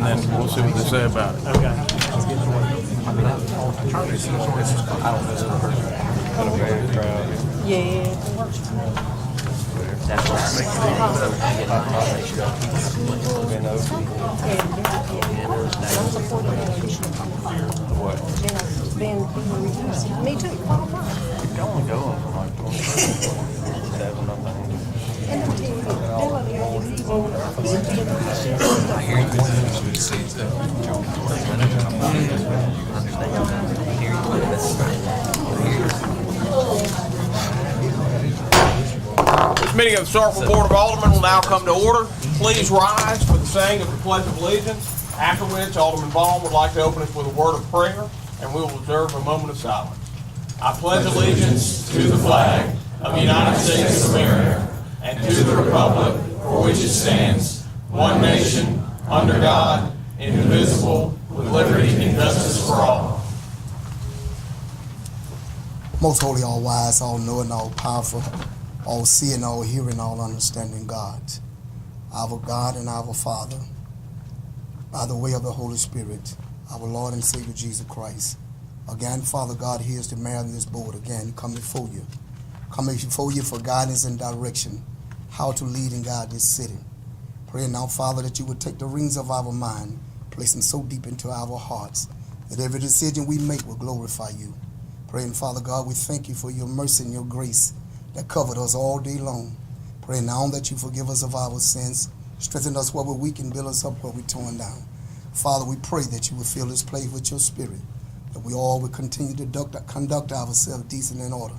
then we'll see what they say about it. Okay. Yeah. That's what I'm Me too. going for like 27, I think. This meeting of the Starkville Board of Aldermen will now come to order. Please rise for the saying of the Pledge of Allegiance, after which Alderman Baum would like to open us with a word of prayer, and we will observe a moment of silence. I pledge allegiance to the flag of the United States of America and to the republic for which it stands, one nation, under God, indivisible, with liberty and justice for all. Most holy, all wise, all knowing, all powerful, all seeing, all hearing, all understanding God. Our God and our Father, by the way of the Holy Spirit, our Lord and Savior Jesus Christ. Again, Father God, here's the mayor of this board. Again, come before you. Come before you for guidance and direction, how to lead and guide this city. Pray now, Father, that you would take the rings of our mind, place them so deep into our hearts, that every decision we make will glorify you. Praying, Father God, we thank you for your mercy and your grace that covered us all day long. Pray now that you forgive us of our sins, strengthen us where we're weak, and build us up where we're torn down. Father, we pray that you will fill this place with your spirit, that we all will continue to conduct ourselves decent and order.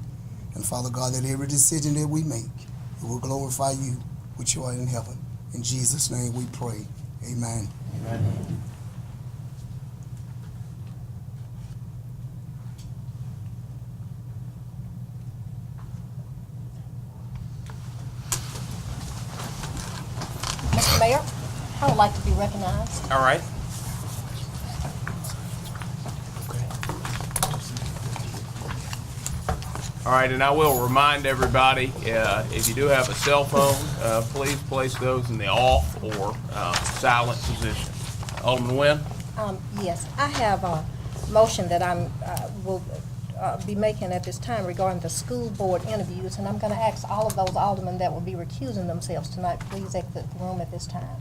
And Father God, that every decision that we make, it will glorify you which you are in heaven. In Jesus' name we pray. Amen. Amen. Mr. Mayor, I would like to be recognized. All right. All right, and I will remind everybody, if you do have a cell phone, please place those in the off or silent position. Alderman Nguyen? Yes, I have a motion that I will be making at this time regarding the school board interviews, and I'm going to ask all of those aldermen that will be recusing themselves tonight, please exit the room at this time.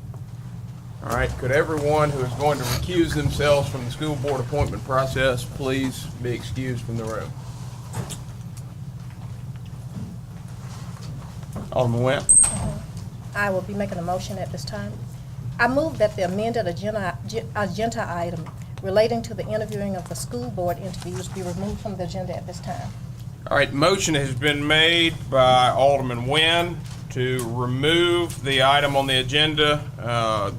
All right, could everyone who is going to recuse themselves from the school board appointment process please be excused from the room? Alderman Nguyen? I will be making a motion at this time. I move that the amended agenda item relating to the interviewing of the school board interviews be removed from the agenda at this time. All right, motion has been made by Alderman Nguyen to remove the item on the agenda.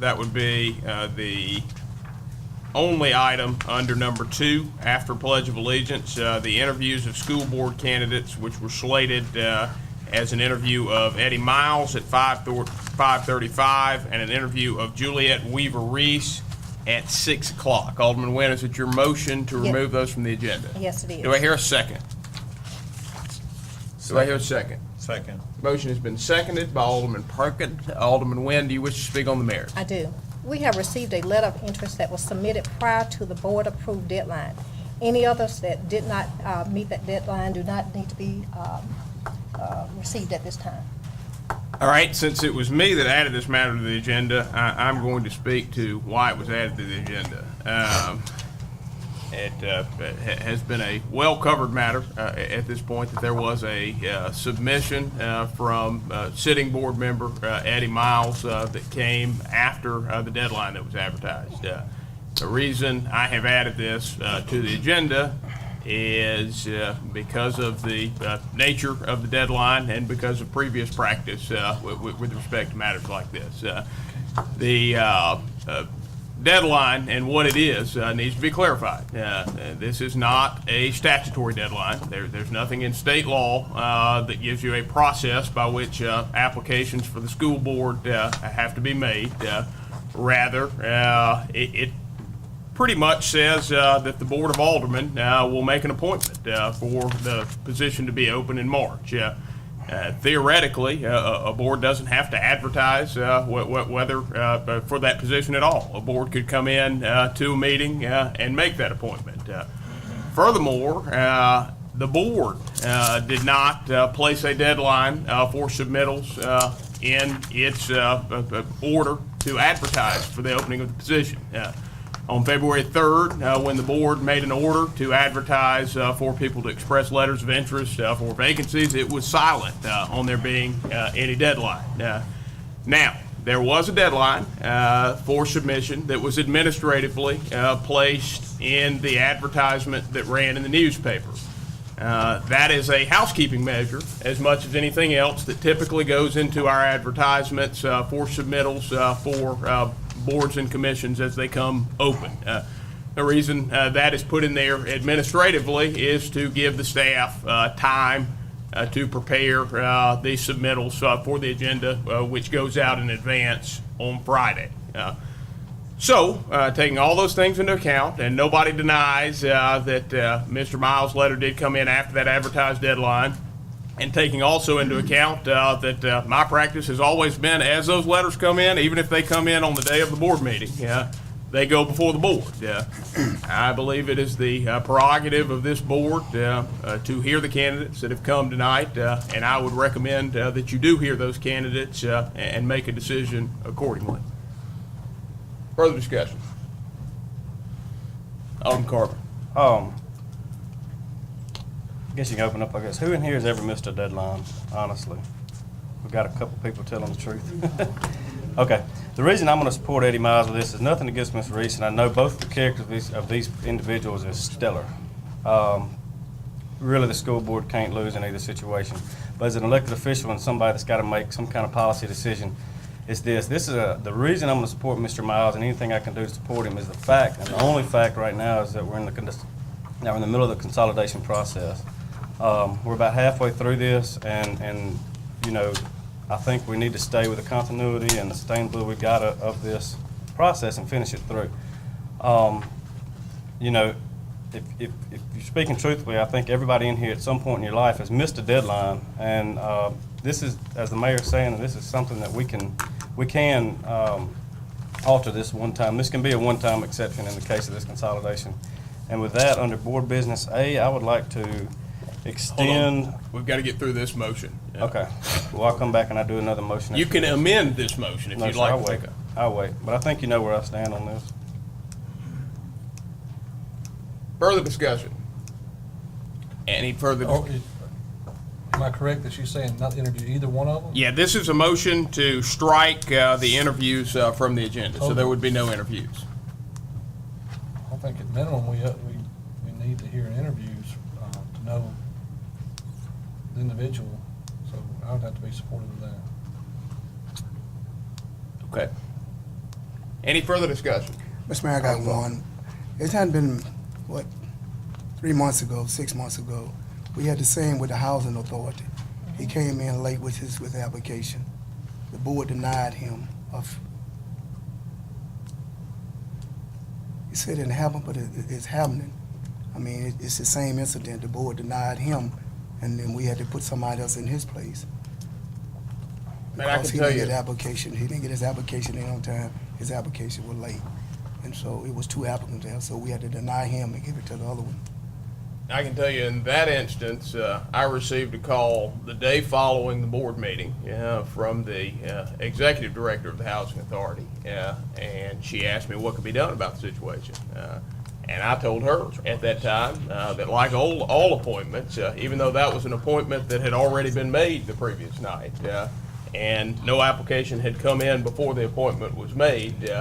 That would be the only item under number 2 after Pledge of Allegiance, the interviews of school board candidates, which were slated as an interview of Eddie Miles at 5:35 and an interview of Juliet Weaver-Reese at 6 o'clock. Alderman Nguyen, is it your motion to remove those from the agenda? Yes, it is. Do I hear a second? Do I hear a second? Second. Motion has been seconded by Alderman Perkins. Alderman Nguyen, do you wish to speak on the merits? I do. We have received a letter of interest that was submitted prior to the board-approved deadline. Any others that did not meet that deadline do not need to be received at this time. All right, since it was me that added this matter to the agenda, I'm going to speak to why it was added to the agenda. It has been a well-covered matter at this point that there was a submission from sitting board member Eddie Miles that came after the deadline that was advertised. The reason I have added this to the agenda is because of the nature of the deadline and because of previous practice with respect to matters like this. The deadline and what it is needs to be clarified. This is not a statutory deadline. There's nothing in state law that gives you a process by which applications for the school board have to be made. Rather, it pretty much says that the Board of Aldermen will make an appointment for the position to be open in March. Theoretically, a board doesn't have to advertise whether for that position at all. A board could come in to a meeting and make that appointment. Furthermore, the board did not place a deadline for submittals in its order to advertise for the opening of the position. On February 3rd, when the board made an order to advertise for people to express letters of interest for vacancies, it was silent on there being any deadline. Now, there was a deadline for submission that was administratively placed in the advertisement that ran in the newspaper. That is a housekeeping measure as much as anything else that typically goes into our advertisements for submittals for boards and commissions as they come open. The reason that is put in there administratively is to give the staff time to prepare the submittals for the agenda, which goes out in advance on Friday. So, taking all those things into account, and nobody denies that Mr. Miles' letter did come in after that advertised deadline, and taking also into account that my practice has always been, as those letters come in, even if they come in on the day of the board meeting, they go before the board. I believe it is the prerogative of this board to hear the candidates that have come tonight, and I would recommend that you do hear those candidates and make a decision accordingly. Further discussion? Alderman Carver. I guess you can open up, I guess. Who in here has ever missed a deadline, honestly? We've got a couple people telling the truth. Okay. The reason I'm going to support Eddie Miles with this is nothing against Ms. Reese, and I know both the characters of these individuals is stellar. Really, the school board can't lose in either situation. But as an elected official and somebody that's got to make some kind of policy decision, it's this. This is the reason I'm going to support Mr. Miles, and anything I can do to support him is the fact, and the only fact right now is that we're in the middle of the consolidation process. We're about halfway through this, and you know, I think we need to stay with the continuity and the sustainability we got of this process and finish it through. You know, if you're speaking truthfully, I think everybody in here at some point in your life has missed a deadline, and this is, as the mayor's saying, this is something that we can alter this one time. This can be a one-time exception in the case of this consolidation. And with that, under board business A, I would like to extend. We've got to get through this motion. Okay. Well, I'll come back and I'll do another motion. You can amend this motion if No, you'd sir, like I'll to wait. take a. I'll wait. But I think you know where I stand on this. Further discussion? Any further? Am I correct that she's saying not interview either one of them? Yeah, this is a motion to strike the interviews from the agenda, so there would be no interviews. I think at minimum, we need to hear interviews to know the individual, so I would have to be supportive of that. Okay. Any further discussion? Mr. Mayor, I got one. It hadn't been, 3 months ago, 6 months ago, we had the same with the housing authority. He came in late with the application. The board denied him he said it didn't happen, but it's happening. I mean, it's the same incident. The board denied him, and then we had to put somebody else in his place. Man, I Because can he tell didn't you. get application. He didn't get his application in on time. His application was late. And so it was 2 applicants there, so we had to deny him and give it to the other one. I can tell you in that instance, I received a call the day following the board meeting from the executive director of the Housing Authority, and she asked me what could be done about the situation. And I told her at that time that like all appointments, even though that was an appointment that had already been made the previous night, and no application had come in before the appointment was made,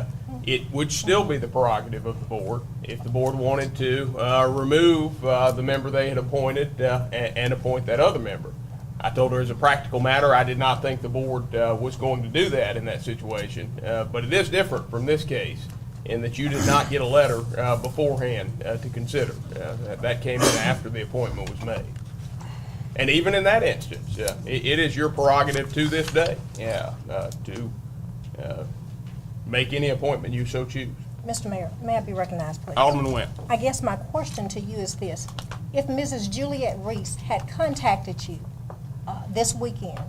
it would still be the prerogative of the board if the board wanted to remove the member they had appointed and appoint that other member. I told her as a practical matter, I did not think the board was going to do that in that situation, but it is different from this case in that you did not get a letter beforehand to consider. That came in after the appointment was made. And even in that instance, it is your prerogative to this day to make any appointment you so choose. Mr. Mayor, may I be recognized, please? Alderman Wynn. I guess my question to you is this. If Mrs. Juliet Reese had contacted you this weekend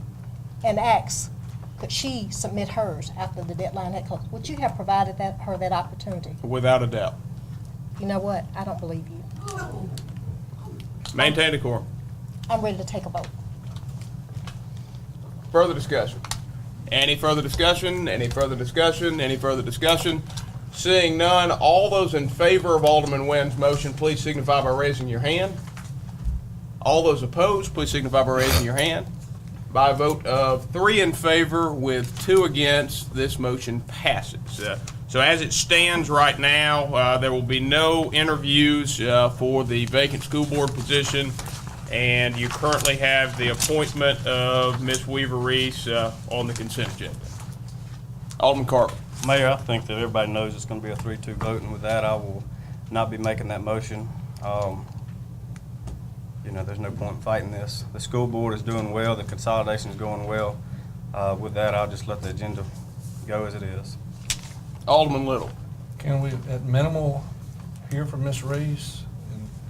and ask, could she submit hers after the deadline had closed, would you have provided her that opportunity? Without a doubt. You know what? I don't believe you. Maintain decorum. I'm ready to take a vote. Further discussion? Any further discussion? Any further discussion? Any further discussion? Seeing none, all those in favor of Alderman Nguyen's motion, please signify by raising your hand. All those opposed, please signify by raising your hand. By a vote of 3 in favor with 2 against, this motion passes. So as it stands right now, there will be no interviews for the vacant school board position, and you currently have the appointment of Ms. Weaver Reese on the consent agenda. Alderman Carver. Mayor, I think that everybody knows it's going to be a 3-2 vote, and with that, I will not be making that motion. You know, there's no point in fighting this. The school board is doing well. The consolidation is going well. With that, I'll just let the agenda go as it is. Alderman Little. Can we, at minimal, hear from Ms. Reese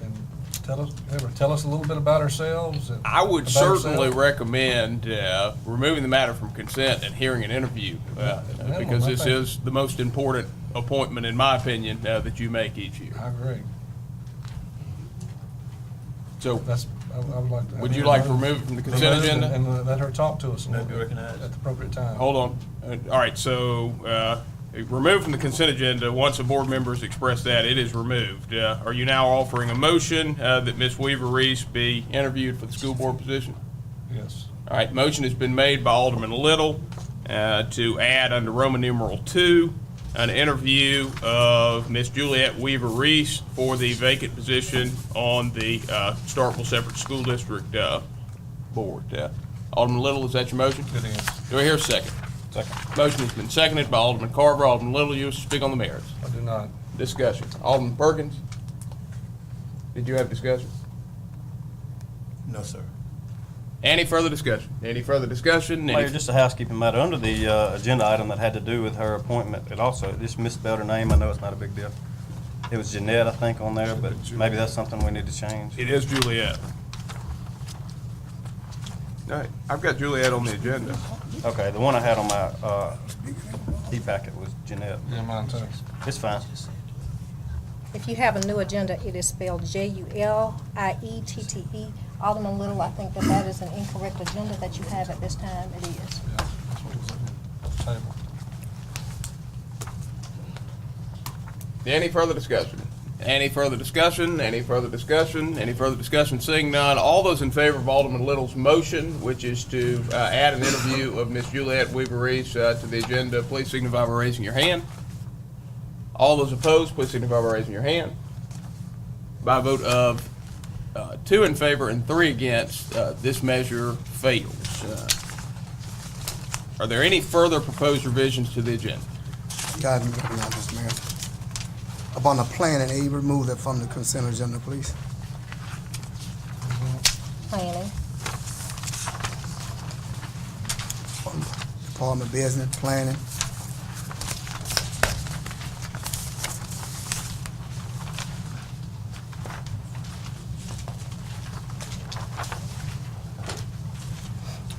and tell us a little bit about ourselves? I would about certainly herself? recommend removing the matter from consent and hearing an interview, because this is the most important appointment, in my opinion, that you make each year. I agree. So, I would like to. would you like to remove it from the consent Remove it agenda? And let her talk to us a little bit at the appropriate time. Hold on. All right, so removed from the consent agenda. Once a board member has expressed that, it is removed. Are you now offering a motion that Ms. Weaver Reese be interviewed for the school board position? Yes. All right, motion has been made by Alderman Little to add under Roman numeral 2 an interview of Ms. Juliette Weaver Reese for the vacant position on the Starkville Separate School District Board. Alderman Little, is that your motion? Good answer. Do I hear a second? Second. Motion has been seconded by Alderman Carver. Alderman Little, you wish to speak on the merits. I do not. Discussion. Alderman Perkins, did you have discussion? No, sir. Any further discussion? Any further discussion? Mayor, just a housekeeping matter. Under the agenda item that had to do with her appointment, it also just misspelled her name. I know it's not a big deal. It was Jeanette, I think, on there, but maybe that's something we need to change. It is Juliet. All right, I've got Juliet on the agenda. Okay, the one I had on my e-packet was Jeanette. Yeah, mine too. It's fine. If you have a new agenda, it is spelled Juliette. Alderman Little, I think that is an incorrect agenda that you have at this time. It is. Yeah, that's what was at the table. Any further discussion? Any further discussion? Any further discussion? Any further discussion? Seeing none, all those in favor of Alderman Little's motion, which is to add an interview of Ms. Juliette Weaver Reese to the agenda, please signify by raising your hand. All those opposed, please signify by raising your hand. By a vote of 2 in favor and 3 against, this measure fails. Are there any further proposed revisions to the agenda? God, Mr. Mayor. Upon the plan, and you remove that from the consent agenda, please. Planning. Department of Business, Planning.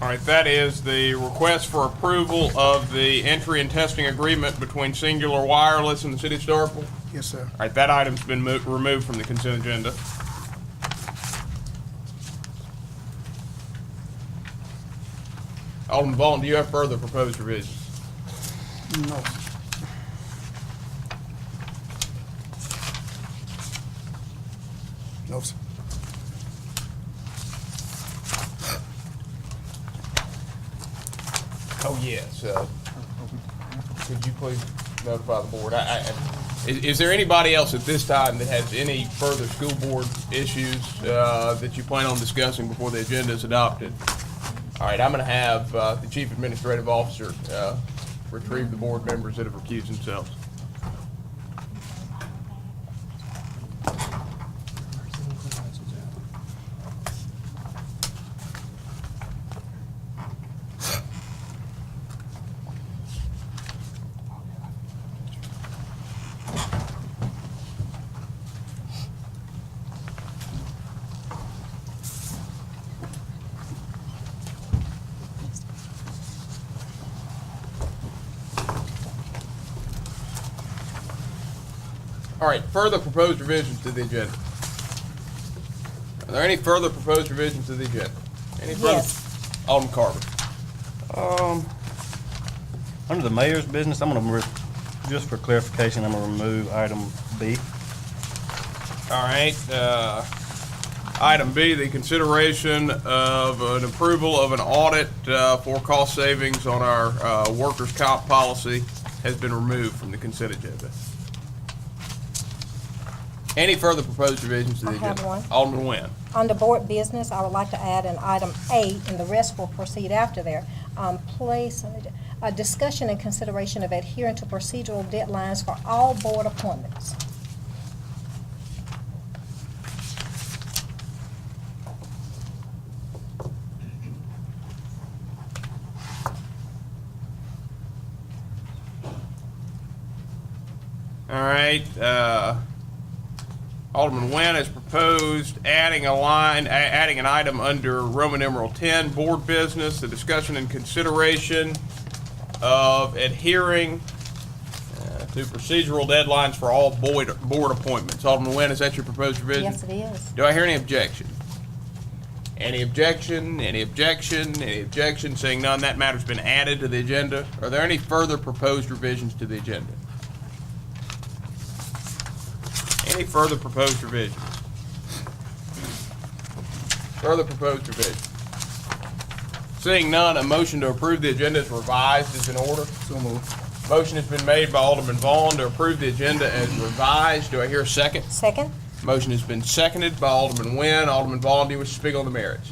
All right, that is the request for approval of the entry and testing agreement between Singular Wireless and the City of Starkville. Yes, sir. All right, that item's been removed from the consent agenda. Alderman Vaughn, do you have further proposed revisions? No. No, sir. Oh, yes. Could you please notify the board? Is there anybody else at this time that has any further school board issues that you plan on discussing before the agenda is adopted? All right, I'm going to have the Chief Administrative Officer retrieve the board members that have recused themselves. All right, further proposed revisions to the agenda. Are there any further proposed revisions to the agenda? Any further? Yes. Alderman Carver. Under the mayor's business, I'm gonna, just for clarification, I'm gonna remove item B. All right, item B, the consideration of an approval of an audit for cost savings on our workers' comp policy has been removed from the consent agenda. Any further proposed revisions to the I agenda? have one. Alderman Nguyen. Under board business, I would like to add an item 8, and the rest will proceed after there. Place a discussion and consideration of adhering to procedural deadlines for all board appointments. All right, Alderman Nguyen has proposed adding an item under Roman numeral 10, board business, the discussion and consideration of adhering to procedural deadlines for all board appointments. Alderman Nguyen, is that your proposed revision? Yes, it is. Do I hear any objection? Any objection, any objection, any objection? Seeing none, that matter's been added to the agenda. Are there any further proposed revisions to the agenda? Any further proposed revisions? Further proposed revisions? Seeing none, a motion to approve the agenda as revised is in order. So moved. Motion has been made by Alderman Vaughn to approve the agenda as revised. Do I hear a second? Second? Motion has been seconded by Alderman Nguyen. Alderman Vaughn, do you wish to speak on the merits?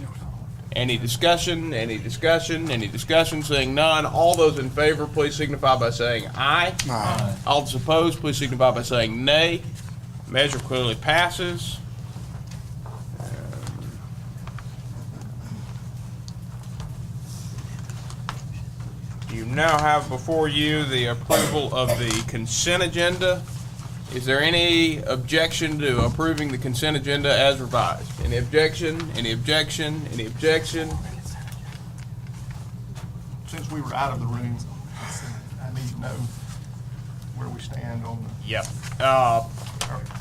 Any discussion? Any discussion? Any discussion? Seeing none, all those in favor, please signify by saying aye. Aye. All those opposed, please signify by saying nay. Measure clearly passes. You now have before you the approval of the consent agenda. Is there any objection to approving the consent agenda as revised? Any objection? Any objection? Any objection? Since we were out of the room, I need to know where we stand on the. Yep.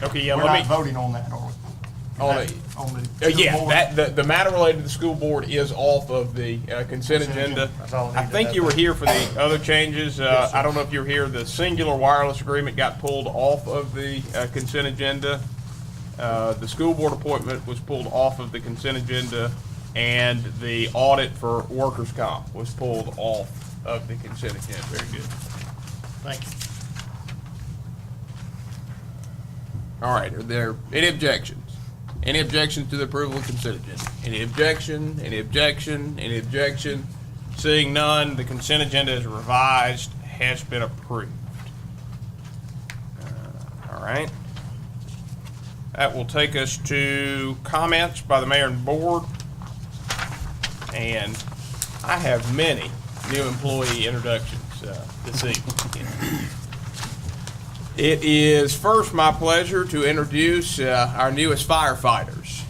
Okay, yeah, We're let not me. voting on that, are we? On the- On the. Yeah, board? the matter related to the school board is off of the consent agenda. That's all I I need to think know. you were here for the other changes. Yes, sir. I don't know if you were here. The singular wireless agreement got pulled off of the consent agenda. The school board appointment was pulled off of the consent agenda, and the audit for workers' comp was pulled off of the consent agenda. Very good. Thank you. All right, are there any objections? Any objections to the approval of consent agenda? Any objection? Any objection? Any objection? Seeing none, the consent agenda as revised has been approved. All right. That will take us to comments by the mayor and board. And I have many new employee introductions this evening. It is first my pleasure to introduce our newest firefighters.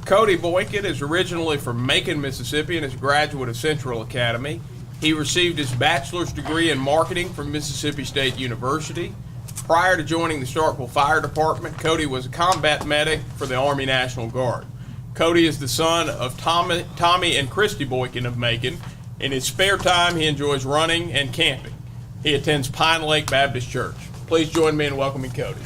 Cody Boykin is originally from Macon, Mississippi, and is a graduate of Central Academy. He received his bachelor's degree in marketing from Mississippi State University. Prior to joining the Starkville Fire Department, Cody was a combat medic for the Army National Guard. Cody is the son of Tommy and Christy Boykin of Macon. In his spare time, he enjoys running and camping. He attends Pine Lake Baptist Church. Please join me in welcoming Cody.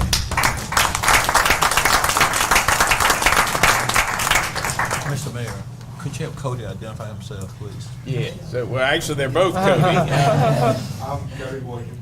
Mr. Mayor, could you have Cody identify himself, please? Yeah, so, well, actually, they're both Cody. I'm Gary Williams.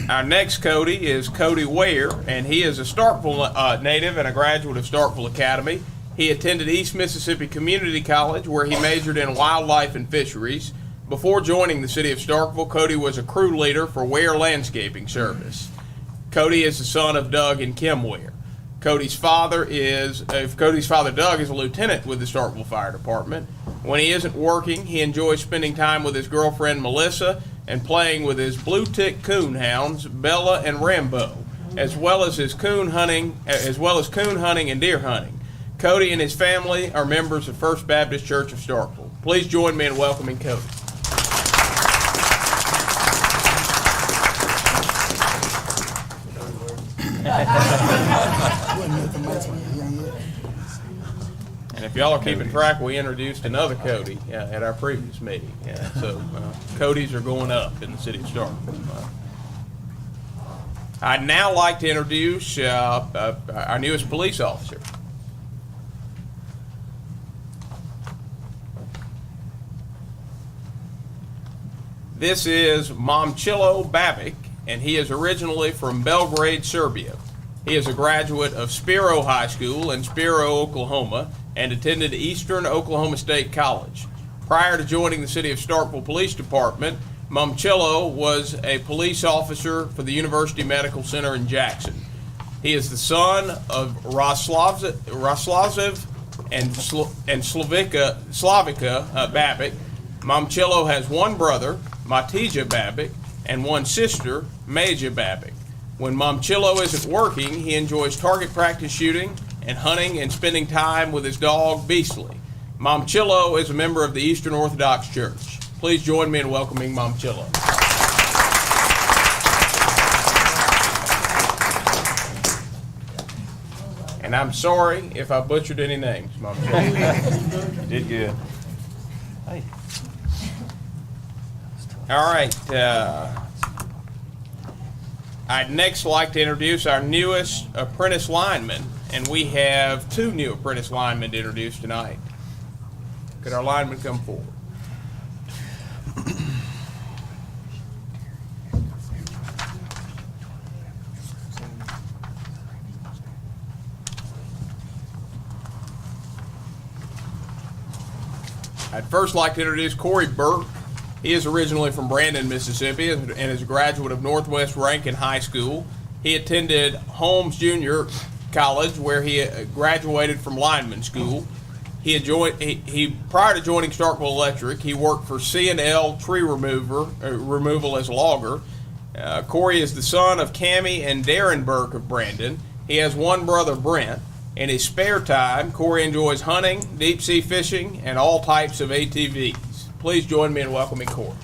Our next Cody is Cody Ware, and he is a Starkville native and a graduate of Starkville Academy. He attended East Mississippi Community College, where he majored in wildlife and fisheries. Before joining the city of Starkville, Cody was a crew leader for Ware Landscaping Service. Cody is the son of Doug and Kim Ware. Cody's father Doug is a lieutenant with the Starkville Fire Department. When he isn't working, he enjoys spending time with his girlfriend Melissa and playing with his blue tick coon hounds Bella and Rambo, as well as coon hunting and deer hunting. Cody and his family are members of First Baptist Church of Starkville. Please join me in welcoming Cody. And if y'all are keeping track, we introduced another Cody at our previous meeting. So Codys are going up in the city of Starkville. I'd now like to introduce our newest police officer. This is Momcilo Babic, and he is originally from Belgrade, Serbia. He is a graduate of Spiro High School in Spiro, Oklahoma, and attended Eastern Oklahoma State College. Prior to joining the City of Starkville Police Department, Momcilo was a police officer for the University Medical Center in Jackson. He is the son of Roslavzev and Slavica Babic. Momcilo has one brother, Matija Babic, and one sister, Maja Babic. When Momcilo isn't working, he enjoys target practice shooting and hunting and spending time with his dog, Beastly. Momcilo is a member of the Eastern Orthodox Church. Please join me in welcoming Momcilo. And I'm sorry if I butchered any names, Momcilo. You did good. Hey. All right. I'd next like to introduce our newest apprentice lineman, and we have two new apprentice linemen to introduce tonight. Could our linemen come forward? I'd first like to introduce Corey Burke. He is originally from Brandon, Mississippi, and is a graduate of Northwest Rankin High School. He attended Holmes Junior College, where he graduated from lineman school. Prior to joining Starkville Electric, he worked for C&L Tree Removal as a logger. Corey is the son of Cammie and Darren Burke of Brandon. He has one brother, Brent. In his spare time, Corey enjoys hunting, deep sea fishing, and all types of ATVs. Please join me in welcoming Corey.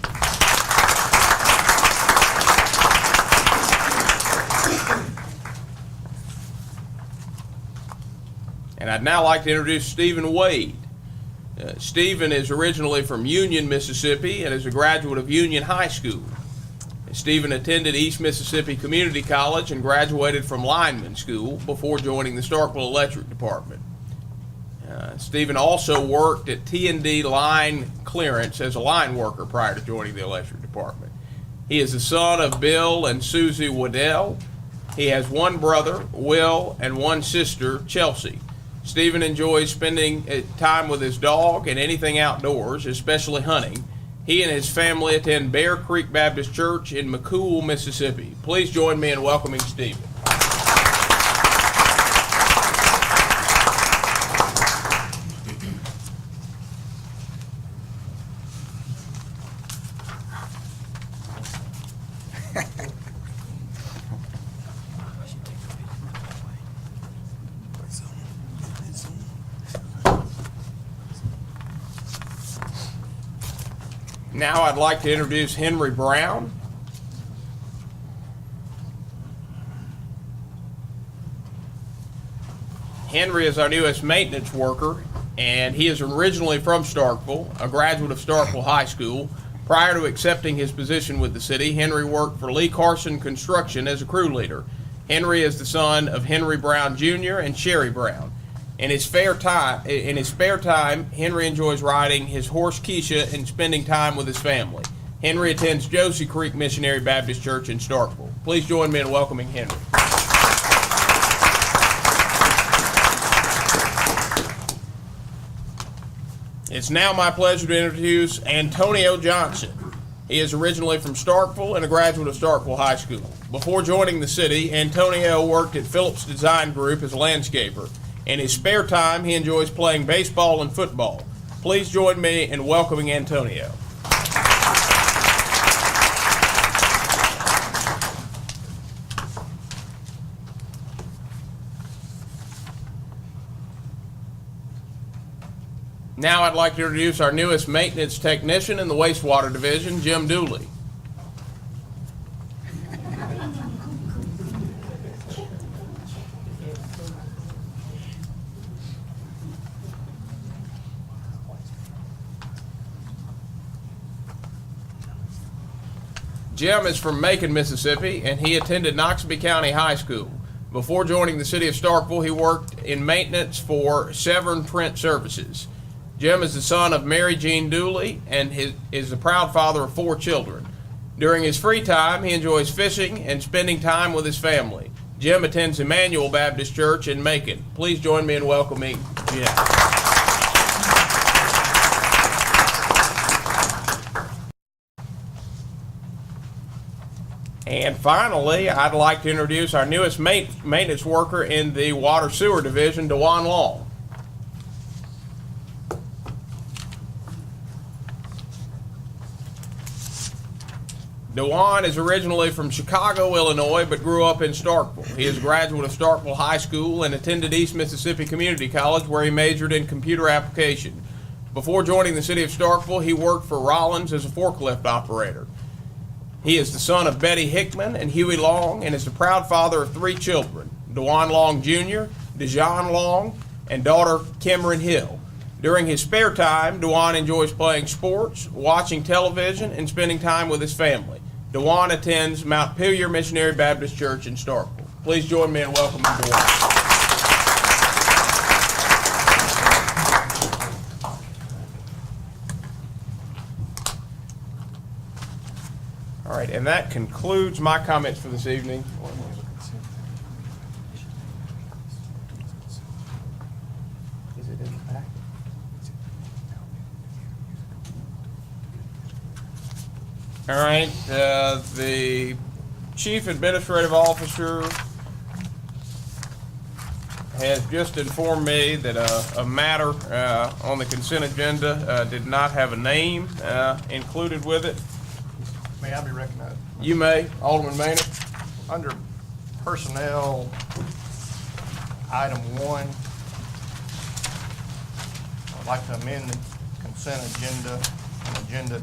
And I'd now like to introduce Stephen Wade. Stephen is originally from Union, Mississippi, and is a graduate of Union High School. Stephen attended East Mississippi Community College and graduated from lineman school before joining the Starkville Electric Department. Stephen also worked at T&D Line Clearance as a line worker prior to joining the electric department. He is the son of Bill and Susie Waddell. He has one brother, Will, and one sister, Chelsea. Stephen enjoys spending time with his dog and anything outdoors, especially hunting. He and his family attend Bear Creek Baptist Church in McCool, Mississippi. Please join me in welcoming Stephen. Now I'd like to introduce Henry Brown. Henry is our newest maintenance worker, and he is originally from Starkville, a graduate of Starkville High School. Prior to accepting his position with the city, Henry worked for Lee Carson Construction as a crew leader. Henry is the son of Henry Brown Jr. and Sherry Brown. In his spare time, Henry enjoys riding his horse Keisha and spending time with his family. Henry attends Josie Creek Missionary Baptist Church in Starkville. Please join me in welcoming Henry. It's now my pleasure to introduce Antonio Johnson. He is originally from Starkville and a graduate of Starkville High School. Before joining the city, Antonio worked at Phillips Design Group as a landscaper. In his spare time, he enjoys playing baseball and football. Please join me in welcoming Antonio. Now I'd like to introduce our newest maintenance technician in the wastewater division, Jim Dooley. Jim is from Macon, Mississippi, and he attended Noxubee County High School. Before joining the city of Starkville, he worked in maintenance for Severn Trent Services. Jim is the son of Mary Jean Dooley and is the proud father of 4 children. During his free time, he enjoys fishing and spending time with his family. Jim attends Emmanuel Baptist Church in Macon. Please join me in welcoming Jim. And finally, I'd like to introduce our newest maintenance worker in the Water Sewer Division, DeJuan Long. DeJuan is originally from Chicago, Illinois, but grew up in Starkville. He is a graduate of Starkville High School and attended East Mississippi Community College, where he majored in computer application. Before joining the city of Starkville, he worked for Rollins as a forklift operator. He is the son of Betty Hickman and Huey Long and is the proud father of 3 children, DeJuan Long Jr., DeJohn Long, and daughter Cameron Hill. During his spare time, DeJuan enjoys playing sports, watching television, and spending time with his family. DeJuan attends Mount Pillier Missionary Baptist Church in Starkville. Please join me in welcoming DeJuan. All right, and that concludes my comments for this evening. Is it in the back? All right, the Chief Administrative Officer has just informed me that a matter on the consent agenda did not have a name included with it. May I be recognized? You may, Alderman Maynard. Under Personnel, Item 1, I'd like to amend the consent agenda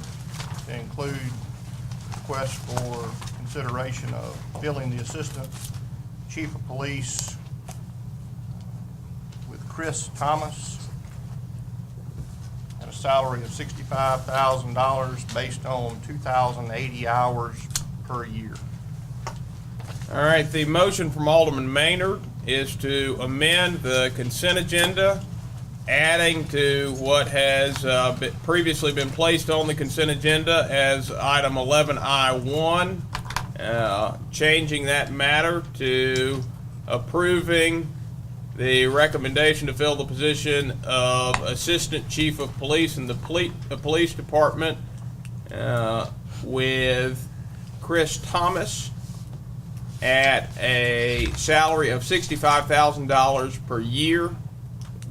to include request for consideration of filling the Assistant Chief of Police with Chris Thomas at a salary of $65,000 based on 2,080 hours per year. All right, the motion from Alderman Maynard is to amend the consent agenda, adding to what has previously been placed on the consent agenda as item 11I1, changing that matter to approving the recommendation to fill the position of Assistant Chief of Police in the Police Department with Chris Thomas at a salary of $65,000 per year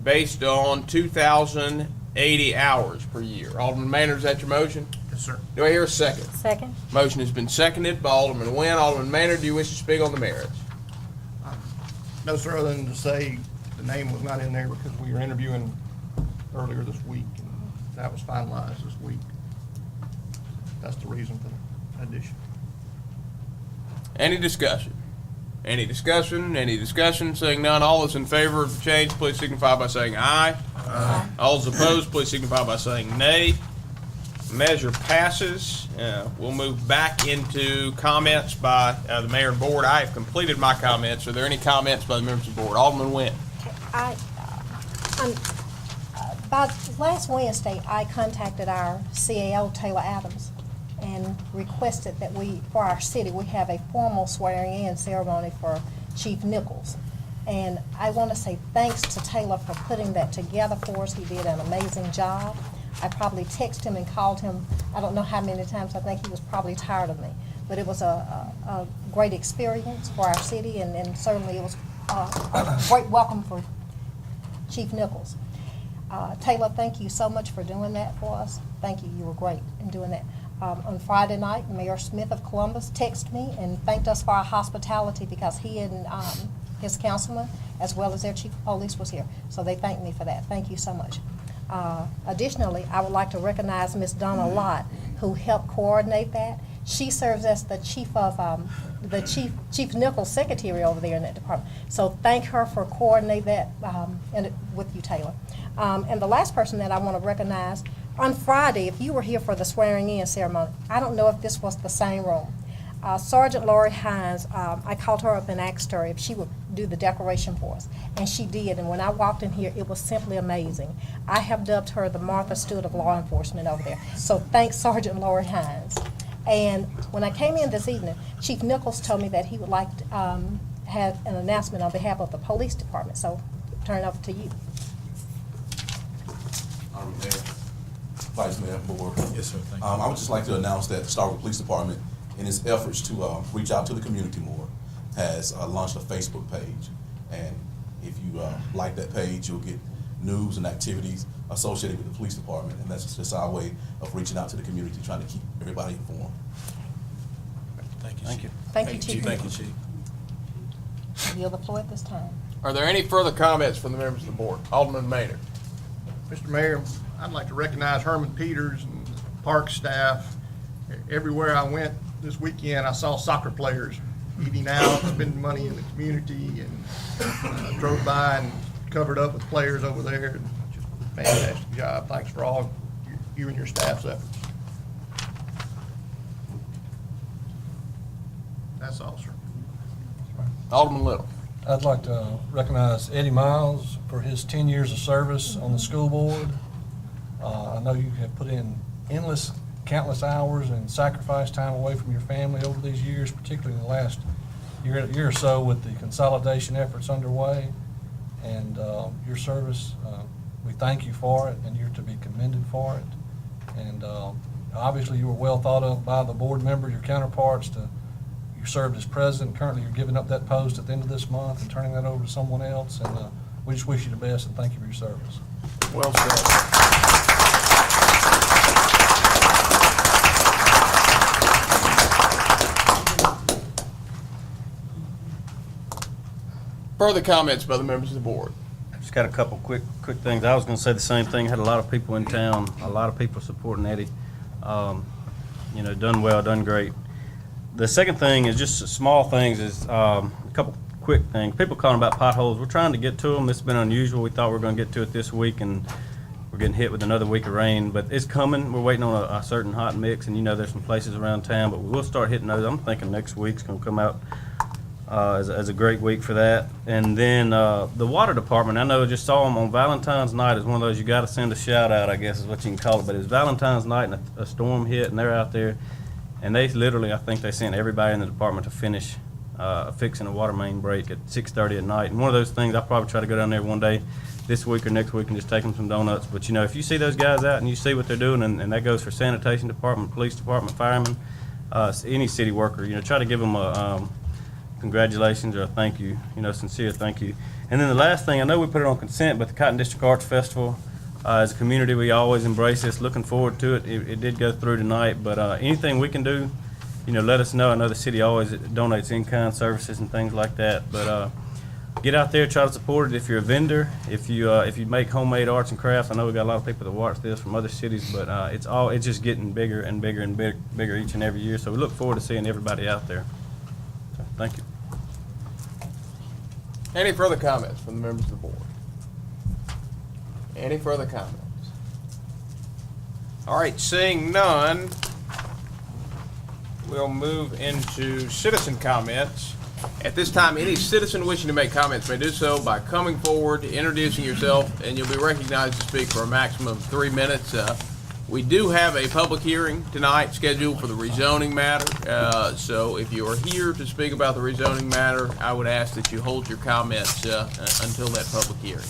based on 2,080 hours per year. Alderman Maynard, is that your motion? Yes, sir. Do I hear a second? Second. Motion has been seconded by Alderman Nguyen. Alderman Maynard, do you wish to speak on the merits? No, sir, other than to say the name was not in there because we were interviewing earlier this week, and that was finalized this week. That's the reason for the addition. Any discussion? Any discussion? Any discussion? Seeing none, all those in favor of the change, please signify by saying aye. Aye. All those opposed, please signify by saying nay. Measure passes. We'll move back into comments by the mayor and board. I have completed my comments. Are there any comments by the members of the board? Alderman Nguyen. By last Wednesday, I contacted our CAO, Taylor Adams, and requested that for our city, we have a formal swearing-in ceremony for Chief Nichols. And I want to say thanks to Taylor for putting that together for us. He did an amazing job. I probably texted him and called him, I don't know how many times. I think he was probably tired of me. but it was a great experience for our city, and certainly it was a great welcome for Chief Nichols. Taylor, thank you so much for doing that for us. Thank you. You were great in doing that. On Friday night, Mayor Smith of Columbus texted me and thanked us for our hospitality because he and his councilman, as well as their chief of police, was here. So they thanked me for that. Thank you so much. Additionally, I would like to recognize Miss Donna Lott, who helped coordinate that. She serves as the chief of Chief Nichols' secretary over there in that department. So thank her for coordinating that with you, Taylor. And the last person that I want to recognize, on Friday, if you were here for the swearing-in ceremony, I don't know if this was the same room. Sergeant Lori Hines, I called her up and asked her if she would do the declaration for us, and she did. And when I walked in here, it was simply amazing. I have dubbed her the Martha Stewart of law enforcement over there. So thanks, Sergeant Lori Hines. And when I came in this evening, Chief Nichols told me that he would like to have an announcement on behalf of the police department. So turn it over to you. Honorable Mayor, Vice Mayor, Board. Yes, sir. Thank you. I would just like to announce that the Starkville Police Department, in its efforts to reach out to the community more, has launched a Facebook page. And if you like that page, you'll get news and activities associated with the police department. And that's just our way of reaching out to the community, trying to keep everybody informed. Thank you. Thank you. Thank you, Chief. Thank you, Chief. I yield the floor at this time. Are there any further comments from the members of the board? Alderman Maynard. Mr. Mayor, I'd like to recognize Herman Peters and the park staff. Everywhere I went this weekend, I saw soccer players eating out, spending money in the community, and drove by and covered up with players over there. Just a fantastic job. Thanks for all you and your staff's efforts. That's all, sir. Alderman Little. I'd like to recognize Eddie Miles for his 10 years of service on the school board. I know you have put in countless hours and sacrificed time away from your family over these years, particularly in the last year or so with the consolidation efforts underway. And your service, we thank you for it, and you're to be commended for it. And obviously you were well thought of by the board members, your counterparts. You served as president. Currently you're giving up that post at the end of this month and turning that over to someone else. And we just wish you the best and thank you for your service. Well said. Further comments by the members of the board? Just got a couple quick things. I was going to say the same thing. Had a lot of people in town, a lot of people supporting Eddie. Done well, done great. The second thing is just small things. Is a couple quick things. People calling about potholes. We're trying to get to them. It's been unusual. We thought we were going to get to it this week, and we're getting hit with another week of rain. But it's coming. We're waiting on a certain hot mix, and there's some places around town, but we'll start hitting those. I'm thinking next week's going to come out as a great week for that. And then the water department, I know, just saw them on Valentine's night. Is one of those you got to send a shout out, I guess is what you can call it. But it was Valentine's night, and a storm hit, and they're out there. And they literally, I think they sent everybody in the department to finish fixing a water main break at 6:30 at night. And one of those things, I'll probably try to go down there one day this week or next week and just take them some donuts. But, if you see those guys out and you see what they're doing, and that goes for sanitation department, police department, firemen, any city worker, try to give them a congratulations or a thank you, sincere thank you. And then the last thing, I know we put it on consent, but the Cotton District Arts Festival, as a community, we always embrace this. Looking forward to it. It did go through tonight, but anything we can do, let us know. I know the city always donates in-kind services and things like that. But get out there, try to support it. If you're a vendor, if you make homemade arts and crafts, I know we got a lot of people that watch this from other cities, but it's just getting bigger and bigger and bigger each and every year. So we look forward to seeing everybody out there. So, thank you. Any further comments from the members of the board? Any further comments? All right, seeing none, we'll move into citizen comments. At this time, any citizen wishing to make comments may do so by coming forward, introducing yourself, and you'll be recognized to speak for a maximum of 3 minutes. We do have a public hearing tonight scheduled for the rezoning matter. So if you are here to speak about the rezoning matter, I would ask that you hold your comments until that public hearing.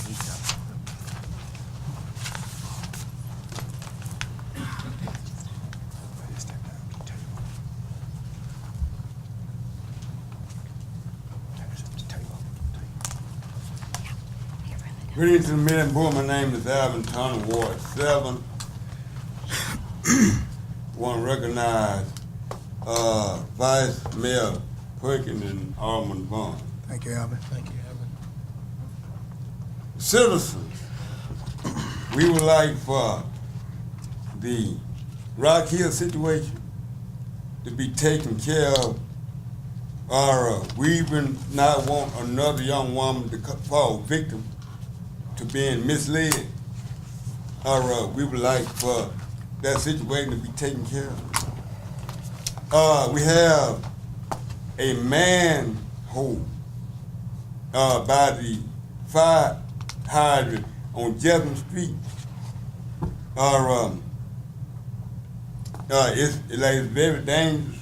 Good evening to the mayor and board. My name is Alvin Turner, Ward 7. Want to recognize Vice Mayor Perkins and Alderman Vaughn. Thank you, Alvin. Thank you, Evan. Citizens, we would like for the Rock Hill situation to be taken care of, or we even not want another young woman to fall victim to being misled, or we would like for that situation to be taken care of. We have a manhole by the fire hydrant on Jefferson Street. It's very dangerous.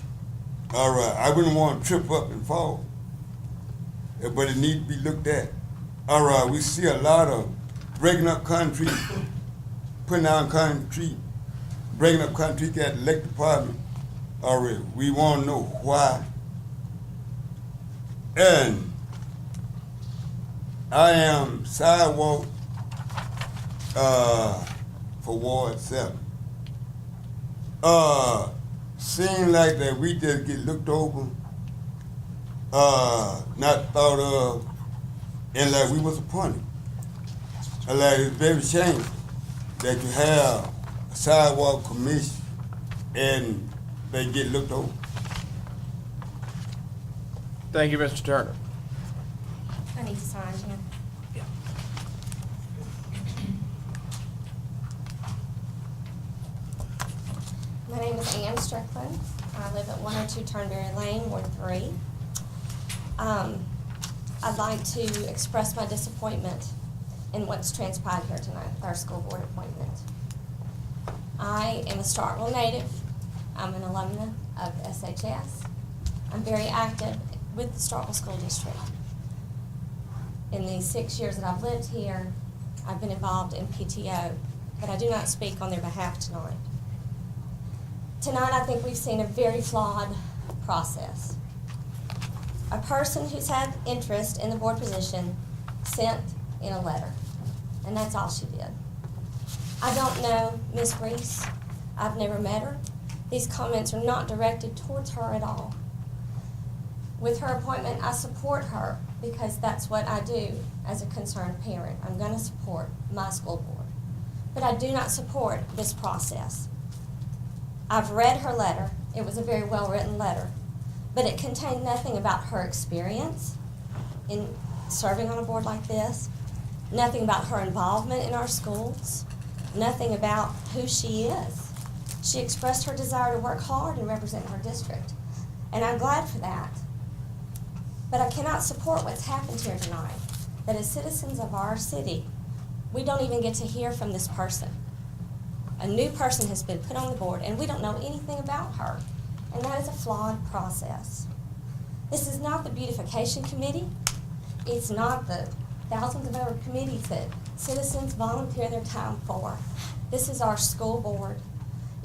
I wouldn't want to trip up and fall, but it needs to be looked at. We see a lot of breaking up concrete, putting down concrete, breaking up concrete at the electric department. We want to know why. And I am sidewalk for Ward 7. Seems like that we just get looked over, not thought of, and like we was appointed. Like it's very shameful that you have a sidewalk commission and they get looked over. Thank you, Mr. Turner. I need to sign, Jim. My name is Ann Strickland. I live at 102 Turnberry Lane, Ward 3. I'd like to express my disappointment in what's transpired here tonight with our school board appointment. I am a Starkville native. I'm an alumna of SHS. I'm very active with the Starkville School District. In the 6 years that I've lived here, I've been involved in PTO, but I do not speak on their behalf tonight. Tonight, I think we've seen a very flawed process. A person who's had interest in the board position sent in a letter, and that's all she did. I don't know Ms. Reese. I've never met her. These comments are not directed towards her at all. With her appointment, I support her because that's what I do as a concerned parent. I'm going to support my school board. But I do not support this process. I've read her letter. It was a very well-written letter, but it contained nothing about her experience in serving on a board like this, nothing about her involvement in our schools, nothing about who she is. She expressed her desire to work hard and represent her district, and I'm glad for that. But I cannot support what's happened here tonight, that as citizens of our city, we don't even get to hear from this person. A new person has been put on the board, and we don't know anything about her, and that is a flawed process. This is not the beautification committee. It's not the thousands of other committees that citizens volunteer their time for. This is our school board.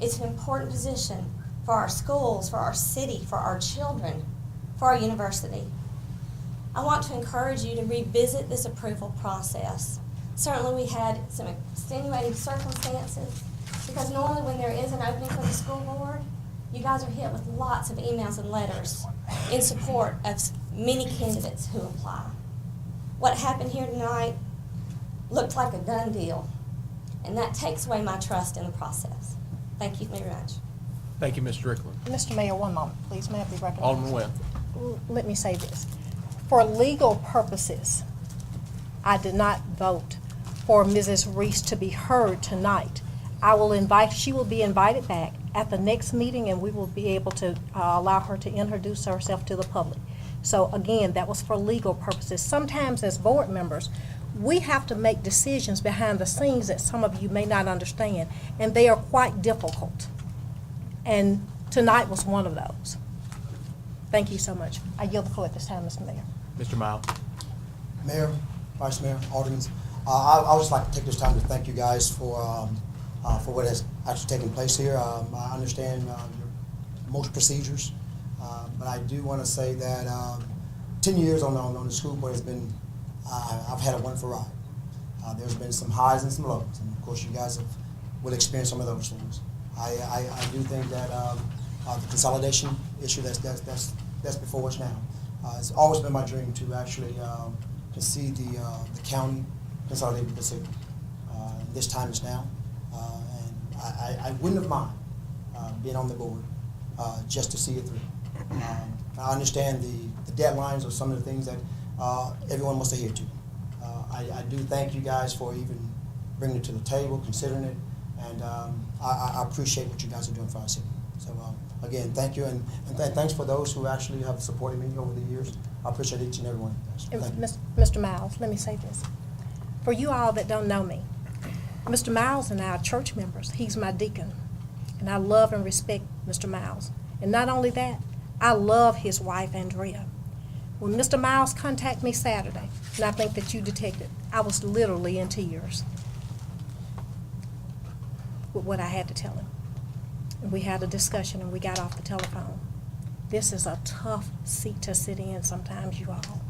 It's an important position for our schools, for our city, for our children, for our university. I want to encourage you to revisit this approval process. Certainly we had some extenuating circumstances, because normally when there is an opening for the school board, you guys are hit with lots of emails and letters in support of many candidates who apply. What happened here tonight looked like a done deal, and that takes away my trust in the process. Thank you very much. Thank you, Ms. Strickland. Mr. Mayor, one moment, please. May I be recognized? Alderman Webb. Let me say this. For legal purposes, I did not vote for Mrs. Reese to be heard tonight. She will be invited back at the next meeting, and we will be able to allow her to introduce herself to the public. So again, that was for legal purposes. Sometimes as board members, we have to make decisions behind the scenes that some of you may not understand, and they are quite difficult. And tonight was one of those. Thank you so much. I yield the floor at this time, Mr. Mayor. Mr. Miles. Mayor, Vice Mayor, Alderman, I would just like to take this time to thank you guys for what has actually taken place here. I understand your most procedures, but I do want to say that 10 years on the school board has been, I've had a wonderful ride. There's been some highs and some lows, and of course, you guys will experience some of those things. I do think that the consolidation issue that's before us now. It's always been my dream to actually to see the county consolidate with the city. This time is now, and I wouldn't have mind being on the board just to see it through. I understand the deadlines of some of the things that everyone wants to adhere to. I do thank you guys for even bringing it to the table, considering it, and I appreciate what you guys are doing for our city. So again, thank you, and thanks for those who actually have supported me over the years. I appreciate each and every one of you guys. Thank you. Mr. Miles, let me say this. For you all that don't know me, Mr. Miles and I are church members. He's my deacon, and I love and respect Mr. Miles. And not only that, I love his wife, Andrea. When Mr. Miles contacted me Saturday, and I think that you detected, I was literally in tears with what I had to tell him. And we had a discussion, and we got off the telephone. This is a tough seat to sit in sometimes, you all.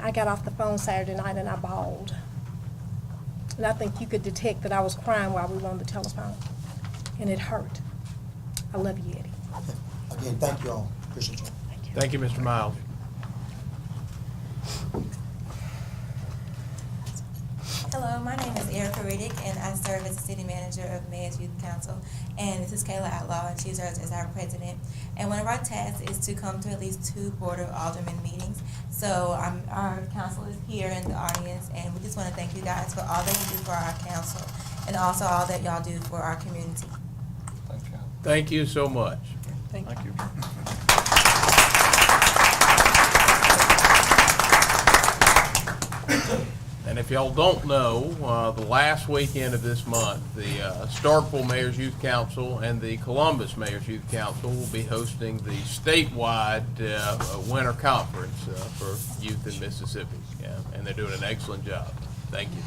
I got off the phone Saturday night, and I bawled. And I think you could detect that I was crying while we were on the telephone. And it hurt. I love you, Eddie. Again, thank you all. Appreciate you. Thank you, Mr. Miles. Hello, my name is Erica Riddick, and I serve as the city manager of Mayor's Youth Council. And this is Kayla Outlaw, and she serves as our president. And one of our tasks is to come to at least 2 Board of Aldermen meetings. So our council is here in the audience, and we just want to thank you guys for all that you do for our council, and also all that y'all do for our community. Thank you. Thank you so much. Thank you. And if y'all don't know, the last weekend of this month, the Starkville Mayor's Youth Council and the Columbus Mayor's Youth Council will be hosting the statewide winter conference for youth in Mississippi. And they're doing an excellent job. Thank you.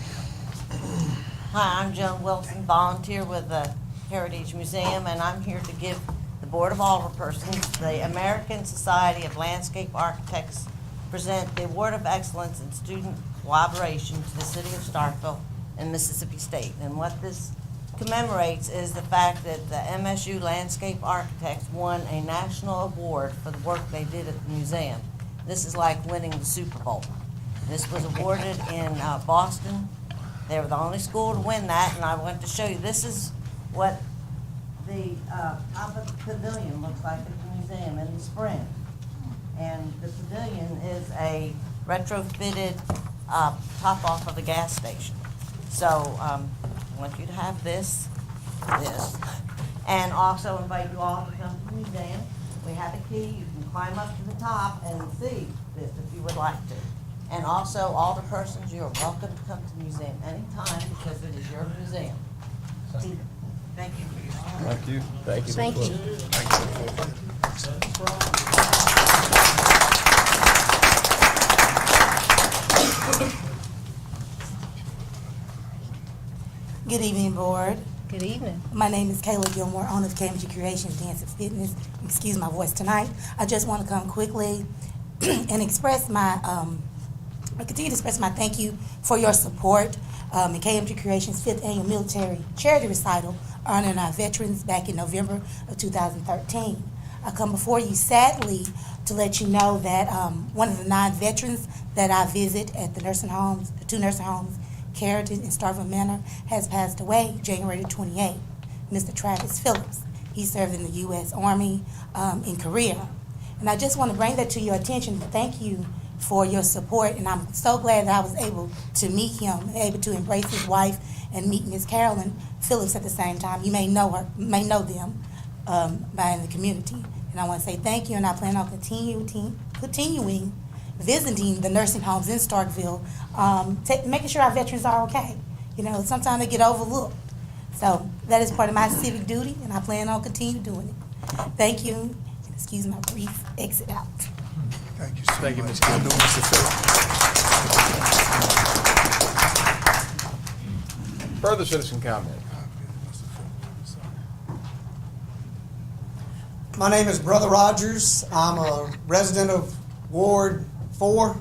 Hi, I'm Joan Wilson, volunteer with the Heritage Museum, and I'm here to give the Board of Alderpersons, the American Society of Landscape Architects, present the Award of Excellence in Student Collaboration to the City of Starkville and Mississippi State. And what this commemorates is the fact that the MSU Landscape Architects won a national award for the work they did at the museum. This is like winning the Super Bowl. This was awarded in Boston. They were the only school to win that, and I want to show you. This is what the top of the pavilion looks like at the museum in the spring. And the pavilion is a retrofitted top off of the gas station. So I want you to have this, and also invite you all to come to the museum. We have a key. You can climb up to the top and see this if you would like to. And also, all the persons, you are welcome to come to the museum anytime because it is your museum. Thank you for your time. Thank you. Thank you. Thank you. Good evening, Board. Good evening. My name is Kayla Gilmore, owner of KMG Creations Dance and Fitness. Excuse my voice tonight. I just want to come quickly and express my, continue to express my thank you for your support in KMG Creations' 5th annual military charity recital honoring our veterans back in November of 2013. I come before you sadly to let you know that one of the 9 veterans that I visit at the nursing homes, the 2 nursing homes, Carrollton and Starkville Manor, has passed away January 28th. Mr. Travis Phillips. He served in the U.S. Army in Korea. And I just want to bring that to your attention. Thank you for your support, and I'm so glad that I was able to meet him, able to embrace his wife and meet Miss Carolyn Phillips at the same time. You may know her, may know them by in the community. And I want to say thank you, and I plan on continuing visiting the nursing homes in Starkville, making sure our veterans are okay. You know, sometimes they get overlooked. So that is part of my civic duty, and I plan on continue doing it. Thank you, and excuse my brief exit out. Thank you so Thank you, much. Ms. I know Mr. Phillips. Further citizen comment? My name is Brother Rogers. I'm a resident of Ward 4.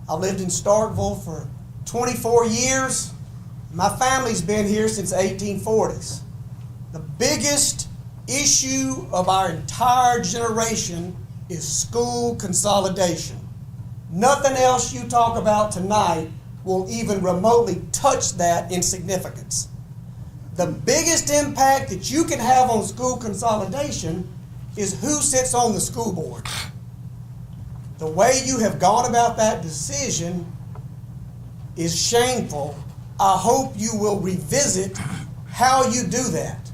I lived in Starkville for 24 years. My family's been here since the 1840s. The biggest issue of our entire generation is school consolidation. Nothing else you talk about tonight will even remotely touch that in significance. The biggest impact that you can have on school consolidation is who sits on the school board. The way you have gone about that decision is shameful. I hope you will revisit how you do that.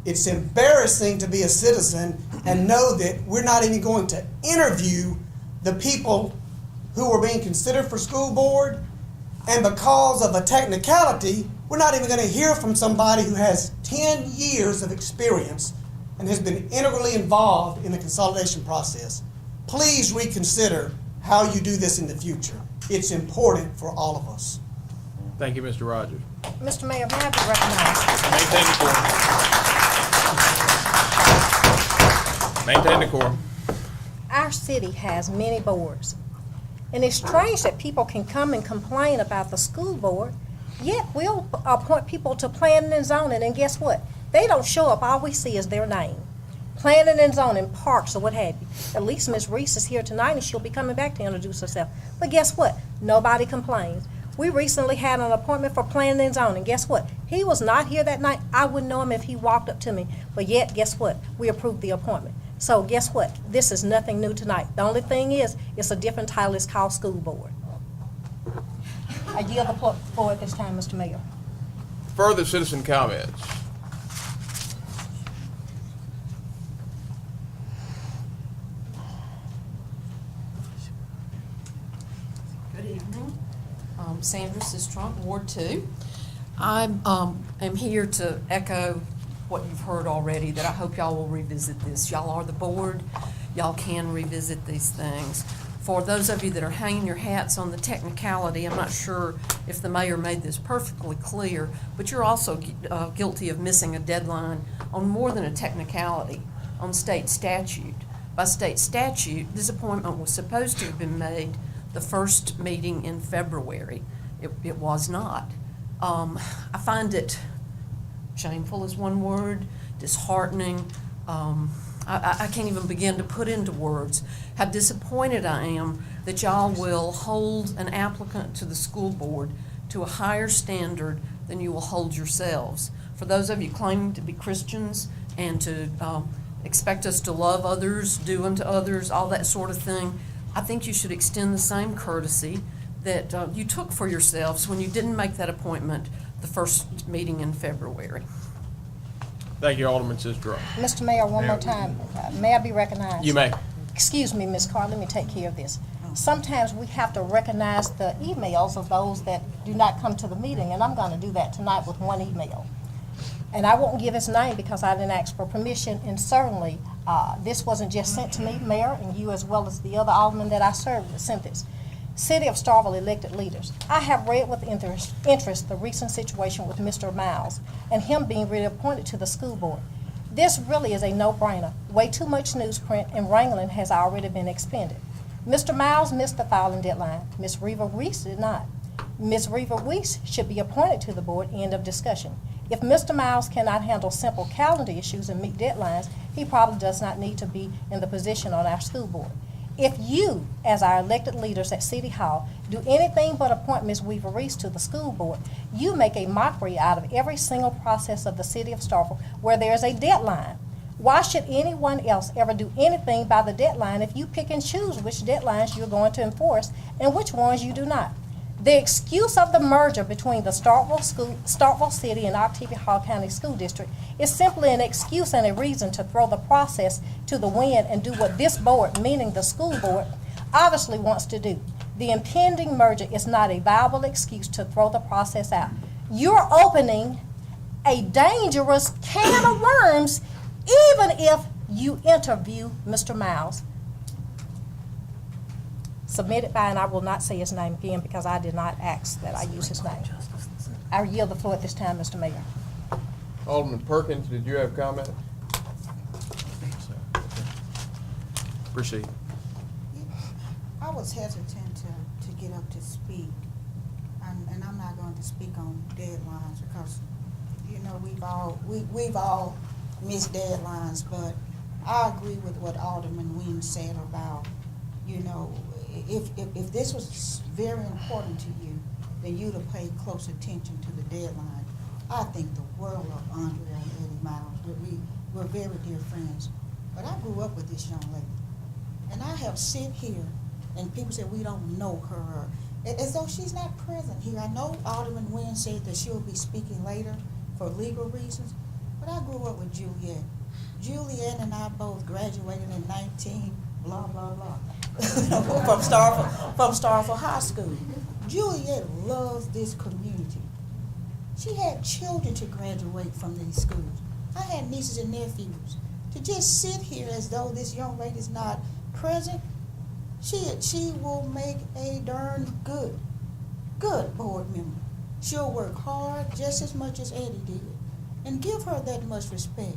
It's embarrassing to be a citizen and know that we're not even going to interview the people who are being considered for school board, and because of a technicality, we're not even going to hear from somebody who has 10 years of experience and has been integrally involved in the consolidation process. Please reconsider how you do this in the future. It's important for all of us. Thank you, Mr. Rogers. Mr. Mayor, may I be recognized? Maintain the quorum. Our city has many boards, and it's strange that people can come and complain about the school board, yet we'll appoint people to planning and zoning, and guess what? They don't show up. All we see is their name. Planning and zoning, parks, or what have you. At least Ms. Reese is here tonight, and she'll be coming back to introduce herself. But guess what? Nobody complains. We recently had an appointment for planning and zoning. Guess what? He was not here that night. I wouldn't know him if he walked up to me. But yet, guess what? We approved the appointment. So guess what? This is nothing new tonight. The only thing is, it's a different title. It's called school board. I yield the floor at this time, Mr. Mayor. Further citizen comments? Good evening. Sandra Sistrunk, Ward 2. I am here to echo what you've heard already, that I hope y'all will revisit this. Y'all are the board. Y'all can revisit these things. For those of you that are hanging your hats on the technicality, I'm not sure if the mayor made this perfectly clear, but you're also guilty of missing a deadline on more than a technicality, on state statute. By state statute, this appointment was supposed to have been made the first meeting in February. It was not. I find it shameful is one word, disheartening. I can't even begin to put into words how disappointed I am that y'all will hold an applicant to the school board to a higher standard than you will hold yourselves. For those of you claiming to be Christians and to expect us to love others, do unto others, all that sort of thing, I think you should extend the same courtesy that you took for yourselves when you didn't make that appointment the first meeting in February. Thank you, Alderman Sistrunk. Mr. Mayor, one more time. May I be recognized? You may. Excuse me, Ms. Carr, let me take care of this. Sometimes we have to recognize the emails of those that do not come to the meeting, and I'm going to do that tonight with one email. And I won't give his name because I didn't ask for permission, and certainly this wasn't just sent to me, Mayor, and you as well as the other aldermen that I served that sent this. City of Starkville elected leaders. I have read with interest the recent situation with Mr. Miles and him being reappointed to the school board. This really is a no-brainer. Way too much newsprint and wrangling has already been expended. Mr. Miles missed the filing deadline. Ms. Reva Reese did not. Ms. Reva Reese should be appointed to the board, end of discussion. If Mr. Miles cannot handle simple calendar issues and meet deadlines, he probably does not need to be in the position on our school board. If you, as our elected leaders at City Hall, do anything but appoint Ms. Weaver Reese to the school board, you make a mockery out of every single process of the City of Starkville where there is a deadline. Why should anyone else ever do anything by the deadline if you pick and choose which deadlines you're going to enforce and which ones you do not? The excuse of the merger between the Starkville City and Octavia Hall County School District is simply an excuse and a reason to throw the process to the wind and do what this board, meaning the school board, obviously wants to do. The impending merger is not a viable excuse to throw the process out. You're opening a dangerous can of worms even if you interview Mr. Miles. Submitted by, and I will not say his name again because I did not ask that I use his name. I yield the floor at this time, Mr. Mayor. Alderman Perkins, did you have a comment? Proceed. I was hesitant to get up to speak. to speak on deadlines because, you know, we've all missed deadlines, but I agree with what Alderman Wynn said about, you know, if this was very important to you, then you'd have paid close attention to the deadline. I think the world of Andrea and Eddie Miles. We're very dear friends, but I grew up with this young lady, and I have sit here, and people say we don't know her, as though she's not present here. I know Alderman Wynn said that she'll be speaking later for legal reasons, but I grew up with Juliet. Juliet and I both graduated in 19 blah blah blah from Starkville High School. Juliet loves this community. She had children to graduate from these schools. I had nieces and nephews. To just sit here as though this young lady is not present, she will make a darn good board member. She'll work hard just as much as Eddie did, and give her that much respect.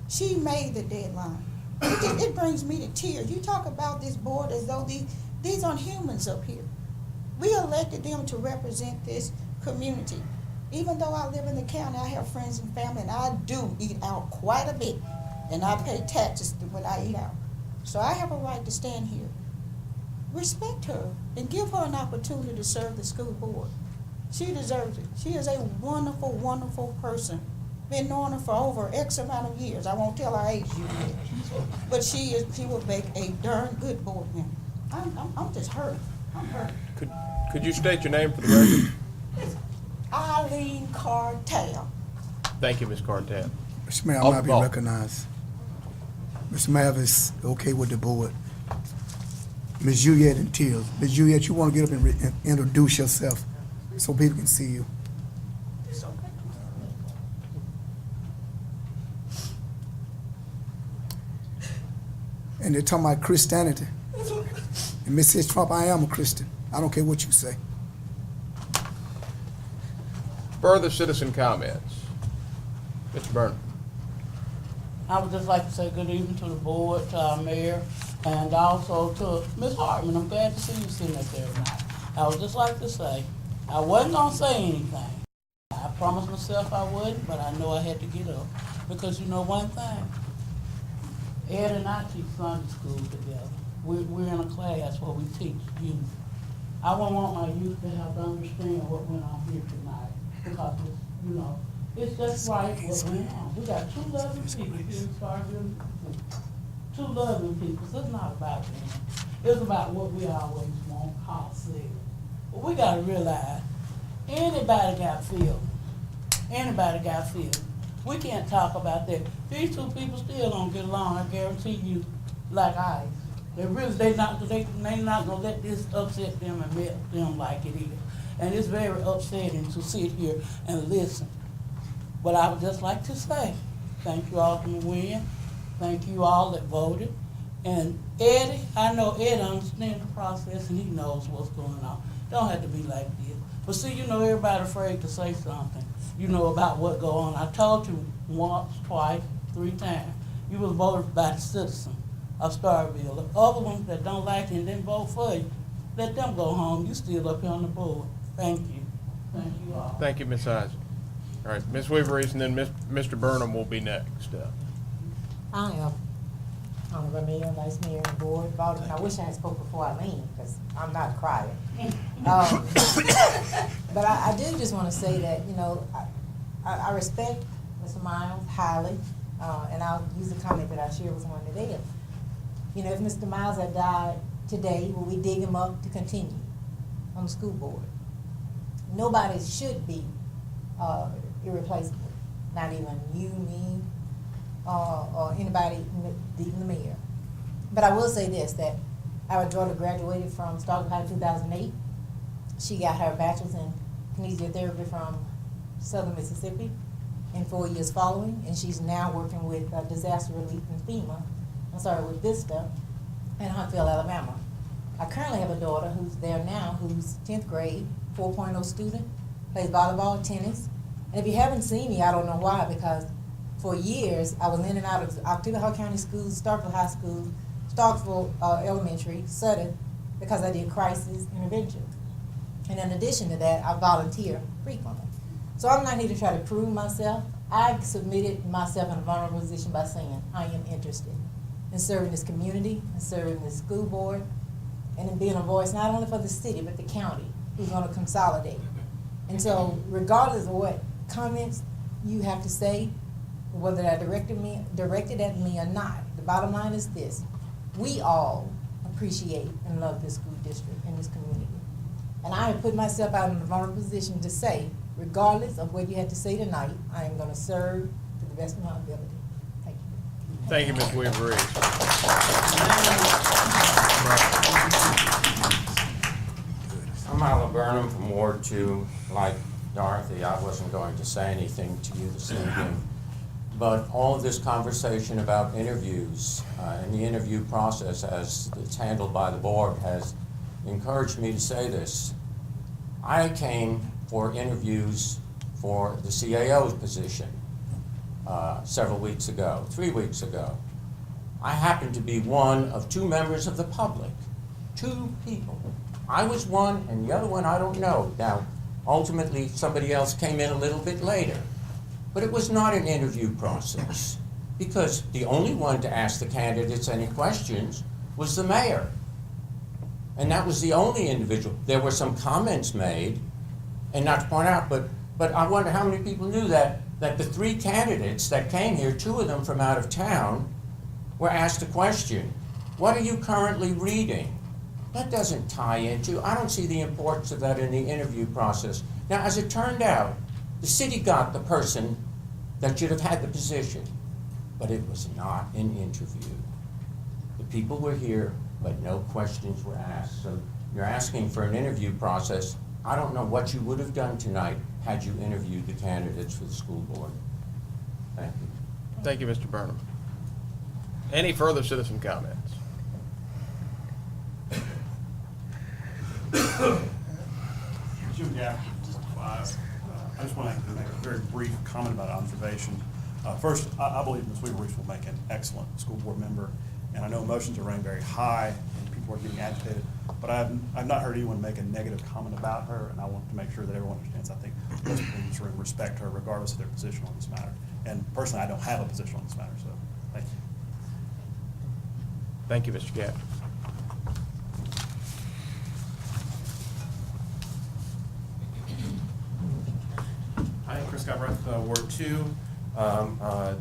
She made the deadline. It brings me to tears. You talk about this board as though these aren't humans up here. We elected them to represent this community. Even though I live in the county, I have friends and family, and I do eat out quite a bit, and I pay taxes when I eat out. So I have a right to stand here. Respect her and give her an opportunity to serve the school board. She deserves it. She is a wonderful, wonderful person. Been knowing her for over X amount of years. I won't tell her age yet, but she will make a darn good board member. I'm just hurt. I'm hurt. Could you state your name for the record? Eileen Cartel. Thank you, Ms. Cartel. Mr. Mayor, I'll not be recognized. Mr. Mayor, if it's okay with the board. Ms. Juliet and Teals. Ms. Juliet, you want to get up and introduce yourself so people can see you. And they're talking about Christianity. And Mrs. Trump, I am a Christian. I don't care what you say. Further citizen comments? Mr. Burnham. I would just like to say good evening to the board, to our mayor, and also to Ms. Hartman. I'm glad to see you sitting up there tonight. I would just like to say, I wasn't going to say anything. I promised myself I wouldn't, but I know I had to get up. Because you know one thing, Ed and I teach Sunday school together. We're in a class where we teach youth. I wouldn't want my youth to have to understand what went on here tonight. Because, you know, it's just right what went on. We got two loving people here in Starkville. Two loving people. So it's not about them. It's about what we always want, Paul said. But we got to realize, anybody got feelings. Anybody got feelings. We can't talk about that. These two people still don't get along, I guarantee you, like ice. They're not gonna let this upset them and melt them like it is. And it's very upsetting to sit here and listen. But I would just like to say, thank you all for winning. Thank you all that voted. And Eddie, I know Eddie understands the process and he knows what's going on. Don't have to be like this. But see, you know, everybody afraid to say something, you know, about what go on. I told you once, twice, 3 times. You was voted by the citizen of Starkville. The other ones that don't like you and didn't vote for you, let them go home. You still up here on the board. Thank you. Thank you all. Thank you, Ms. Isaac. All right, Ms. Weaver, and then Mr. Burnham will be next. I am Honorable Mayor, Vice Mayor, and Board of Aldermen. I wish I had spoke before I leave, because I'm not crying. But I do just want to say that, you know, I respect Mr. Miles highly, and I'll use the comment that I shared with one today. You know, if Mr. Miles had died today, will we dig him up to continue on the school board? Nobody should be irreplaceable, not even you, me, or anybody, even the mayor. But I will say this, that our daughter graduated from Starkville High in 2008. She got her bachelor's in kinesiotherapy from Southern Mississippi in 4 years following, and she's now working with disaster relief in with Vista in Huntsville, Alabama. I currently have a daughter who's there now, who's 10th grade, 4.0 student, plays volleyball, tennis. And if you haven't seen me, I don't know why, because for years I was in and out of Octavia County Schools, Starkville High School, Starkville Elementary, Sutton, because I did crisis intervention. And in addition to that, I volunteer frequently. So I'm not here to try to prove myself. I submitted myself in a vulnerable position by saying I am interested in serving this community, in serving this school board, and in being a voice not only for the city, but the county, who's gonna consolidate. And so regardless of what comments you have to say, whether they're directed at me or not, the bottom line is this: we all appreciate and love this school district and this community. And I have put myself out in a vulnerable position to say, regardless of what you had to say tonight, I am gonna serve to the best of my ability. Thank you. Thank you, Ms. Williams-Reed. I'm Alderman Burnham from Ward 2. Like Dorothy, I wasn't going to say anything to you this evening, but all of this conversation about interviews and the interview process as it's handled by the board has encouraged me to say this. I came for interviews for the CAO's position several weeks ago, 3 weeks ago. I happened to be one of 2 members of the public, 2 people. I was one, and the other one I don't know. Now, ultimately, somebody else came in a little bit later. But it was not an interview process, because the only one to ask the candidates any questions was the mayor. And that was the only individual. There were some comments made, and not to point out, but I wonder how many people knew that the 3 candidates that came here, 2 of them from out of town, were asked a question. What are you currently reading? That doesn't tie into, I don't see the importance of that in the interview process. Now, as it turned out, the city got the person that should have had the position, but it was not an interview. The people were here, but no questions were asked. So you're asking for an interview process. I don't know what you would have done tonight had you interviewed the candidates for the school board. Thank you. Thank you, Mr. Burnham. Any further citizen comments? Jim Gaff. I just want to make a very brief comment about observation. First, I believe Ms. Weaver-Reese will make an excellent school board member, and I know emotions are running very high and people are getting agitated, but I've not heard anyone make a negative comment about her, and I want to make sure that everyone understands. I think most people in this room respect her regardless of their position on this matter. And personally, I don't have a position on this matter, so thank you. Thank you, Mr. Gaff. Hi, Chris Galbraith, Ward 2. I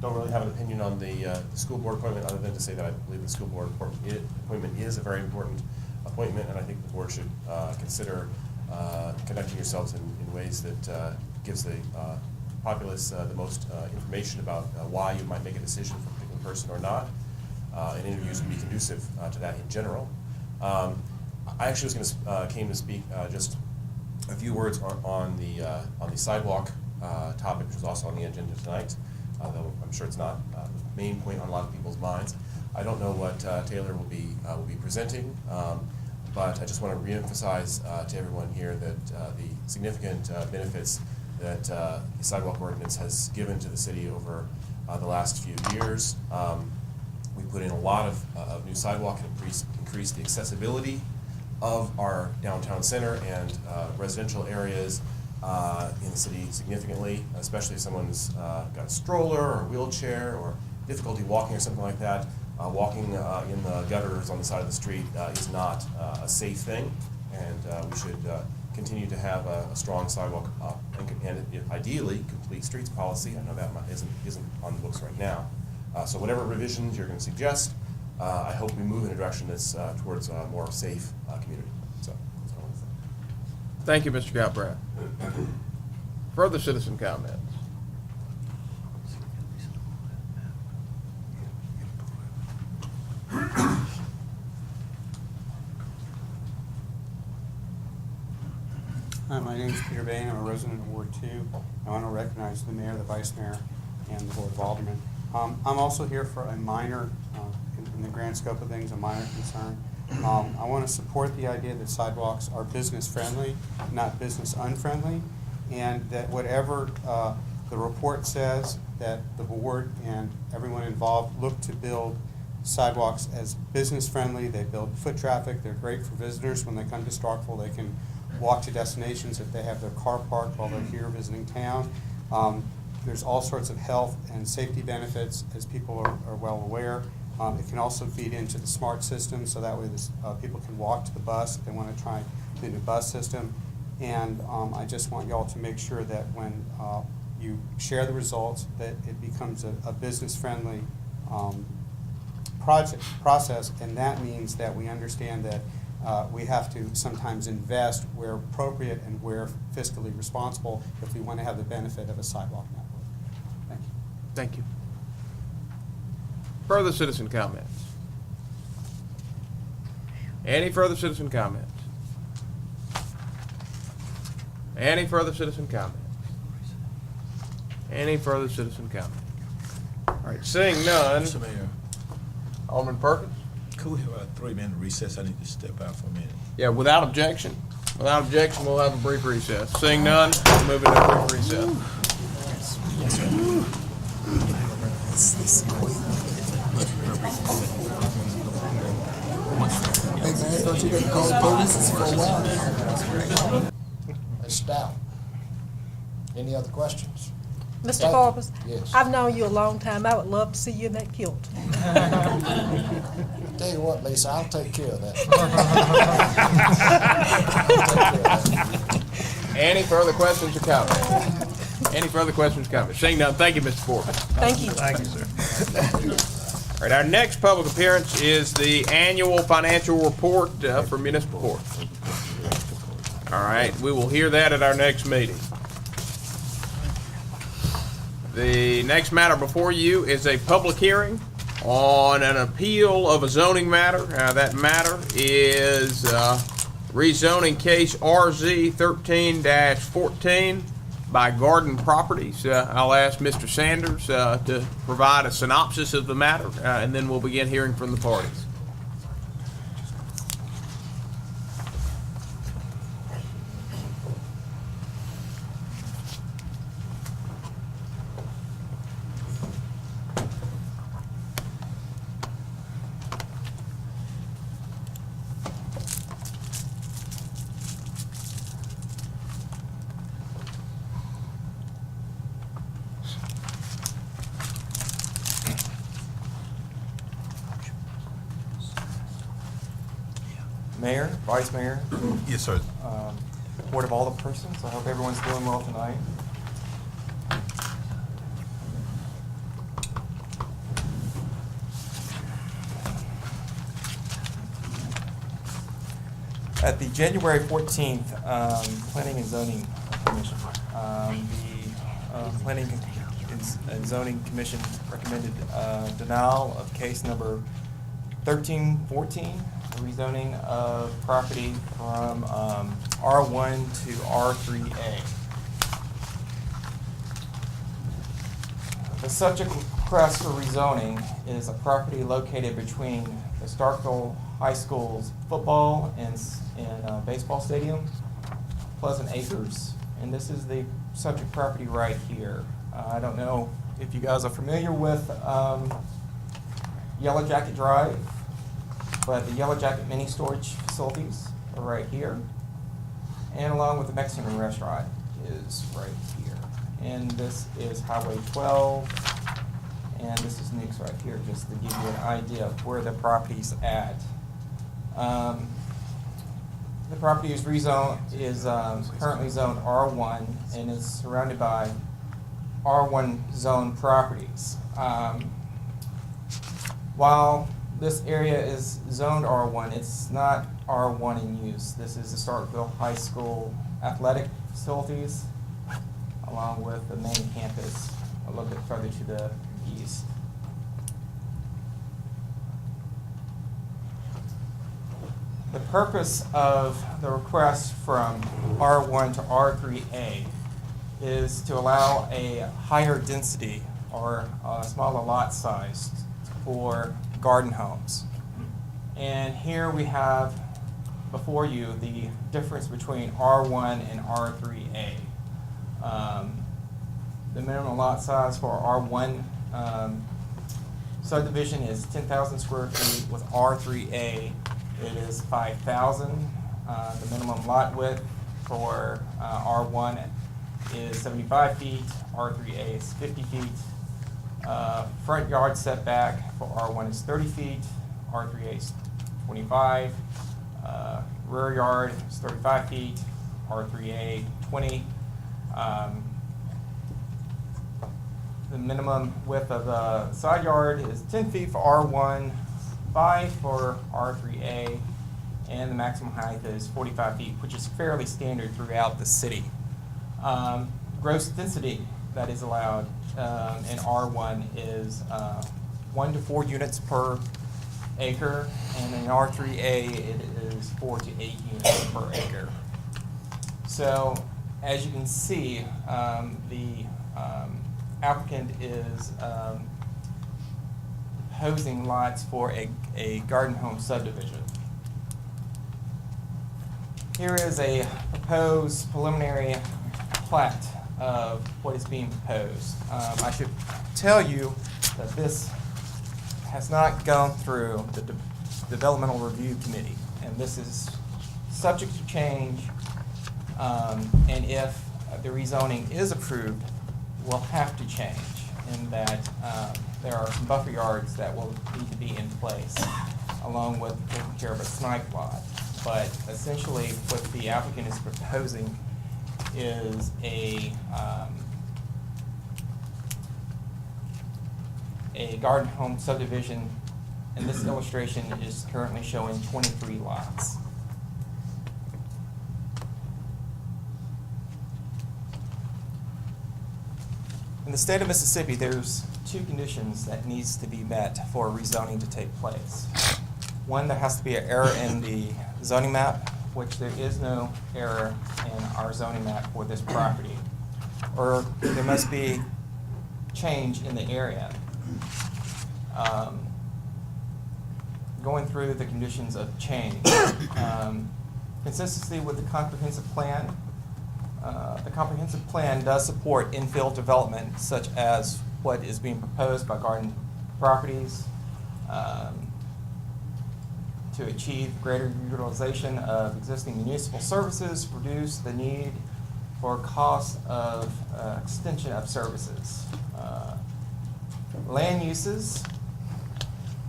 don't really have an opinion on the school board appointment other than to say that I believe the school board appointment is a very important appointment, and I think the board should consider conducting yourselves in ways that gives the populace the most information about why you might make a decision for a particular person or not, and interviews would be conducive to that in general. I actually came to speak just a few words on the sidewalk topic, which was also on the agenda tonight, though I'm sure it's not the main point on a lot of people's minds. I don't know what Taylor will be presenting, but I just want to reemphasize to everyone here that the significant benefits that the sidewalk ordinance has given to the city over the last few years. We put in a lot of new sidewalk and increased the accessibility of our downtown center and residential areas in the city significantly, especially if someone's got a stroller or a wheelchair or difficulty walking or something like that. Walking in the gutters on the side of the street is not a safe thing, and we should continue to have a strong sidewalk and ideally complete streets policy. I know that isn't on the books right now. So whatever revisions you're going to suggest, I hope we move in a direction that's towards a more safe community. So that's all I want to say. Thank you, Mr. Galbraith. Further citizen comments? Hi, my name is Peter Bain. I'm a resident of Ward 2. I want to recognize the mayor, the vice mayor, and the board of aldermen. I'm also here for a minor, in the grand scope of things, a minor concern. I want to support the idea that sidewalks are business friendly, not business unfriendly, and that whatever the report says, that the board and everyone involved look to build sidewalks as business friendly. They build foot traffic. They're great for visitors when they come to Starkville. They can walk to destinations if they have their car parked while they're here visiting town. There's all sorts of health and safety benefits, as people are well aware. It can also feed into the SMART system, so that way people can walk to the bus if they want to try the new bus system. And I just want y'all to make sure that when you share the results, that it becomes a business-friendly process, and that means that we understand that we have to sometimes invest where appropriate and where fiscally responsible if we want to have the benefit of a sidewalk network. Thank you. Thank you. Further citizen comments? Any further citizen comments? Any further citizen comments? Any further citizen comments? All right, seeing none. Mr. Mayor, Alderman Perkins? could we have a 3-minute recess? I need to step out for a minute. Yeah, without objection. Without objection, we'll have a brief recess. Seeing none, we'll move into a brief recess. Yes, sir. Hey man, thought you didn't call the police for a while. Ms. Stout, any other questions? Mr. Thank you. Forbes? Yes. I've known you a long time. I would love to see you in that kilt. Tell you what, Lisa, I'll take care of that. Any further questions or comments? Any further questions or comments? Seeing none, thank you, Mr. Forbes. Thank you. Thank you, sir. All right, our next public appearance is the annual financial report for municipal court. All right, we will hear that at our next meeting. The next matter before you is a public hearing on an appeal of a zoning matter. That matter is rezoning case RZ 13-14 by Garden Properties. I'll ask Mr. Sanders to provide a synopsis of the matter, and then we'll begin hearing from the parties. Mayor, Vice Mayor. Yes, sir. Board of Alderpersons. I hope everyone's doing well tonight. At the January 14th Planning and Zoning Commission, the Planning and Zoning Commission recommended denial of case number 1314, the rezoning of property from R1 to R3A. The subject request for rezoning is a property located between the Starkville High School's football and baseball stadium, Pleasant Acres, and this is the subject property right here. I don't know if you guys are familiar with Yellow Jacket Drive, but the Yellow Jacket mini storage facilities are right here, and along with the Mexican restaurant is right here. And this is Highway 12, and this is Nix right here, just to give you an idea of where the property's at. The property is currently zoned R1 and is surrounded by R1 zone properties. While this area is zoned R1, it's not R1 in use. This is the Starkville High School athletic facilities, along with the main campus a little bit further to the east. The purpose of the request from R1 to R3A is to allow a higher density or a smaller lot size for garden homes. And here we have before you the difference between R1 and R3A. The minimum lot size for R1 subdivision is 10,000 square feet. With R3A, it is 5,000. The minimum lot width for R1 is 75 feet, R3A is 50 feet. Front yard setback for R1 is 30 feet, R3A is 25. Rear yard is 35 feet, R3A 20. The minimum width of the side yard is 10 feet for R1, 5 for R3A, and the maximum height is 45 feet, which is fairly standard throughout the city. Gross density that is allowed in R1 is 1 to 4 units per acre, and in R3A it is 4 to 8 units per acre. So as you can see, the applicant is proposing lots for a garden home subdivision. Here is a proposed preliminary plat of what is being proposed. I should tell you that this has not gone through the Developmental Review Committee, and this is subject to change, and if the rezoning is approved, will have to change in that there are some buffer yards that will need to be in place along with taking care of a snipe lot. But essentially what the applicant is proposing is a garden home subdivision, and this illustration is currently showing 23 lots. In the state of Mississippi, there's 2 conditions that needs to be met for rezoning to take place. One, there has to be an error in the zoning map, which there is no error in our zoning map for this property. Or there must be change in the area. Going through the conditions of change. Consistency with the comprehensive plan. The comprehensive plan does support infill development, such as what is being proposed by Garden Properties, to achieve greater utilization of existing municipal services, reduce the need for cost of extension of services. Land uses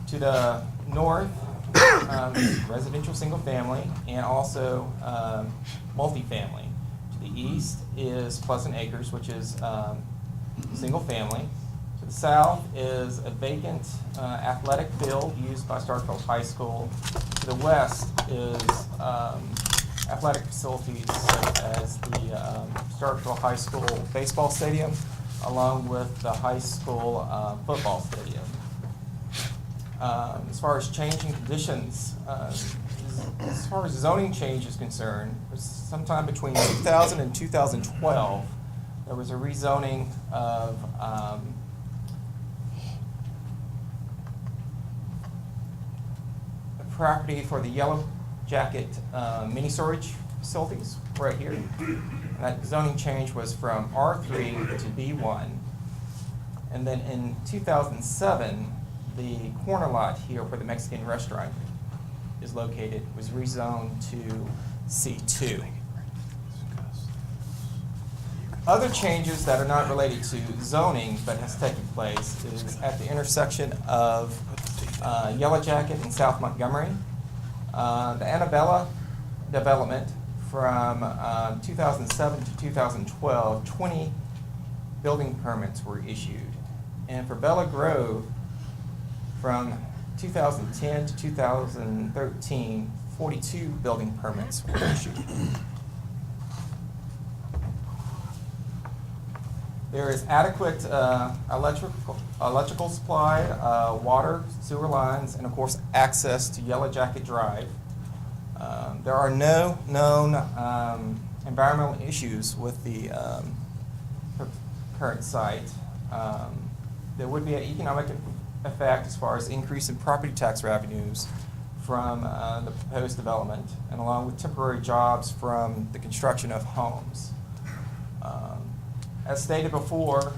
to the north, residential single family, and also multifamily. To the east is Pleasant Acres, which is single family. To the south is a vacant athletic field used by Starkville High School. To the west is athletic facilities such as the Starkville High School baseball stadium, along with the high school football stadium. As far as changing conditions, as far as zoning change is concerned, sometime between 2000 and 2012, there was a rezoning of the property for the Yellow Jacket mini storage facilities right here. And that zoning change was from R3 to B1. And then in 2007, the corner lot here where the Mexican restaurant is located was rezoned to C2. Other changes that are not related to zoning but has taken place is at the intersection of Yellow Jacket and South Montgomery. The Annabella development from 2007 to 2012, 20 building permits were issued. And for Bella Grove, from 2010 to 2013, 42 building permits were issued. There is adequate electrical supply, water, sewer lines, and of course access to Yellow Jacket Drive. There are no known environmental issues with the current site. There would be an economic effect as far as increase in property tax revenues from the proposed development, and along with temporary jobs from the construction of homes. As stated before,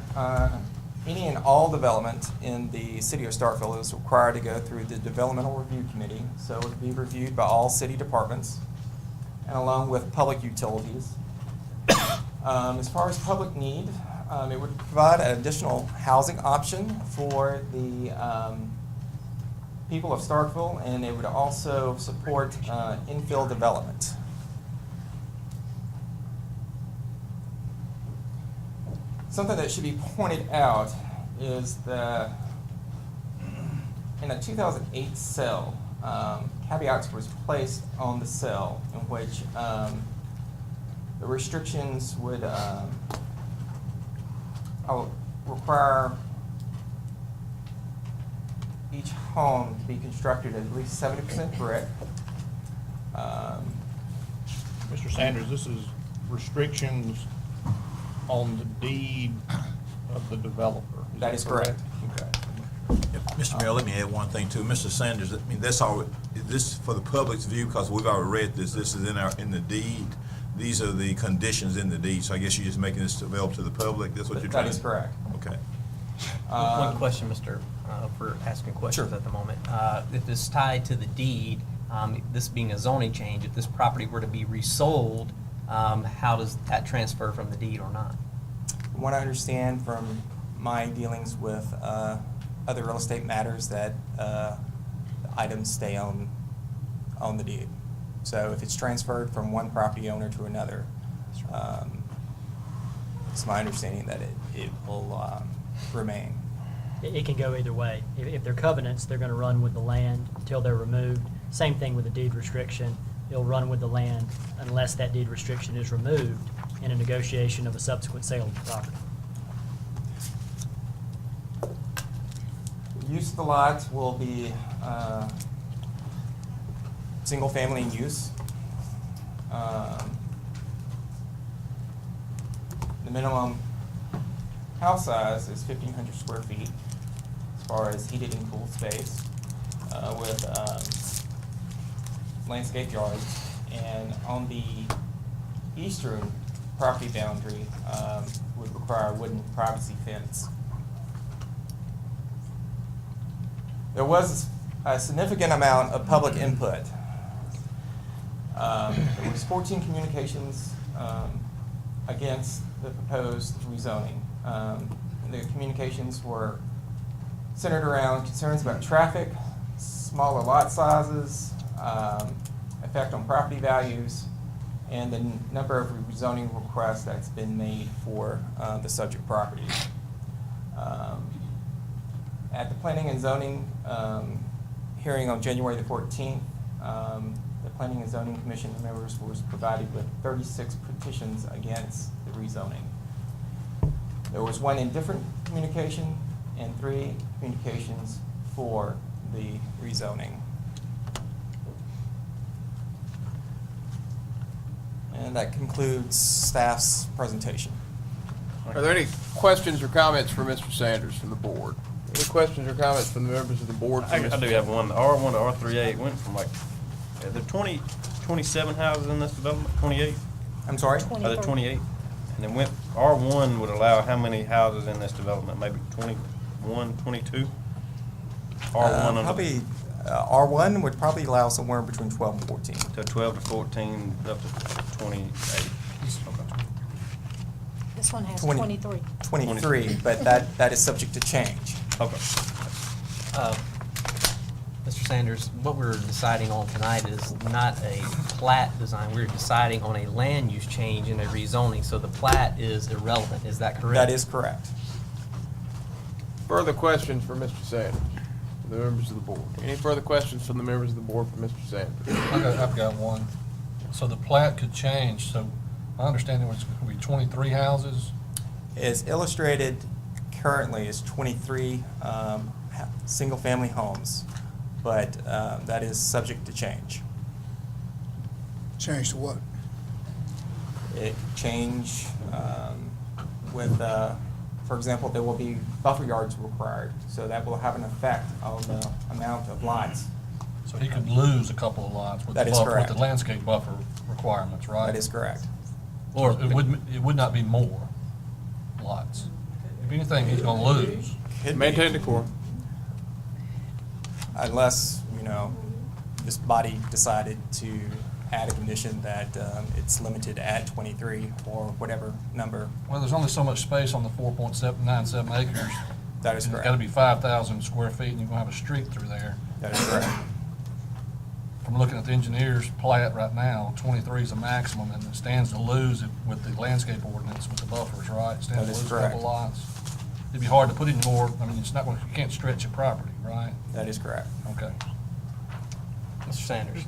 any and all development in the city of Starkville is required to go through the Developmental Review Committee, so it would be reviewed by all city departments. and along with public utilities. As far as public need, it would provide an additional housing option for the people of Starkville, and it would also support infill development. Something that should be pointed out is that in a 2008 sale, caveats was placed on the sale in which the restrictions would require each home to be constructed at least 70% brick. Mr. Sanders, this is restrictions on the deed of the developer. That is correct. Okay. Mr. Mayor, let me add one thing too. Mr. Sanders, I mean, that's all, this for the public's view, because we've already read this. This is in the deed. These are the conditions in the deed. So I guess you're just making this available to the public. That's what you're trying to do? That is correct. Okay. One question, Mr. For asking questions at the moment. If it's tied to the deed, this being a zoning change, if this property were to be resold, how does that transfer from the deed or not? From what I understand from my dealings with other real estate matters, that the items stay on the deed. So if it's transferred from one property owner to another, it's my understanding that it will remain. It can go either way. If they're covenants, they're going to run with the land until they're removed. Same thing with the deed restriction. It'll run with the land unless that deed restriction is removed in a negotiation of a subsequent sale of the property. The use of the lots will be single family in use. The minimum house size is 1,500 square feet as far as heated and cooled space with landscape yards. And on the eastern property boundary would require a wooden privacy fence. There was a significant amount of public input. There was 14 communications against the proposed rezoning. The communications were centered around concerns about traffic, smaller lot sizes, effect on property values, and the number of rezoning requests that's been made for the subject properties. At the Planning and Zoning hearing on January the 14th, the Planning and Zoning Commission members was provided with 36 petitions against the rezoning. There was one indifferent communication and 3 communications for the rezoning. And that concludes staff's presentation. Are there any questions or comments for Mr. Sanders from the board? Any questions or comments from the members of the board? I do have one. The R1 to R3A went from like, are there 27 houses in this development? 28? I'm sorry? Are there 28? And then went, R1 would allow how many houses in this development? Maybe 21, 22? R1 probably R1 would probably allow somewhere between 12 and 14. So 12 to 14, up to 28. This one has 20. 23. 23, but that is subject to change. Okay. Mr. Sanders, what we're deciding on tonight is not a plat design. We're deciding on a land use change and a rezoning, so the plat is irrelevant. Is that correct? That is correct. Further questions for Mr. Sanders, the members of the board? Any further questions from the members of the board for Mr. Sanders? I've got one. So the plat could change, so my understanding was going to be 23 houses? As illustrated currently is 23 single-family homes, but that is subject to change. Change to what? It could change with, for example, there will be buffer yards required, so that will have an effect on the amount of lots. So he could lose a couple of lots with That the is buffer, with correct. the landscape buffer requirements, right? That is correct. Or it would not be more lots. If anything, he's going to lose. Maintain decorum. Unless, this body decided to add a condition that it's limited at 23 or whatever number. Well, there's only so much space on the 4.797 acres. That is And correct. It's gotta be 5,000 square feet, and you're gonna have a street through there. That is correct. From looking at the engineer's plat right now, 23 is a maximum, and it stands to lose it with the landscape ordinance with the buffers, right? It stands That to is lose a couple correct. lots. It'd be hard to put any more, I mean, it's not, you can't stretch your property, right? That is correct. Okay. Mr. Sanders?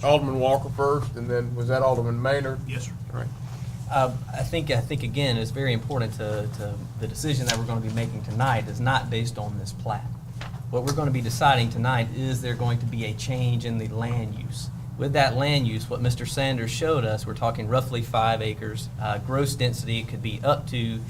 Alderman Walker first, and then was that Alderman Maynard? Yes, sir. All right. I think again, it's very important to the decision that we're going to be making tonight is not based on this plat. What we're going to be deciding tonight, is there going to be a change in the land use? With that land use, what Mr. Sanders showed us, we're talking roughly 5 acres. Gross density could be up to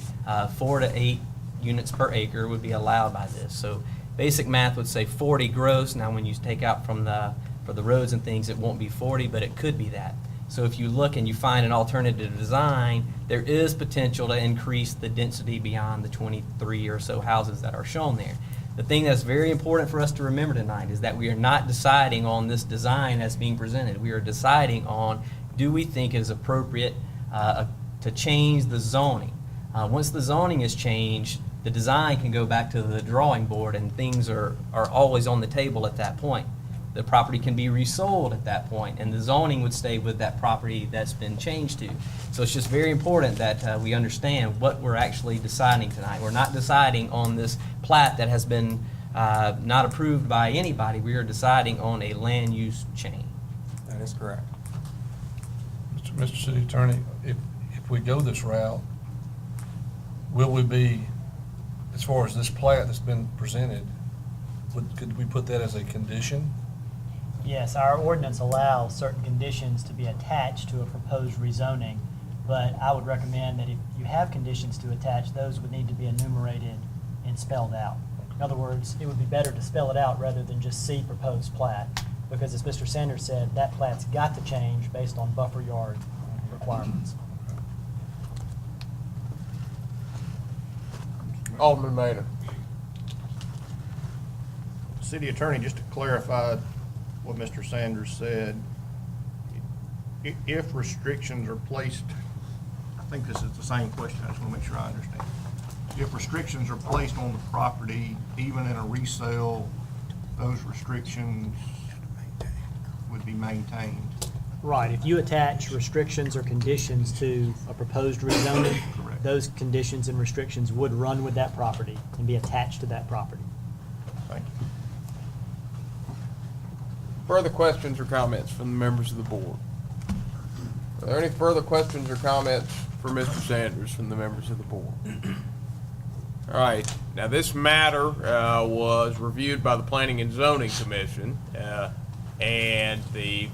4 to 8 units per acre would be allowed by this. So basic math would say 40 gross. Now when you take out for the roads and things, it won't be 40, but it could be that. So if you look and you find an alternative design, there is potential to increase the density beyond the 23 or so houses that are shown there. The thing that's very important for us to remember tonight is that we are not deciding on this design that's being presented. We are deciding on, do we think it is appropriate to change the zoning? Once the zoning is changed, the design can go back to the drawing board, and things are always on the table at that point. The property can be resold at that point, and the zoning would stay with that property that's been changed to. So it's just very important that we understand what we're actually deciding tonight. We're not deciding on this plat that has been not approved by anybody. We are deciding on a land use change. That is correct. Mr. City Attorney, if we go this route, will we be, as far as this plat that's been presented, could we put that as a condition? Yes, our ordinance allows certain conditions to be attached to a proposed rezoning, but I would recommend that if you have conditions to attach, those would need to be enumerated and spelled out. In other words, it would be better to spell it out rather than just see proposed plat, because as Mr. Sanders said, that plat's got to change based on buffer yard requirements. Alderman Maynard. City Attorney, just to clarify what Mr. Sanders said, if restrictions are placed, I think this is the same question, I just want to make sure I understand. If restrictions are placed on the property, even in a resale, those restrictions would be maintained? Right, if you attach restrictions or conditions to a proposed rezoning, those conditions and restrictions would run with that property and be attached to that property. Thank you. Further questions or comments from the members of the board? Are there any further questions or comments for Mr. Sanders from the members of the board? All right, now this matter was reviewed by the Planning and Zoning Commission, and the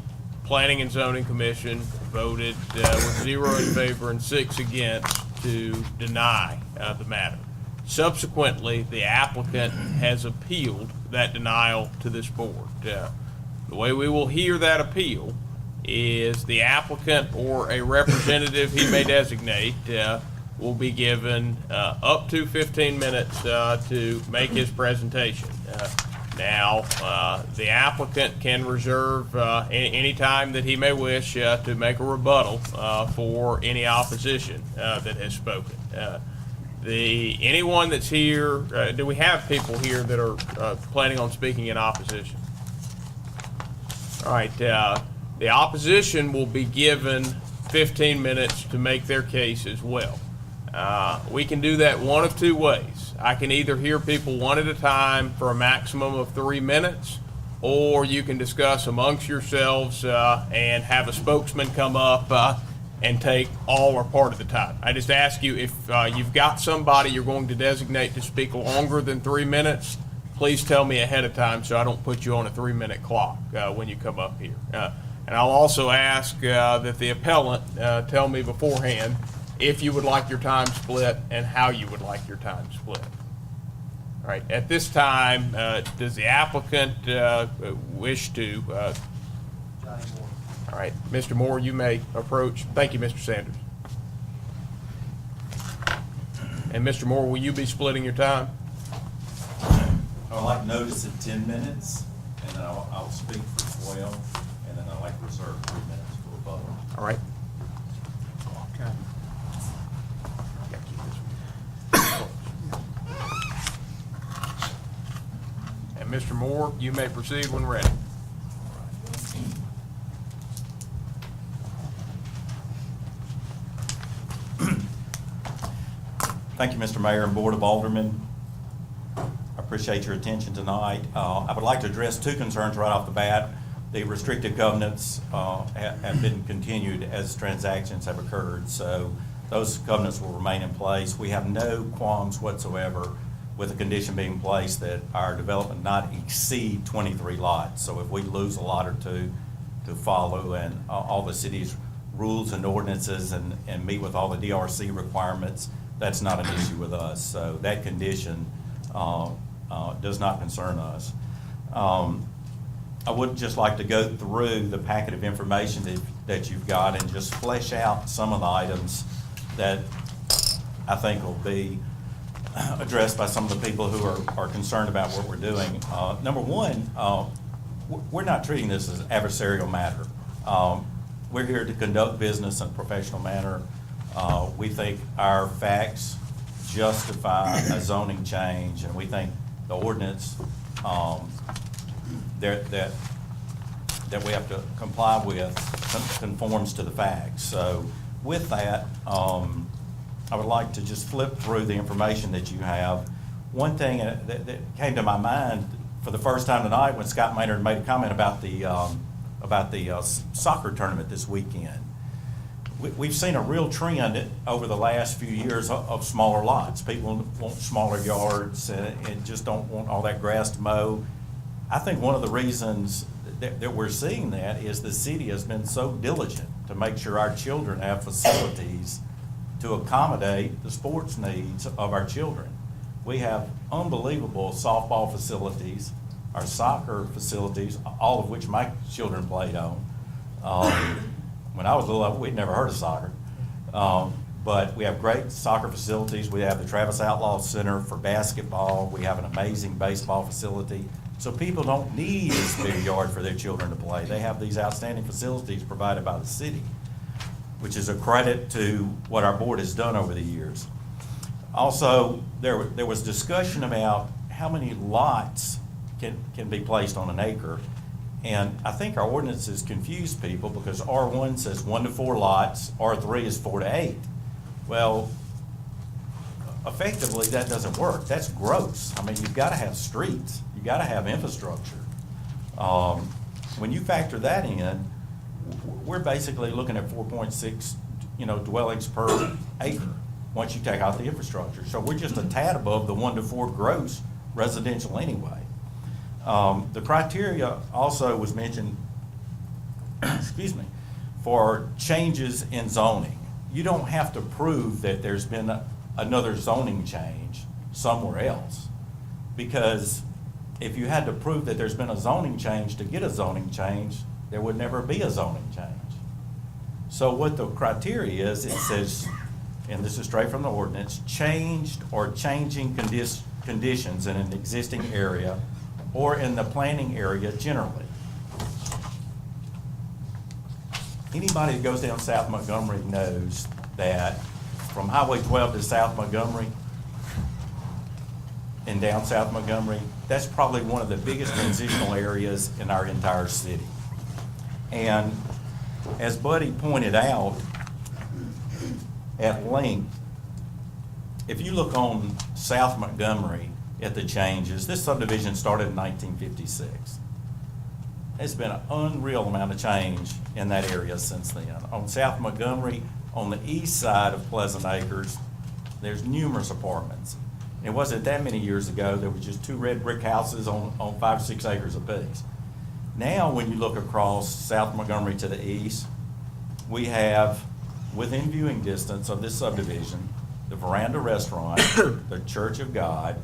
Planning and Zoning Commission voted with 0 in favor and 6 against to deny the matter. Subsequently, the applicant has appealed that denial to this board. The way we will hear that appeal is the applicant or a representative he may designate will be given up to 15 minutes to make his presentation. Now, the applicant can reserve any time that he may wish to make a rebuttal for any opposition that has spoken. Anyone that's here, do we have people here that are planning on speaking in opposition? All right, the opposition will be given 15 minutes to make their case as well. We can do that one of 2 ways. I can either hear people one at a time for a maximum of 3 minutes, or you can discuss amongst yourselves and have a spokesman come up and take all or part of the time. I just ask you, if you've got somebody you're going to designate to speak longer than 3 minutes, please tell me ahead of time so I don't put you on a 3-minute clock when you come up here. And I'll also ask that the appellant tell me beforehand if you would like your time split and how you would like your time split. All right, at this time, does the applicant wish to? All right, Mr. Moore, you may approach. Thank you, Mr. Sanders. And Mr. Moore, will you be splitting your time? I'd like notice at 10 minutes, and then I'll speak for 12, and reserve 3 minutes for rebuttal. All right. Okay. And Mr. Moore, you may proceed when ready. Thank you, Mr. Mayor and Board of Aldermen. I appreciate your attention tonight. I would like to address two concerns right off the bat. The restricted covenants have been continued as transactions have occurred, so those covenants will remain in place. We have no qualms whatsoever with the condition being placed that our development not exceed 23 lots. So if we lose a lot or two to follow and all the city's rules and ordinances and meet with all the DRC requirements, that's not an issue with us. So that condition does not concern us. I would just like to go through the packet of information that you've got and just flesh out some of the items that I think will be addressed by some of the people who are concerned about what we're doing. Number one, we're not treating this as an adversarial matter. We're here to conduct business in a professional manner. We think our facts justify a zoning change, and we think the ordinance that we have to comply with conforms to the facts. So with that, I would like to just flip through the information that you have. One thing that came to my mind for the first time tonight when Scott Maynard made a comment about the soccer tournament this weekend. We've seen a real trend over the last few years of smaller lots. People want smaller yards and just don't want all that grass to mow. I think one of the reasons that we're seeing that is the city has been so diligent to make sure our children have facilities to accommodate the sports needs of our children. We have unbelievable softball facilities, our soccer facilities, all of which my children played on. When I was little, we'd never heard of soccer. But we have great soccer facilities. We have the Travis Outlaw Center for basketball. We have an amazing baseball facility. So people don't need this big yard for their children to play. They have these outstanding facilities provided by the city, which is a credit to what our board has done over the years. Also, there was discussion about how many lots can be placed on an acre. And I think our ordinances confuse people because R1 says 1 to 4 lots, R3 is 4 to 8. Well, effectively, that doesn't work. That's gross. I mean, you've got to have streets. You've got to have infrastructure. When you factor that in, we're basically looking at 4.6, dwellings per acre once you take out the infrastructure. So we're just a tad above the 1 to 4 gross residential anyway. The criteria also was mentioned, excuse me, for changes in zoning. You don't have to prove that there's been another zoning change somewhere else, because if you had to prove that there's been a zoning change to get a zoning change, there would never be a zoning change. So what the criteria is, it says, and this is straight from the ordinance, changed or changing conditions in an existing area or in the planning area generally. Anybody that goes down South Montgomery knows that from Highway 12 to South Montgomery and down South Montgomery, that's probably one of the biggest transitional areas in our entire city. And as Buddy pointed out at length, if you look on South Montgomery at the changes, this subdivision started in 1956. There's been an unreal amount of change in that area since then. On South Montgomery, on the east side of Pleasant Acres, there's numerous apartments. It wasn't that many years ago, there were just 2 red brick houses on 5 or 6 acres apiece. Now, when you look across South Montgomery to the east, we have, within viewing distance of this subdivision, the Veranda Restaurant, the Church of God,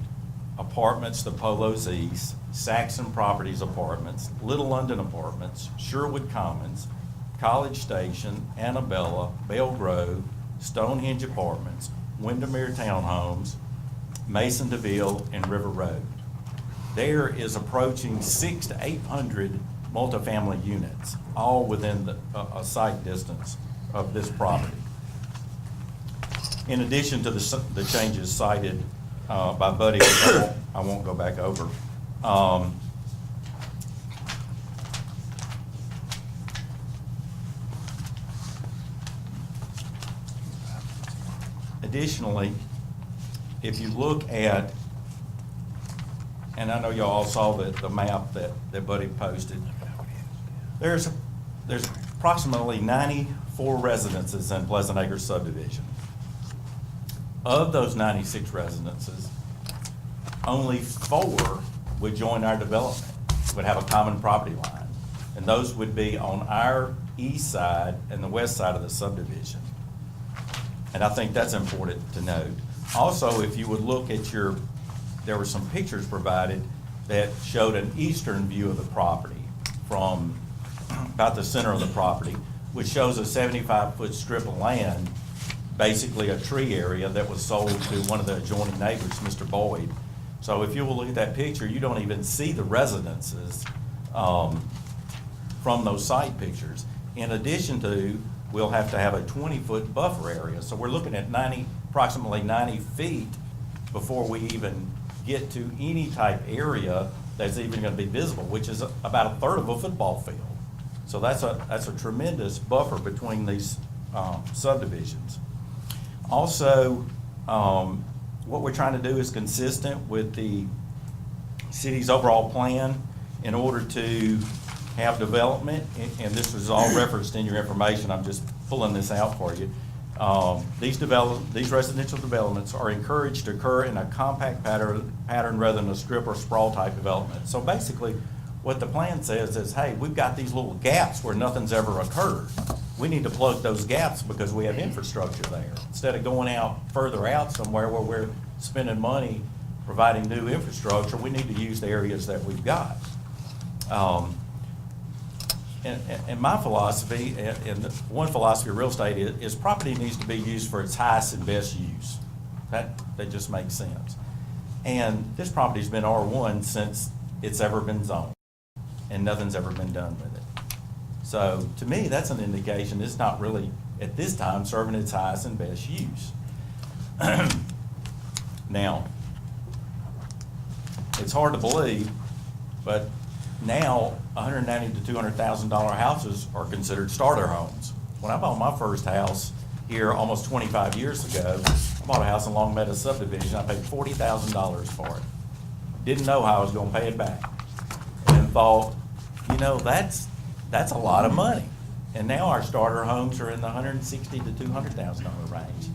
apartments, the Polos East, Saxon Properties Apartments, Little London Apartments, Sherwood Commons, College Station, Annabella, Bell Grove, Stonehenge Apartments, Windermere Townhomes, Mason DeVille, and River Road. There is approaching 600 to 800 multifamily units, all within a sight distance of this property. In addition to the changes cited by Buddy, which I won't go back over, additionally, if you look at, and I know y'all all saw the map that Buddy posted, there's approximately 94 residences in Pleasant Acres subdivision. Of those 96 residences, only 4 would join our development, would have a common property line. And those would be on our east side and the west side of the subdivision. And I think that's important to note. Also, if you would look at there were some pictures provided that showed an eastern view of the property from about the center of the property, which shows a 75-foot strip of land, basically a tree area that was sold to one of the adjoining neighbors, Mr. Boyd. So if you will look at that picture, you don't even see the residences from those site pictures. In addition to, we'll have to have a 20-foot buffer area. So we're looking at approximately 90 feet before we even get to any type area that's even going to be visible, which is about a third of a football field. So that's a tremendous buffer between these subdivisions. Also, what we're trying to do is consistent with the city's overall plan in order to have development, and this was all referenced in your information. I'm just pulling this out for you. These residential developments are encouraged to occur in a compact pattern rather than a strip or sprawl type development. So basically, what the plan says is, hey, we've got these little gaps where nothing's ever occurred. We need to plug those gaps because we have infrastructure there. Instead of going out further out somewhere where we're spending money providing new infrastructure, we need to use the areas that we've got. And my philosophy, and one philosophy of real estate is property needs to be used for its highest and best use. That just makes sense. And this property's been R1 since it's ever been zoned, and nothing's ever been done with it. So to me, that's an indication it's not really, at this time, serving its highest and best use. Now, it's hard to believe, but now $190,000 to $200,000 houses are considered starter homes. When I bought my first house here almost 25 years ago, I bought a house in Long Meadow subdivision. I paid $40,000 for it. Didn't know how I was going to pay it back, and thought, you know, that's a lot of money. And now our starter homes are in the $160,000 to $200,000 range.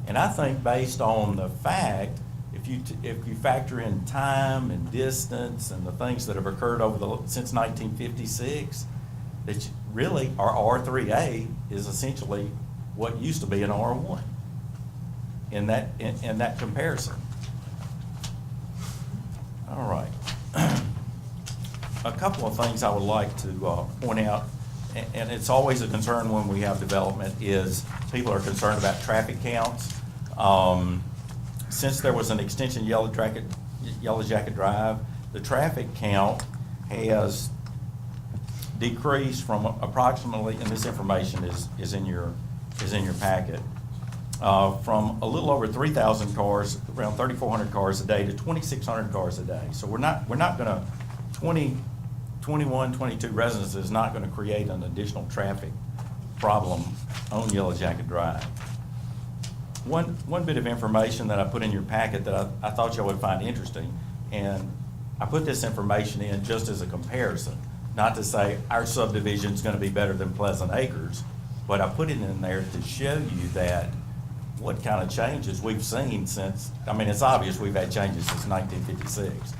And I think based on the fact, if you factor in time and distance and the things that have occurred since 1956, that really our R3A is essentially what used to be an R1 in that comparison. All right. A couple of things I would like to point out, and it's always a concern when we have development, is people are concerned about traffic counts. Since there was an extension Yellow Jacket Drive, the traffic count has decreased from approximately, and this information is in your packet, from a little over 3,000 cars, around 3,400 cars a day, to 2,600 cars a day. So we're not going to 21, 22 residences is not going to create an additional traffic problem on Yellow Jacket Drive. One bit of information that I put in your packet that I thought y'all would find interesting, and I put this information in just as a comparison, not to say our subdivision is going to be better than Pleasant Acres, but I put it in there to show you that what kind of changes we've seen since, I mean, it's obvious we've had changes since 1956,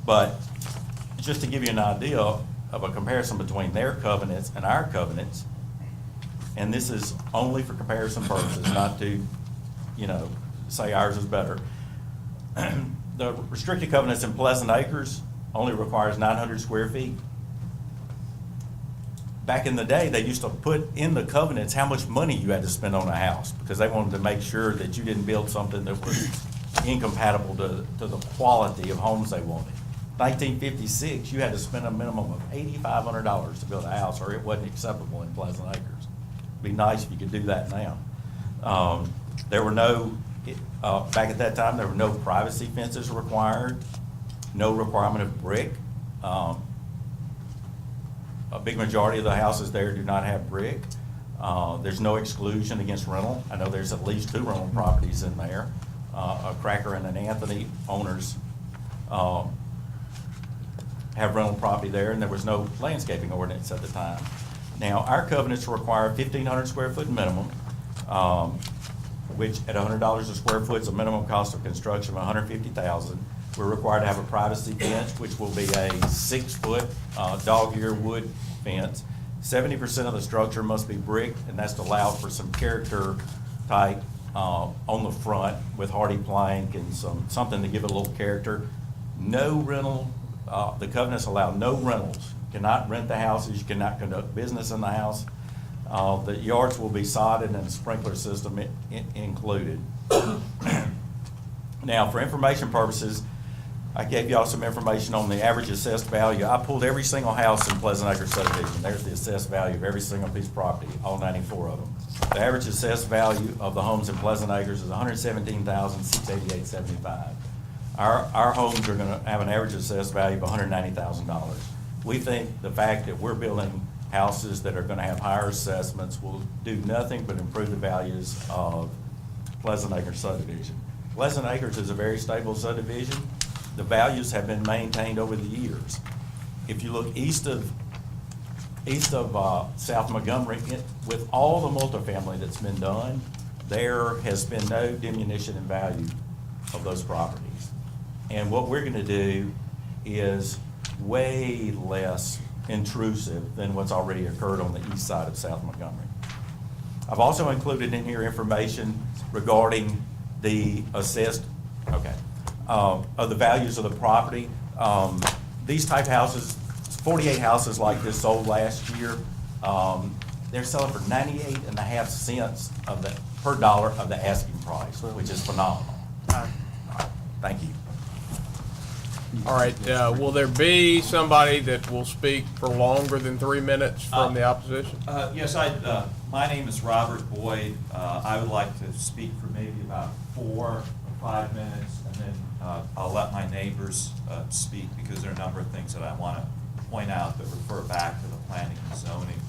but just to give you an idea of a comparison between their covenants and our covenants, and this is only for comparison purposes, not to say ours is better. The restricted covenants in Pleasant Acres only requires 900 square feet. Back in the day, they used to put in the covenants how much money you had to spend on a house because they wanted to make sure that you didn't build something that was incompatible to the quality of homes they wanted. 1956, you had to spend a minimum of $8,500 to build a house, or it wasn't acceptable in Pleasant Acres. It'd be nice if you could do that now. There were no, back at that time, there were no privacy fences required, no requirement of brick. A big majority of the houses there do not have brick. There's no exclusion against rental. I know there's at least 2 rental properties in there. A Cracker and an Anthony owners have rental property there, and there was no landscaping ordinance at the time. Now, our covenants require 1,500 square foot minimum, which at $100 a square foot is a minimum cost of construction of $150,000. We're required to have a privacy fence, which will be a 6-foot dog-ear wood fence. 70% of the structure must be brick, and that's to allow for some character type on the front with hardy plank and something to give it a little character. No rental, the covenants allow no rentals. You cannot rent the houses, you cannot conduct business in the house. The yards will be sodded and a sprinkler system included. Now, for information purposes, I gave y'all some information on the average assessed value. I pulled every single house in Pleasant Acres subdivision. There's the assessed value of every single piece of property, all 94 of them. The average assessed value of the homes in Pleasant Acres is $117,688.75. Our homes are gonna have an average assessed value of $190,000. We think the fact that we're building houses that are gonna have higher assessments will do nothing but improve the values of Pleasant Acres subdivision. Pleasant Acres is a very stable subdivision. The values have been maintained over the years. If you look east of South Montgomery, with all the multifamily that's been done, there has been no diminution in value of those properties. And what we're gonna do is way less intrusive than what's already occurred on the east side of South Montgomery. I've also included in here information regarding the assessed, of the values of the property. These type houses, 48 houses like this sold last year. They're selling for 98.5 cents per dollar of the asking price, which is phenomenal. Thank you. All right, will there be somebody that will speak for longer than 3 minutes from the opposition? Yes, my name is Robert Boyd. I would like to speak for maybe about 4 or 5 minutes, and then I'll let my neighbors speak, because there are a number of things that I want to point out that refer back to the planning and zoning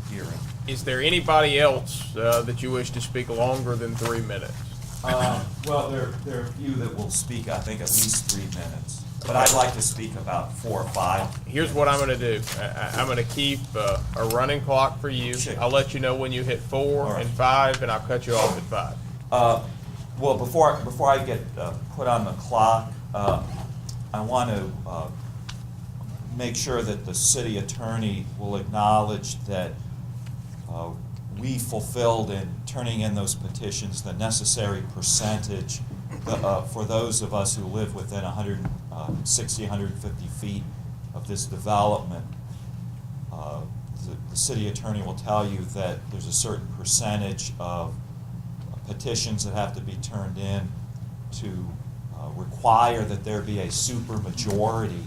hearing. Is there anybody else that you wish to speak longer than 3 minutes? Well, there are a few that will speak, I think, at least 3 minutes. But I'd like to speak about 4 or 5. Here's what I'm going to do. I'm going to keep a running clock for you. Sure. I'll let you know when you hit 4 right. and 5, and I'll cut you off at 5. Well, before I get put on the clock, I want to make sure that the city attorney will acknowledge that we fulfilled in turning in those petitions the necessary percentage for those of us who live within 160, 150 feet of this development. The city attorney will tell you that there's a certain percentage of petitions that have to be turned in to require that there be a supermajority.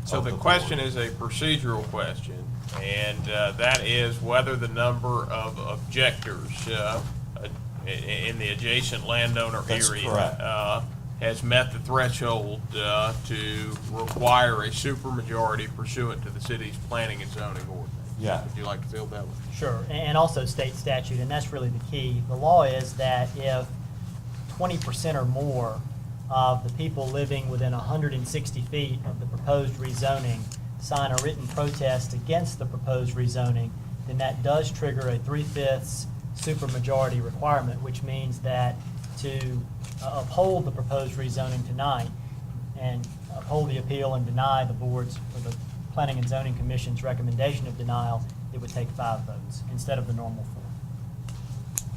So the question is a procedural question, and that is whether the number of objectors in the adjacent landowner That's area correct. Has met the threshold to require a supermajority pursuant to the city's planning and zoning ordinance. Yeah. Would you like to field that one? Sure, and also state statute, and that's really the key. The law is that if 20% or more of the people living within 160 feet of the proposed rezoning sign a written protest against the proposed rezoning, then that does trigger a 3/5 supermajority requirement, which means that to uphold the proposed rezoning tonight and uphold the appeal and deny the board's or the Planning and Zoning Commission's recommendation of denial, it would take 5 votes instead of the normal 4.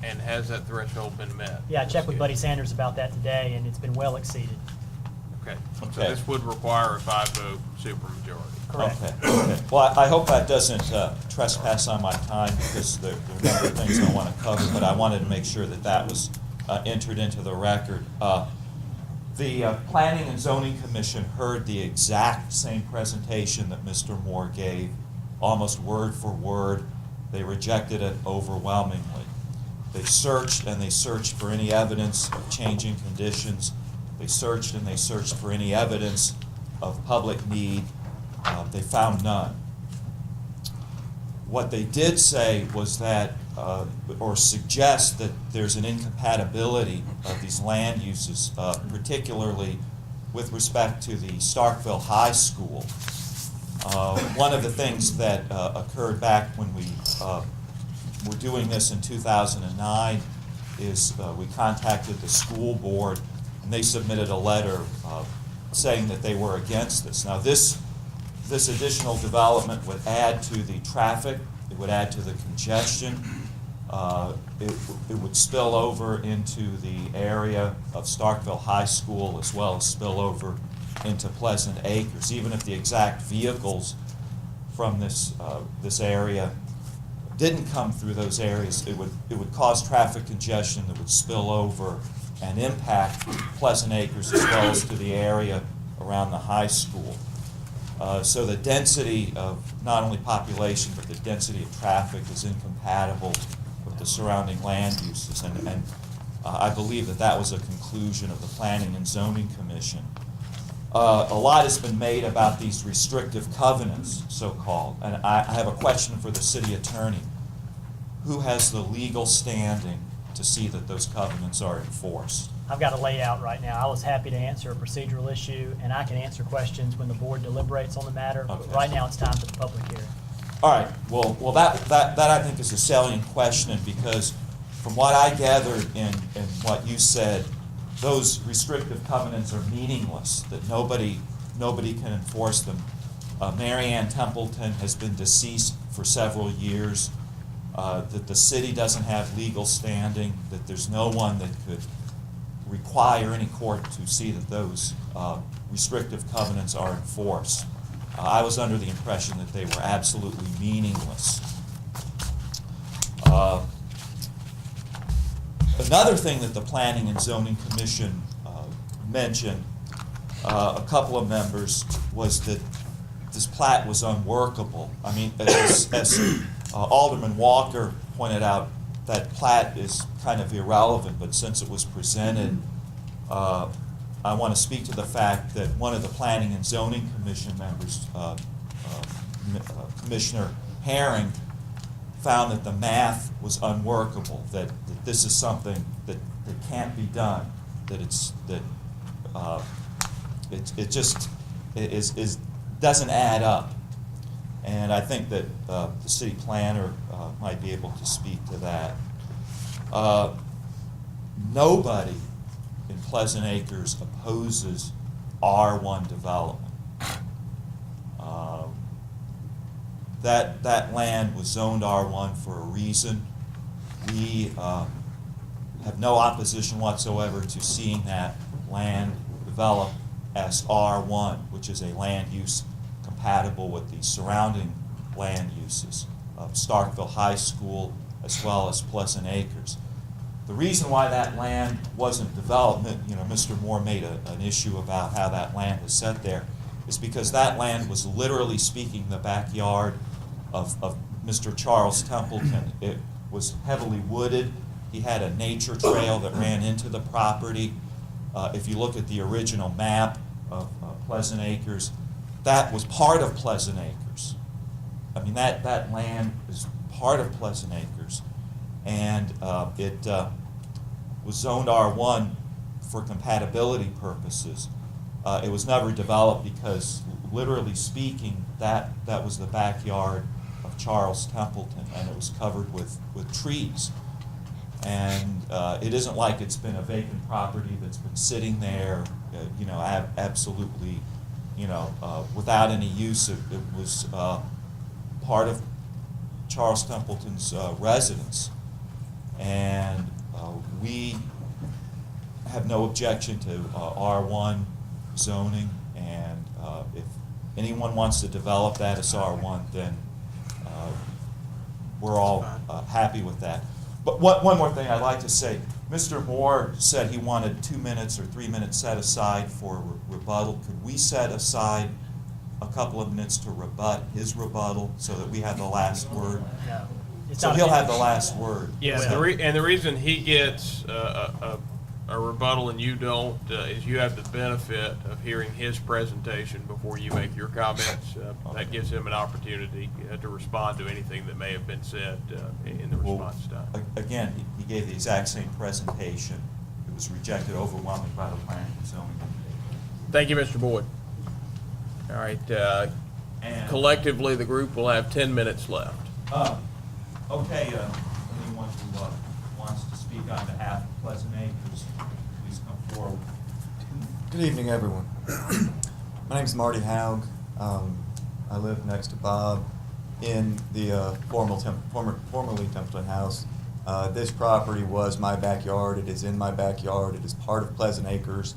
And has that threshold been met? Yeah, I checked with Buddy Sanders about that today, and it's been well exceeded. Okay, so this would require a 5-vote supermajority. Correct. Okay. Well, I hope that doesn't trespass on my time, because there are a number of things I want to cover, but I wanted to make sure that that was entered into the record. The Planning and Zoning Commission heard the exact same presentation that Mr. Moore gave, almost word for word. They rejected it overwhelmingly. They searched and they searched for any evidence of changing conditions. They searched and they searched for any evidence of public need. They found none. What they did say was that, or suggest that there's an incompatibility of these land uses, particularly with respect to the Starkville High School. One of the things that occurred back when we were doing this in 2009 is we contacted the school board, and they submitted a letter saying that they were against this. Now, this additional development would add to the traffic, it would add to the congestion, it would spill over into the area of Starkville High School as well as spill over into Pleasant Acres. Even if the exact vehicles from this area didn't come through those areas, it would cause traffic congestion that would spill over and impact Pleasant Acres as well as to the area around the high school. So the density of not only population, but the density of traffic is incompatible with the surrounding land uses. And I believe that that was a conclusion of the Planning and Zoning Commission. A lot has been made about these restrictive covenants, so-called. And I have a question for the city attorney. Who has the legal standing to see that those covenants are enforced? I've got a layout right now. I was happy to answer a procedural issue, and I can answer questions when the board deliberates on the matter. Okay. But right now, it's time for the public hearing. All right. Well, that I think is a salient question, because from what I gathered in what you said, those restrictive covenants are meaningless, that nobody can enforce them. Mary Ann Templeton has been deceased for several years, that the city doesn't have legal standing, that there's no one that could require any court to see that those restrictive covenants are enforced. I was under the impression that they were absolutely meaningless. Another thing that the Planning and Zoning Commission mentioned, a couple of members, was that this plat was unworkable. I mean, as Alderman Walker pointed out, that plat is kind of irrelevant, but since it was presented, I want to speak to the fact that one of the Planning and Zoning Commission members, Commissioner Herring, found that the math was unworkable, that this is something that can't be done, that it just doesn't add up. And I think that the city planner might be able to speak to that. Nobody in Pleasant Acres opposes R1 development. That land was zoned R1 for a reason. We have no opposition whatsoever to seeing that land developed as R1, which is a land use compatible with the surrounding land uses of Starkville High School as well as Pleasant Acres. The reason why that land wasn't developed, Mr. Moore made an issue about how that land was set there, is because that land was, literally speaking, the backyard of Mr. Charles Templeton. It was heavily wooded. He had a nature trail that ran into the property. If you look at the original map of Pleasant Acres, that was part of Pleasant Acres. I mean, that land is part of Pleasant Acres, and it was zoned R1 for compatibility purposes. It was never developed because, literally speaking, that was the backyard of Charles Templeton, and it was covered with trees. And it isn't like it's been a vacant property that's been sitting there, absolutely, without any use. It was part of Charles Templeton's residence. And we have no objection to R1 zoning, and if anyone wants to develop that as R1, then we're all happy with that. But one more thing I'd like to say, Mr. Moore said he wanted 2 minutes or 3 minutes set aside for rebuttal. Could we set aside a couple of minutes to rebut his rebuttal so that we have the last word? No. It's So not he'll a- have the last word. Yeah, and the reason he gets a rebuttal and you don't is you have the benefit of hearing his presentation before you make your comments. That gives him an opportunity to respond to anything that may have been said in the response time. Again, he gave the exact same presentation. It was rejected overwhelmingly by the planning and zoning committee. Thank you, Mr. Boyd. All right, collectively, the group will have 10 minutes left. Okay, anyone who wants to speak on behalf of Pleasant Acres, please come forward. Good evening, everyone. My name is Marty Haug. I live next to Bob in the formerly Templeton House. This property was my backyard. It is in my backyard. It is part of Pleasant Acres.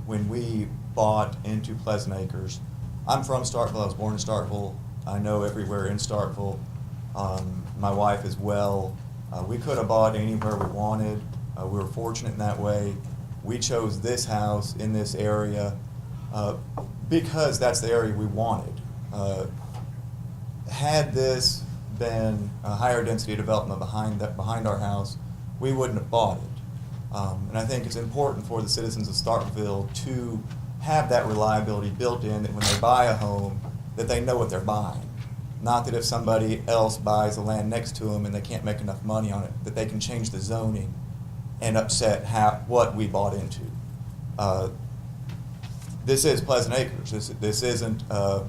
When we bought into Pleasant Acres, I'm from Starkville. I was born in Starkville. I know everywhere in Starkville. My wife as well. We could have bought anywhere we wanted. We were fortunate in that way. We chose this house in this area because that's the area we wanted. Had this been a higher density development behind our house, we wouldn't have bought it. And I think it's important for the citizens of Starkville to have that reliability built in, that when they buy a home, that they know what they're buying. Not that if somebody else buys the land next to them and they can't make enough money on it, that they can change the zoning and upset what we bought into. This is Pleasant Acres. This isn't a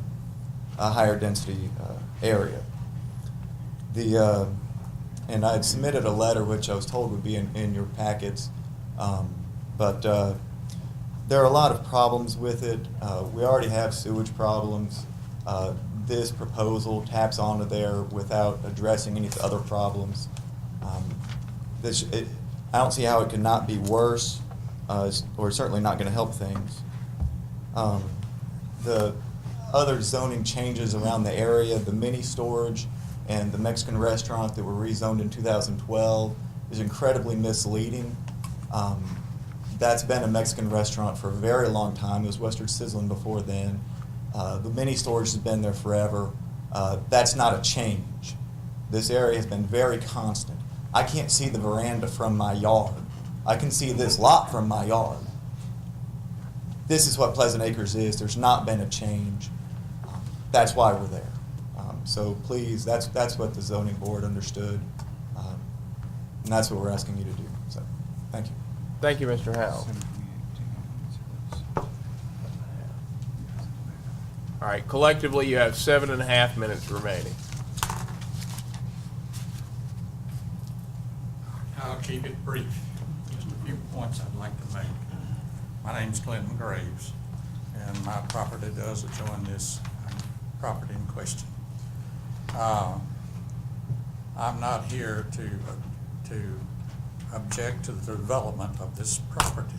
higher density area. And I had submitted a letter which I was told would be in your packets, but there are a lot of problems with it. We already have sewage problems. This proposal taps onto there without addressing any other problems. I don't see how it cannot be worse, or certainly not going to help things. The other zoning changes around the area, the mini storage and the Mexican restaurant that were rezoned in 2012 is incredibly misleading. That's been a Mexican restaurant for a very long time. It was Western Sizzling before then. The mini storage has been there forever. That's not a change. This area has been very constant. I can't see the veranda from my yard. I can see this lot from my yard. This is what Pleasant Acres is. There's not been a change. That's why we're there. So please, that's what the zoning board understood. And that's what we're asking you to do. So, thank you. Thank you, Mr. Howell. All right, collectively, you have 7.5 minutes remaining. I'll keep it brief. Just a few points I'd like to make. My name's Clinton Graves, and my property does adjoin this property in question. I'm not here to object to the development of this property.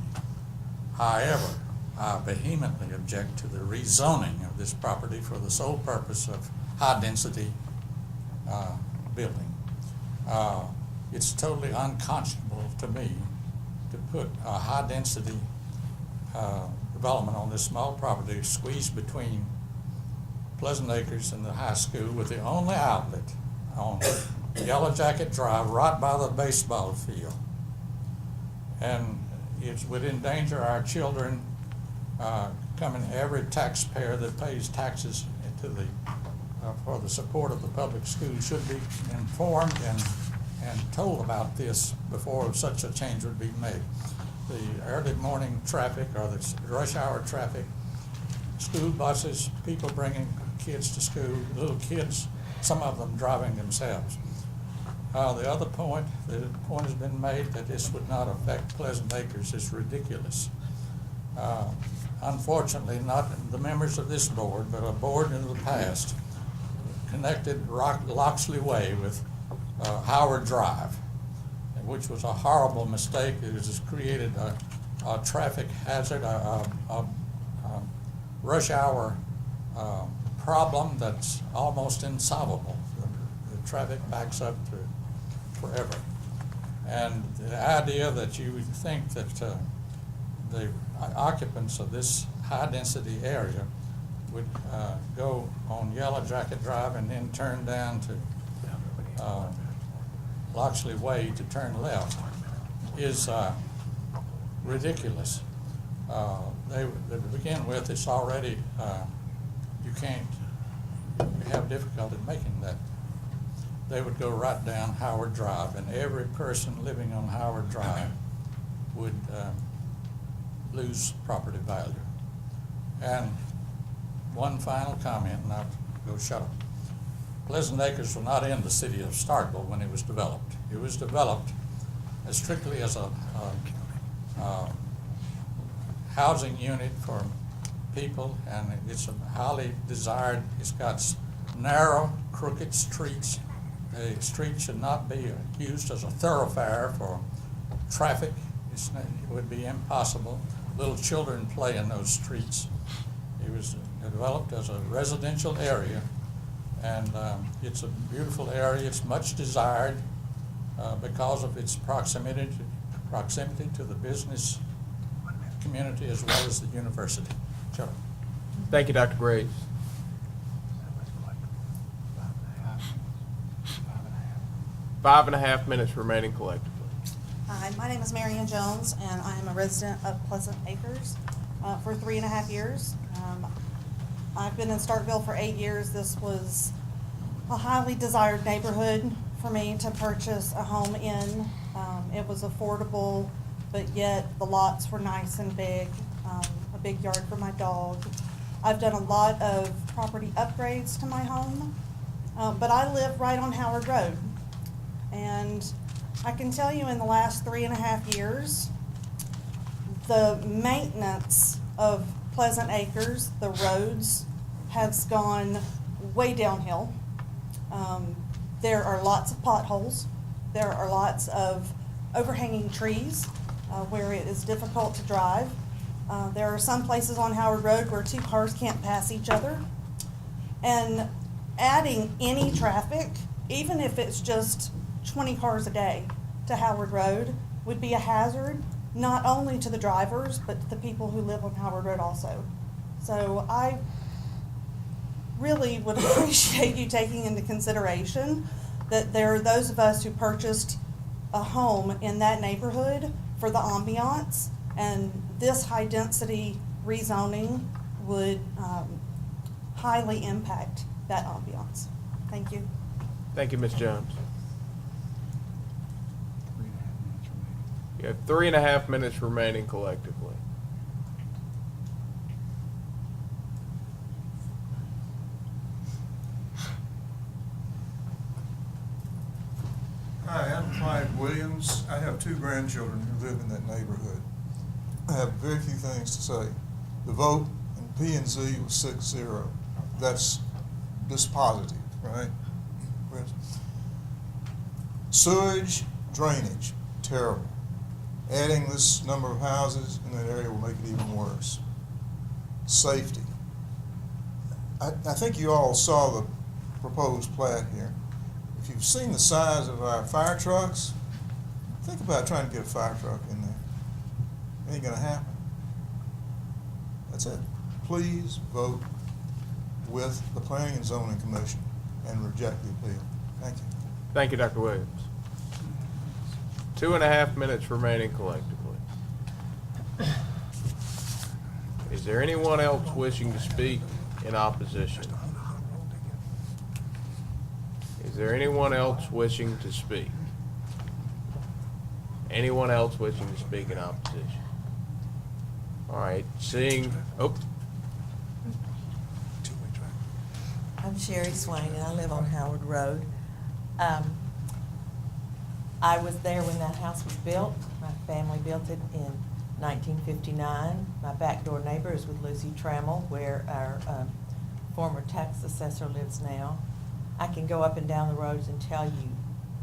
However, I vehemently object to the rezoning of this property for the sole purpose of high-density building. It's totally unconscionable to me to put a high-density development on this small property squeezed between Pleasant Acres and the high school, with the only outlet on Yellow Jacket Drive right by the baseball field. And it would endanger our children. Every taxpayer that pays taxes into for the support of the public school should be informed and told about this before such a change would be made. The early morning traffic or the rush hour traffic, school buses, people bringing kids to school, little kids, some of them driving themselves. The other point, the point has been made that this would not affect Pleasant Acres is ridiculous. Unfortunately, not the members of this board, but a board in the past connected Loxley Way with Howard Drive, which was a horrible mistake. It has created a traffic hazard, a rush hour problem that's almost insolvable. The traffic backs up to forever. And the idea that you would think that the occupants of this high-density area would go on Yellow Jacket Drive and then turn down to Loxley Way to turn left is ridiculous. To begin with, it's already, you have difficulty making that. They would go right down Howard Drive, and every person living on Howard Drive would lose property value. And one final comment, and I'll go shut up. Pleasant Acres was not in the city of Starkville when it was developed. It was developed as strictly as a housing unit for people, and it's a highly desired. It's got narrow, crooked streets. The street should not be used as a thoroughfare for traffic. It would be impossible. Little children play in those streets. It was developed as a residential area, and it's a beautiful area. It's much desired because of its proximity to the business community as well as the university. Sure. Thank you, Dr. Graves. Five and a half minutes remaining collectively. Hi, my name is Marion Jones, and I am a resident of Pleasant Acres for 3.5 years. I've been in Starkville for 8 years. This was a highly desired neighborhood for me to purchase a home in. It was affordable, but yet the lots were nice and big, a big yard for my dog. I've done a lot of property upgrades to my home, but I live right on Howard Road. And I can tell you in the last 3.5 years, the maintenance of Pleasant Acres, the roads, has gone way downhill. There are lots of potholes. There are lots of overhanging trees where it is difficult to drive. There are some places on Howard Road where 2 cars can't pass each other. And adding any traffic, even if it's just 20 cars a day to Howard Road, would be a hazard, not only to the drivers, but to the people who live on Howard Road also. So I really would appreciate you taking into consideration that there are those of us who purchased a home in that neighborhood for the ambiance, and this high-density rezoning would highly impact that ambiance. Thank you. Thank you, Ms. Jones. You have 3.5 minutes remaining collectively. Hi, I'm Clyde Williams. I have 2 grandchildren who live in that neighborhood. I have very few things to say. The vote in P&Z was 6-0. That's dispositive, right? Sewage, drainage, terrible. Adding this number of houses in that area will make it even worse. Safety. I think you all saw the proposed plat here. If you've seen the size of our fire trucks, think about trying to get a fire truck in there. It ain't gonna happen. That's it. Please vote with the Planning and Zoning Commission and reject the appeal. Thank you. Thank you, Dr. Williams. 2.5 minutes remaining collectively. Is there anyone else wishing to speak in opposition? Is there anyone else wishing to speak? Anyone else wishing to speak in opposition? All right, seeing, I'm Sherry Swain, and I live on Howard Road. I was there when that house was built. My family built it in 1959. My back door neighbor is with Lucy Trammell, where our former tax assessor lives now. I can go up and down the roads and tell you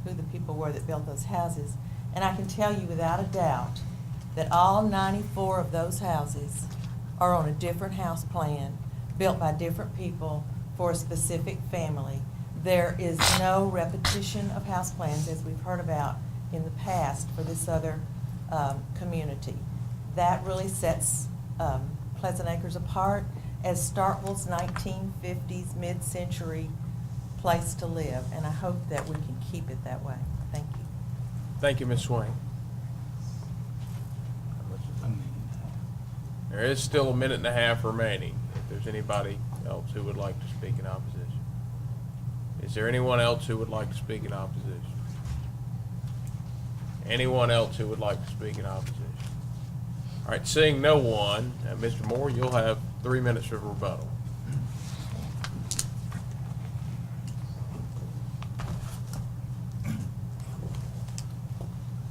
who the people were that built those houses. And I can tell you without a doubt that all 94 of those houses are on a different house plan, built by different people for a specific family. There is no repetition of house plans, as we've heard about in the past for this other community. That really sets Pleasant Acres apart as Starkville's 1950s mid-century place to live, and I hope that we can keep it that way. Thank you. Thank you, Ms. Swain. There is still a minute and a half remaining. If there's anybody else who would like to speak in opposition. Is there anyone else who would like to speak in opposition? Anyone else who would like to speak in opposition? All right, seeing no one, Mr. Moore, you'll have 3 minutes of rebuttal.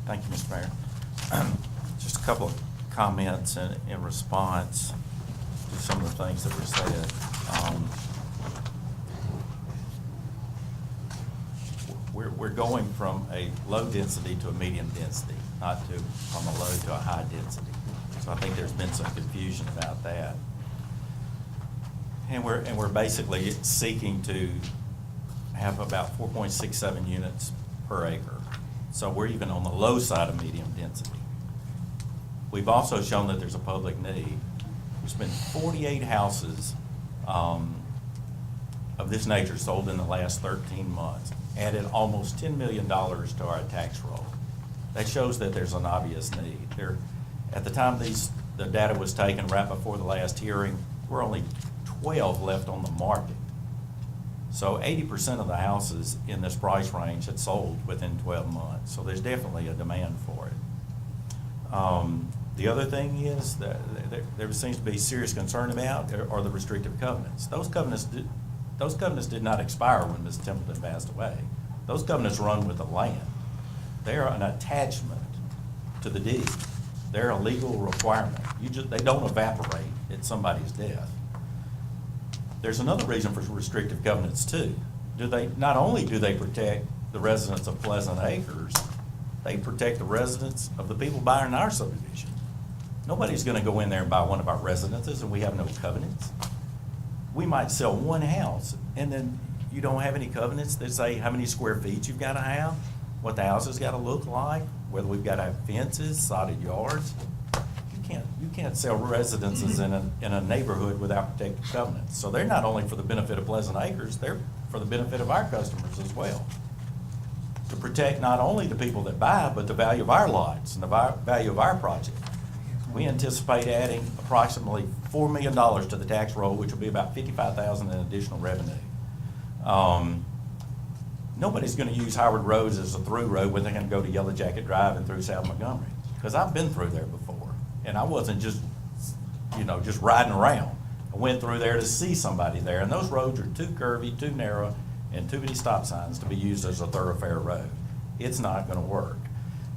Thank you, Mr. Mayor. Just a couple of comments in response to some of the things that were said. We're going from a low density to a medium density, not from a low to a high density. So I think there's been some confusion about that. And we're basically seeking to have about 4.67 units per acre. So we're even on the low side of medium density. We've also shown that there's a public need. There's been 48 houses of this nature sold in the last 13 months, added almost $10 million to our tax roll. That shows that there's an obvious need. At the time the data was taken right before the last hearing, we're only 12 left on the market. So 80% of the houses in this price range had sold within 12 months. So there's definitely a demand for it. The other thing is that there seems to be serious concern about are the restrictive covenants. Those covenants did not expire when Ms. Templeton passed away. Those covenants run with the land. They are an attachment to the deed. They're a legal requirement. They don't evaporate at somebody's death. There's another reason for restrictive covenants too. Not only do they protect the residents of Pleasant Acres, they protect the residents of the people buying our subdivision. Nobody's going to go in there and buy one of our residences and we have no covenants. We might sell one house and then you don't have any covenants that say how many square feet you've got to have, what the house has got to look like, whether we've got to have fences, sodded yards. You can't sell residences in a neighborhood without protected covenants. So they're not only for the benefit of Pleasant Acres, they're for the benefit of our customers as well. To protect not only the people that buy, but the value of our lots and the value of our project. We anticipate adding approximately $4 million to the tax roll, which will be about $55,000 in additional revenue. Nobody's going to use Howard Road as a through road when they're going to go to Yellow Jacket Drive and through South Montgomery, because I've been through there before. And I wasn't just riding around. I went through there to see somebody there, and those roads are too curvy, too narrow, and too many stop signs to be used as a thoroughfare road. It's not going to work.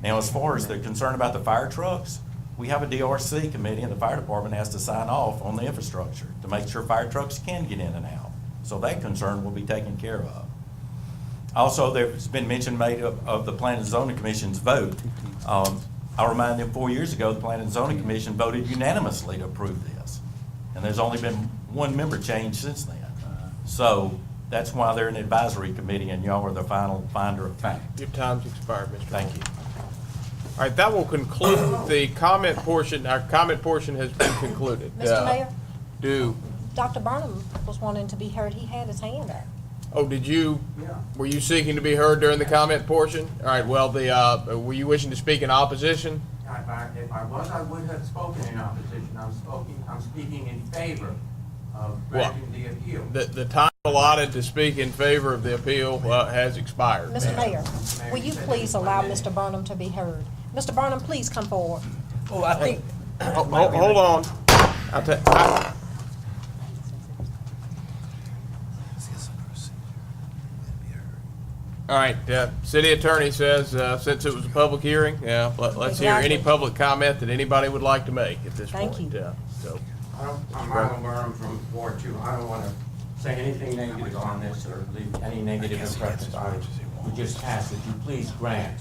Now, as far as the concern about the fire trucks, we have a DRC committee, and the fire department has to sign off on the infrastructure to make sure fire trucks can get in and out. So that concern will be taken care of. Also, there's been mention made of the Planning and Zoning Commission's vote. I'll remind them 4 years ago, the Planning and Zoning Commission voted unanimously to approve this. And there's only been one member change since then. So that's why they're an advisory committee and y'all are the final finder of fact. Your time's expired, Mr. Thank you. All right, that will conclude the comment portion. Our comment portion has been concluded. Mr. Mayor? Dr. Burnham was wanting to be heard. He had his hand up. Oh, did you? Yeah. Were you seeking to be heard during the comment portion? All right, well, were you wishing to speak in opposition? If I was, I would have spoken in opposition. I'm speaking in favor of granting the appeal. The time allotted to speak in favor of the appeal has expired. Mr. Mayor, will you please allow Mr. Burnham to be heard? Mr. Burnham, please come forward. Oh, I think. Hold on. All right, city attorney says, since it was a public hearing, let's hear any public comment that anybody would like to make at this point. Thank you. I'm Ronald Burnham from Ward 2. I don't want to say anything negative on this or leave any negative impressions. I would just ask that you please grant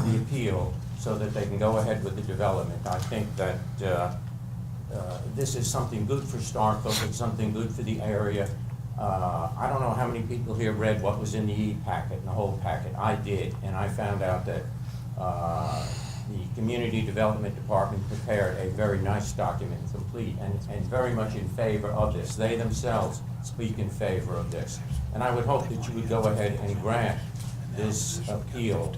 the appeal so that they can go ahead with the development. I think that this is something good for Starkville. It's something good for the area. I don't know how many people here read what was in the e-packet and the whole packet. I did, and I found out that The Community Development Department prepared a very nice document, complete, and very much in favor of this. They themselves speak in favor of this. And I would hope that you would go ahead and grant this appeal.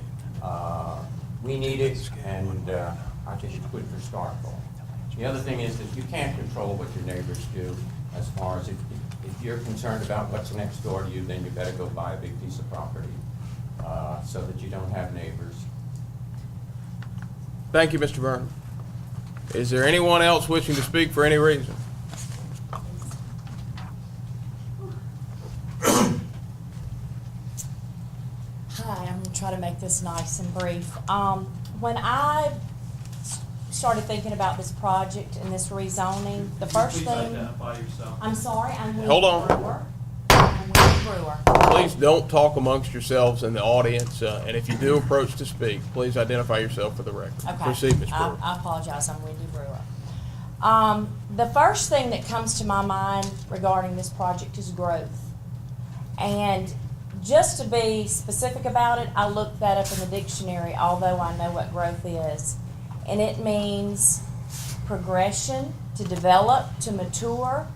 We need it, and I think it's good for Starkville. The other thing is that you can't control what your neighbors do, as far as if you're concerned about what's next door to you, then you better go buy a big piece of property so that you don't have neighbors. Thank you, Mr. Burnham. Is there anyone else wishing to speak for any reason? Hi, I'm going to try to make this nice and brief. When I started thinking about this project and this rezoning, the first thing... identify yourself. I'm sorry, I'm Wendy Hold on. Brewer. I'm Wendy Brewer. Please don't talk amongst yourselves in the audience, and if you do approach to speak, please identify yourself for the record. Okay. Proceed, Ms. Brewer. I apologize, I'm Wendy Brewer. The first thing that comes to my mind regarding this project is growth. And just to be specific about it, I looked that up in the dictionary, although I know what growth is. And it means progression, to develop, to mature,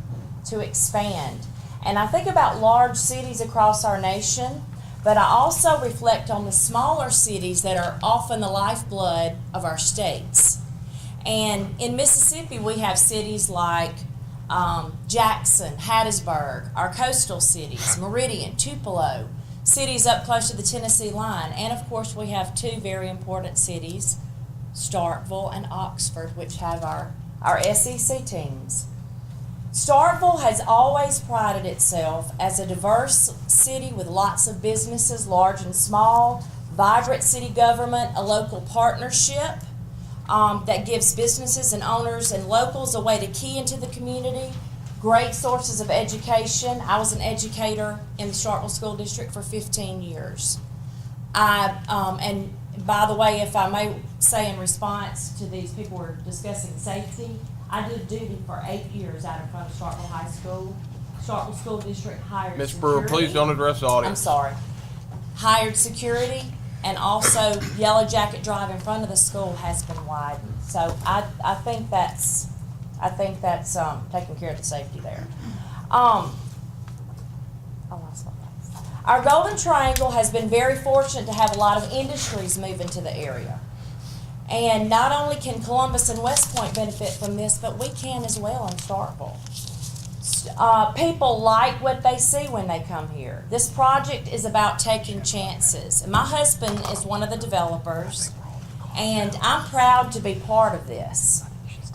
to expand. And I think about large cities across our nation, but I also reflect on the smaller cities that are often the lifeblood of our states. And in Mississippi, we have cities like Jackson, Hattiesburg, our coastal cities, Meridian, Tupelo, cities up close to the Tennessee line. And of course, we have two very important cities, Starkville and Oxford, which have our SEC teams. Starkville has always prided itself as a diverse city with lots of businesses, large and small, vibrant city government, a local partnership that gives businesses and owners and locals a way to key into the community, great sources of education. I was an educator in the Starkville School District for 15 years. And by the way, if I may say in response to these people who are discussing safety, I did duty for 8 years out in front of Starkville High School. Starkville School District hired Ms. Brewer, security. please don't address the audience. I'm sorry. Hired security, and also Yellow Jacket Drive in front of the school has been widened. So I think that's taking care of the safety there. I lost my place. Our Golden Triangle has been very fortunate to have a lot of industries move into the area. And not only can Columbus and West Point benefit from this, but we can as well in Starkville. People like what they see when they come here. This project is about taking chances. And my husband is one of the developers, and I'm proud to be part of this.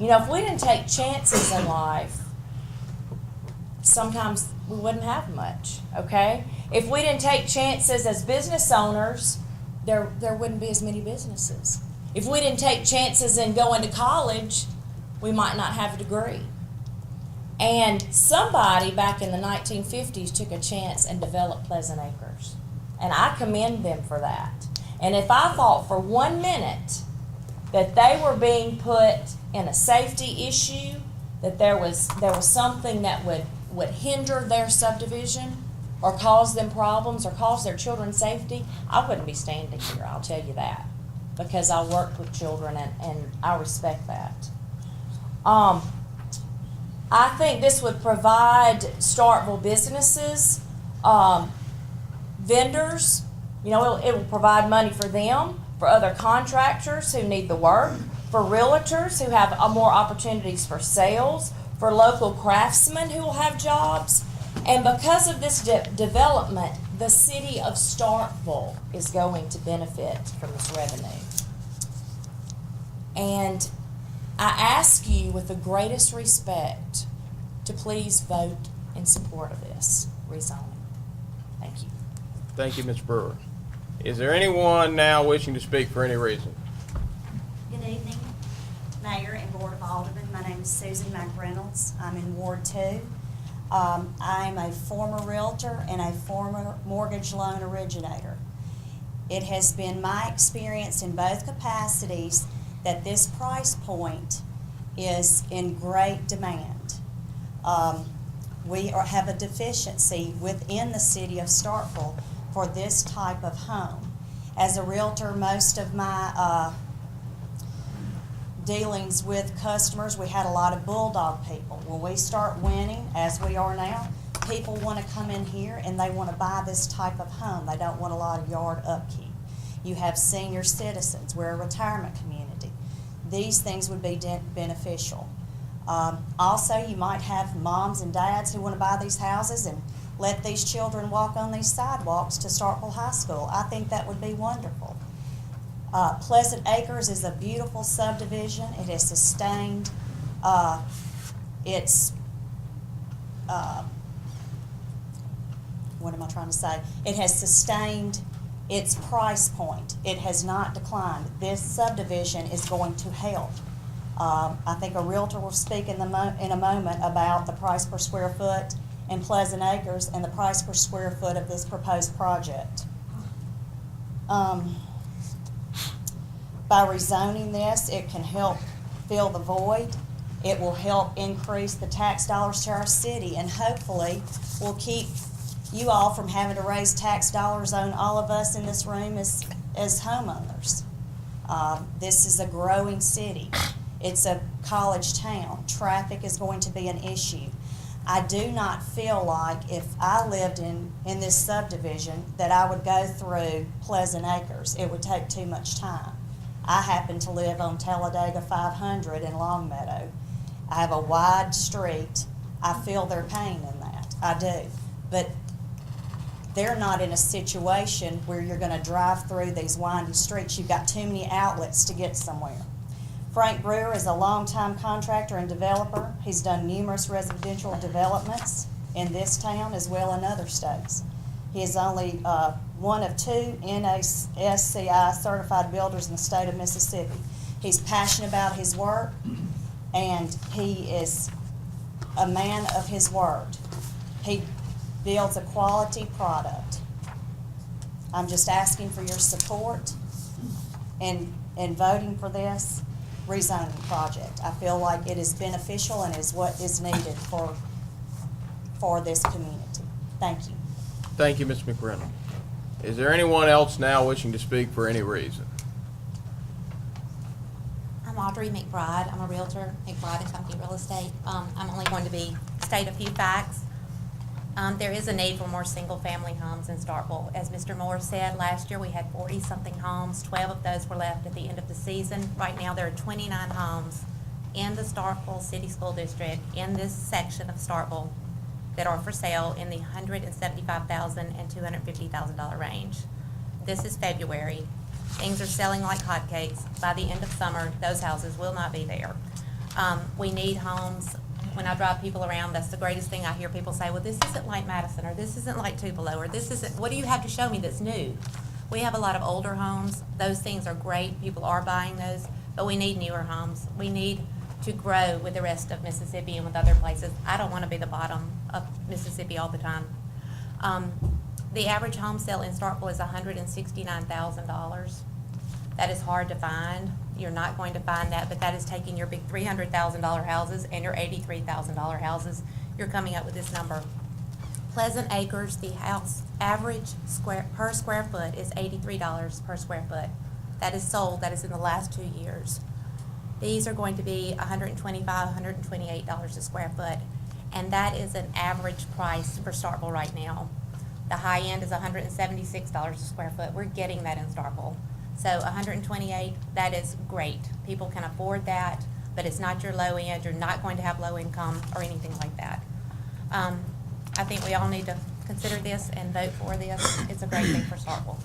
You know, if we didn't take chances in life, sometimes we wouldn't have much, okay? If we didn't take chances as business owners, there wouldn't be as many businesses. If we didn't take chances in going to college, we might not have a degree. And somebody back in the 1950s took a chance and developed Pleasant Acres. And I commend them for that. And if I thought for 1 minute that they were being put in a safety issue, that there was something that would hinder their subdivision or cause them problems or cause their children's safety, I wouldn't be standing here, I'll tell you that. Because I worked with children and I respect that. I think this would provide Starkville businesses, vendors, you know, it will provide money for them, for other contractors who need the work, for realtors who have more opportunities for sales, for local craftsmen who will have jobs. And because of this development, the city of Starkville is going to benefit from this revenue. And I ask you with the greatest respect to please vote in support of this rezoning. Thank you. Thank you, Ms. Brewer. Is there anyone now wishing to speak for any reason? Good evening, Mayor and Board of Aldermen. My name is Susan McReynolds. I'm in Ward 2. I'm a former realtor and a former mortgage loan originator. It has been my experience in both capacities that this price point is in great demand. We have a deficiency within the city of Starkville for this type of home. As a realtor, most of my dealings with customers, we had a lot of bulldog people. When we start winning, as we are now, people want to come in here and they want to buy this type of home. They don't want a lot of yard upkeep. You have senior citizens. We're a retirement community. These things would be beneficial. Also, you might have moms and dads who want to buy these houses and let these children walk on these sidewalks to Starkville High School. I think that would be wonderful. Pleasant Acres is a beautiful subdivision. It has sustained what am I trying to say? It has sustained its price point. It has not declined. This subdivision is going to help. I think a realtor will speak in a moment about the price per square foot in Pleasant Acres and the price per square foot of this proposed project. By rezoning this, it can help fill the void. It will help increase the tax dollars to our city, and hopefully will keep you all from having to raise tax dollars on all of us in this room as homeowners. This is a growing city. It's a college town. Traffic is going to be an issue. I do not feel like if I lived in this subdivision that I would go through Pleasant Acres. It would take too much time. I happen to live on Talladega 500 in Longmeadow. I have a wide street. I feel their pain in that. I do. But they're not in a situation where you're going to drive through these winding streets. You've got too many outlets to get somewhere. Frank Brewer is a longtime contractor and developer. He's done numerous residential developments in this town as well in other states. He is only one of 2 NASCI certified builders in the state of Mississippi. He's passionate about his work, and he is a man of his word. He builds a quality product. I'm just asking for your support in voting for this rezoning project. I feel like it is beneficial and is what is needed for this community. Thank you. Thank you, Ms. McReynolds. Is there anyone else now wishing to speak for any reason? I'm Audrey McBride. I'm a realtor, McBride & Company Real Estate. I'm only going to state a few facts. There is a need for more single-family homes in Starkville. As Mr. Moore said, last year we had 40-something homes. 12 of those were left at the end of the season. Right now there are 29 homes in the Starkville City School District in this section of Starkville that are for sale in the $175,000 and $250,000 range. This is February. Things are selling like hotcakes. By the end of summer, those houses will not be there. We need homes. When I drive people around, that's the greatest thing I hear people say, well, this isn't like Madison, or this isn't like Tupelo, or this isn't, what do you have to show me that's new? We have a lot of older homes. Those things are great. People are buying those, but we need newer homes. We need to grow with the rest of Mississippi and with other places. I don't want to be the bottom of Mississippi all the time. The average home sale in Starkville is $169,000. That is hard to find. You're not going to find that, but that is taking your big $300,000 houses and your $83,000 houses. You're coming up with this number. Pleasant Acres, the house average per square foot is $83 per square foot. That is sold. That is in the last 2 years. These are going to be $125, $128 a square foot, and that is an average price for Starkville right now. The high end is $176 a square foot. We're getting that in Starkville. So $128, that is great. People can afford that, but it's not your low end. You're not going to have low income or anything like that. I think we all need to consider this and vote for this. It's a great thing for Starkville.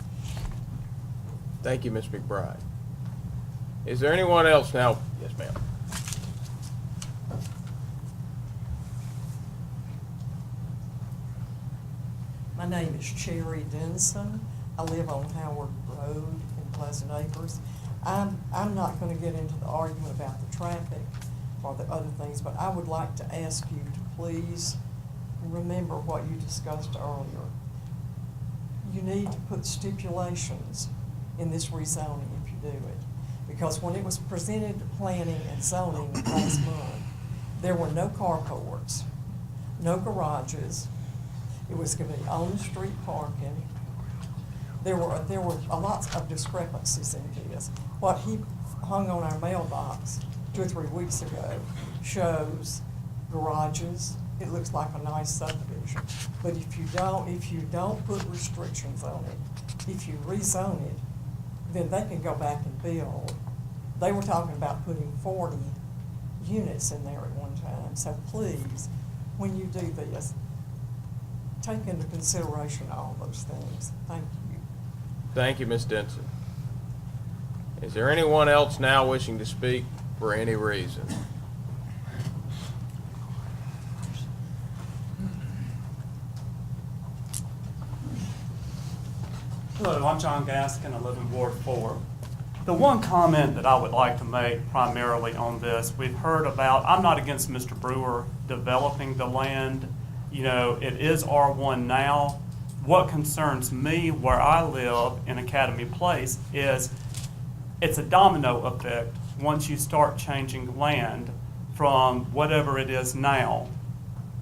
Thank you, Ms. McBride. Is there anyone else now? Yes, ma'am. My name is Cherry Denson. I live on Howard Road in Pleasant Acres. I'm not going to get into the argument about the traffic or the other things, but I would like to ask you to please remember what you discussed earlier. You need to put stipulations in this rezoning if you do it. Because when it was presented to planning and zoning last month, there were no carports, no garages. It was going to be on-the-street parking. there were a lot of discrepancies in this. What he hung on our mailbox 2 or 3 weeks ago shows garages. It looks like a nice subdivision. But if you don't put restrictions on it, if you rezone it, then they can go back and build. They were talking about putting 40 units in there at one time. So please, when you do this, take into consideration all those things. Thank you. Thank you, Ms. Denson. Is there anyone else now wishing to speak for any reason? Hello, I'm John Gaskin. I live in Ward 4. The one comment that I would like to make primarily on this, we've heard about, I'm not against Mr. Brewer developing the land. You know, it is R1 now. What concerns me where I live in Academy Place is it's a domino effect once you start changing land from whatever it is now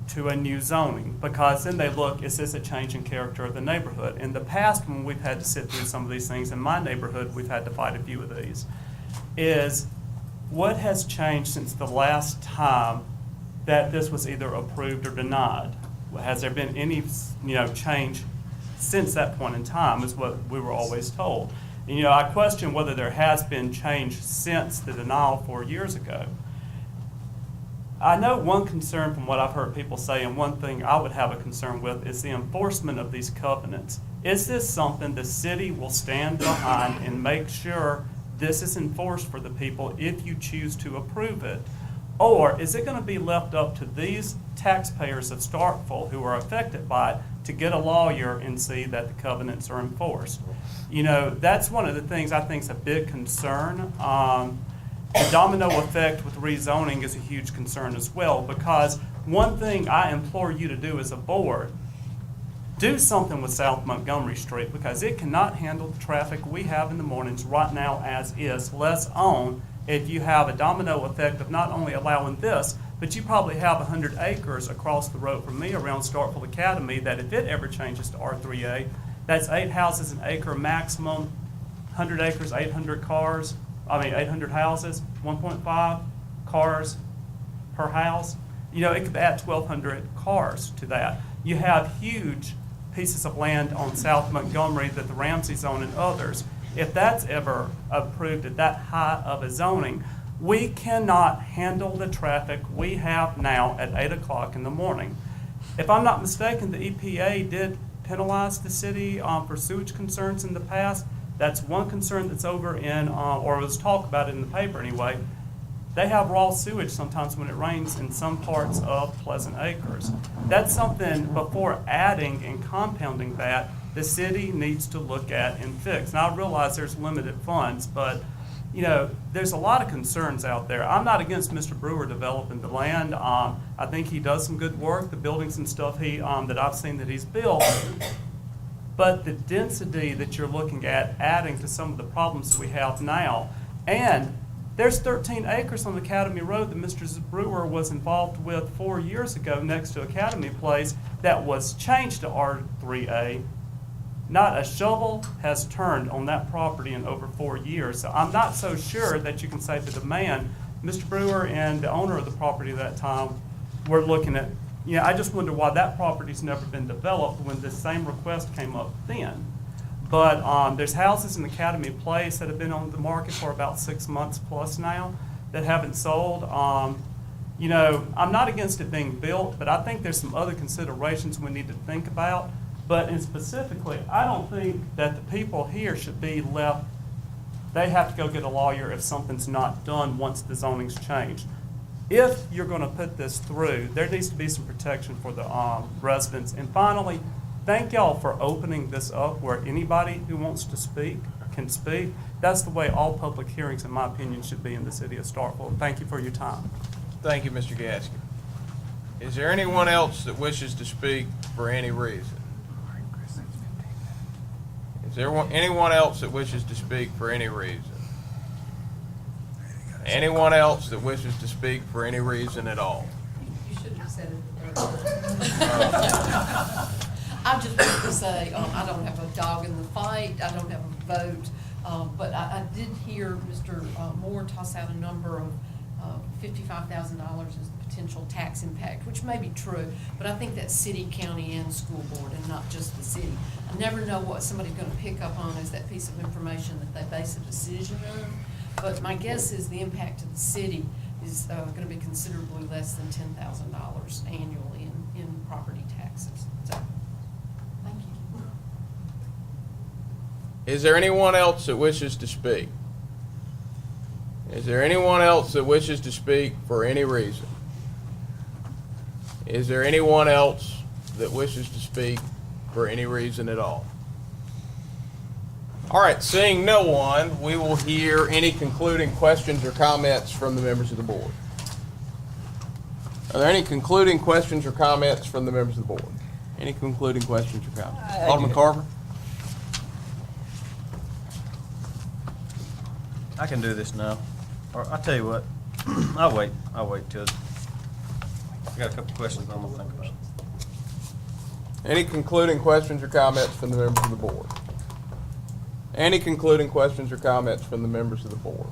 to a new zoning, because then they look, is this a change in character of the neighborhood? In the past, when we've had to sit through some of these things, in my neighborhood, we've had to fight a few of these, is what has changed since the last time that this was either approved or denied? Has there been any, change since that point in time, is what we were always told. And, I question whether there has been change since the denial 4 years ago. I know one concern from what I've heard people say, and one thing I would have a concern with, is the enforcement of these covenants. Is this something the city will stand behind and make sure this is enforced for the people if you choose to approve it? Or is it going to be left up to these taxpayers of Starkville who are affected by it to get a lawyer and see that the covenants are enforced? That's one of the things I think is a big concern. The domino effect with rezoning is a huge concern as well, because one thing I implore you to do as a board, do something with South Montgomery Street, because it cannot handle the traffic we have in the mornings right now as is, less on if you have a domino effect of not only allowing this, but you probably have 100 acres across the road from me around Starkville Academy that if it ever changes to R3A, that's 8 houses an acre maximum, 100 acres, 800 houses, 1.5 cars per house. It could add 1,200 cars to that. You have huge pieces of land on South Montgomery that the Ramsey zone and others. If that's ever approved at that high of a zoning, we cannot handle the traffic we have now at 8 o'clock in the morning. If I'm not mistaken, the EPA did penalize the city for sewage concerns in the past. That's one concern that's over in, or was talk about it in the paper anyway. They have raw sewage sometimes when it rains in some parts of Pleasant Acres. That's something, before adding and compounding that, the city needs to look at and fix. Now, I realize there's limited funds, but, there's a lot of concerns out there. I'm not against Mr. Brewer developing the land. I think he does some good work, the buildings and stuff that I've seen that he's built. But the density that you're looking at adding to some of the problems we have now, and there's 13 acres on Academy Road that Mr. Brewer was involved with 4 years ago next to Academy Place that was changed to R3A. Not a shovel has turned on that property in over 4 years. So I'm not so sure that you can say to the man, Mr. Brewer and the owner of the property at that time were looking at, I just wonder why that property's never been developed when this same request came up then. But there's houses in Academy Place that have been on the market for about 6 months plus now that haven't sold. I'm not against it being built, but I think there's some other considerations we need to think about. But specifically, I don't think that the people here should be left, they have to go get a lawyer if something's not done once the zoning's changed. If you're going to put this through, there needs to be some protection for the residents. And finally, thank y'all for opening this up where anybody who wants to speak can speak. That's the way all public hearings, in my opinion, should be in the city of Starkville. Thank you for your time. Thank you, Mr. Gaskin. Is there anyone else that wishes to speak for any reason? Is there anyone else that wishes to speak for any reason? Anyone else that wishes to speak for any reason at all? You shouldn't have said it the first time. I just wanted to say, I don't have a dog in the fight, I don't have a vote, but I did hear Mr. Moore toss out a number of $55,000 as the potential tax impact, which may be true, but I think that's city, county, and school board, and not just the city. I never know what somebody's gonna pick up on as that piece of information that they base a decision on, but my guess is the impact to the city is gonna be considerably less than $10,000 annually in property taxes. So, thank you. Is there anyone else that wishes to speak? Is there anyone else that wishes to speak for any reason? Is there anyone else that wishes to speak for any reason at all? All right, seeing no one, we will hear any concluding questions or comments from the members of the board. Are there any concluding questions or comments from the members of the board? Any concluding questions or comments? Alderman Carver? I can do this now. Or I'll tell you what, I'll wait till, I got a couple questions I'm gonna think about. Any concluding questions or comments from the members of the board? Any concluding questions or comments from the members of the board?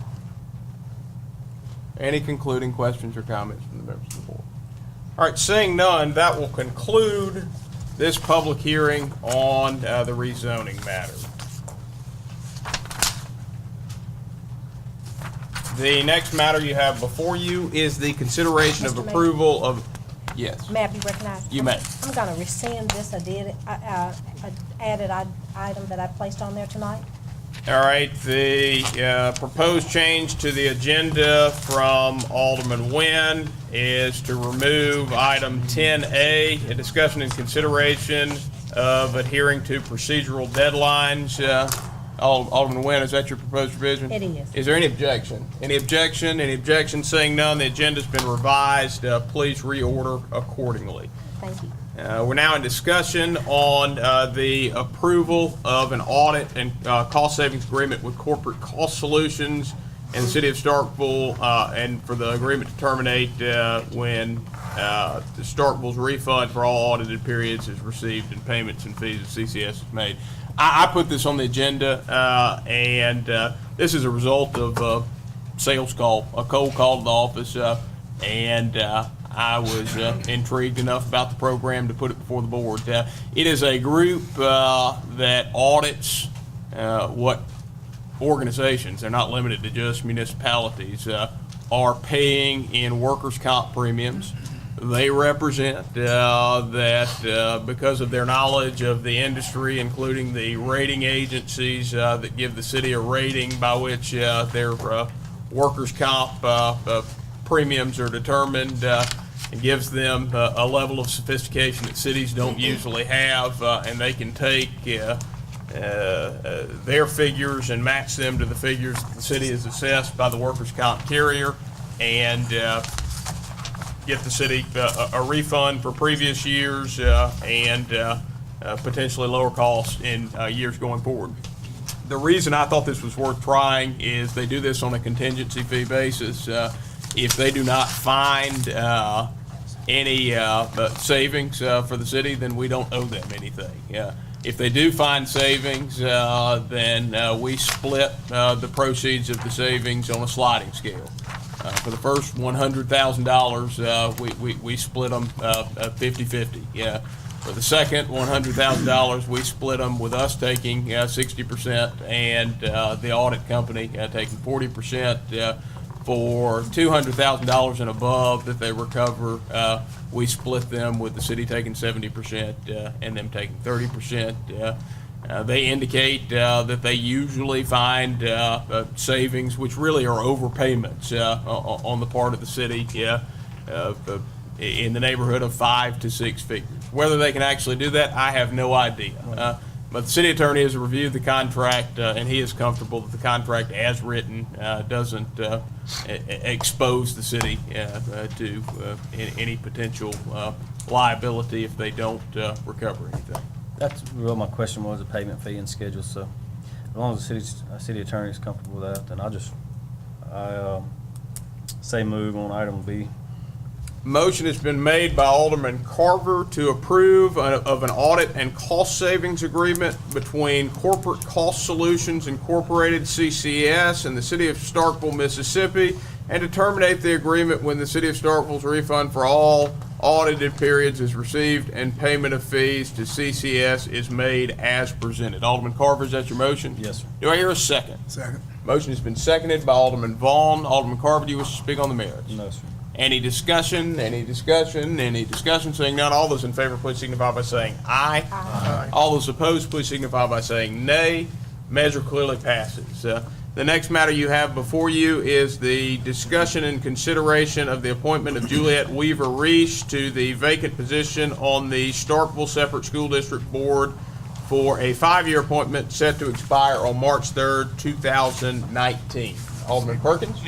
Any concluding questions or comments from the members of the board? All right, seeing none, that will conclude this public hearing on the rezoning matter. The next matter you have before you is the consideration of Mr. Mayor? approval of, yes. May I be recognized? You may. I'm going to rescind this added item that I placed on there tonight. All right, the proposed change to the agenda from Alderman Nguyen is to remove item 10A, a discussion and consideration of adhering to procedural deadlines. Alderman Nguyen, is that your proposed revision? It is. Is there any objection? Any objection? Any objection? Seeing none, the agenda's been revised. Please reorder accordingly. Thank you. We're now in discussion on the approval of an audit and cost savings agreement with Corporate Cost Solutions and the City of Starkville, and for the agreement to terminate when the Starkville's refund for all audited periods is received and payments and fees that CCS has made. I put this on the agenda, and this is a result of a sales call, a cold call to the office, and I was intrigued enough about the program to put it before the board. It is a group that audits what organizations, they're not limited to just municipalities, are paying in workers' comp premiums. They represent that because of their knowledge of the industry, including the rating agencies that give the city a rating by which their workers' comp premiums are determined, it gives them a level of sophistication that cities don't usually have, and they can take their figures and match them to the figures that the city is assessed by the workers' comp carrier, and get the city a refund for previous years and potentially lower costs in years going forward. The reason I thought this was worth trying is they do this on a contingency fee basis. If they do not find any savings for the city, then we don't owe them anything. If they do find savings, then we split the proceeds of the savings on a sliding scale. For the first $100,000, we split them 50-50. Yeah. For the second $100,000, we split them with us taking 60% and the audit company taking 40%. For $200,000 and above that they recover, we split them with the city taking 70% and them taking 30%. They indicate that they usually find savings, which really are overpayments on the part of the city, in the neighborhood of 5 to 6 figures. Whether they can actually do that, I have no idea. But the city attorney has reviewed the contract, and he is comfortable that the contract as written doesn't expose the city to any potential liability if they don't recover anything. That's what my question was, the payment fee and schedule, so as long as the city attorney is comfortable with that, then I say move on item B. Motion has been made by Alderman Carver to approve of an audit and cost savings agreement between Corporate Cost Solutions Incorporated, CCS, and the City of Starkville, Mississippi, and to terminate the agreement when the City of Starkville's refund for all audited periods is received and payment of fees to CCS is made as presented. Alderman Carver, is that your motion? Yes, sir. Do I hear a second? Second. Motion has been seconded by Alderman Vaughn. Alderman Carver, do you wish to speak on the merits? No, sir. Any discussion? Any discussion? Any discussion? Seeing none, all those in favor, please signify by saying aye. Aye. All those opposed, please signify by saying nay. Measure clearly passes. The next matter you have before you is the discussion and consideration of the appointment of Juliet Weaver Reese to the vacant position on the Starkville Separate School District Board for a 5-year appointment set to expire on March 3rd, 2019. Alderman Perkins?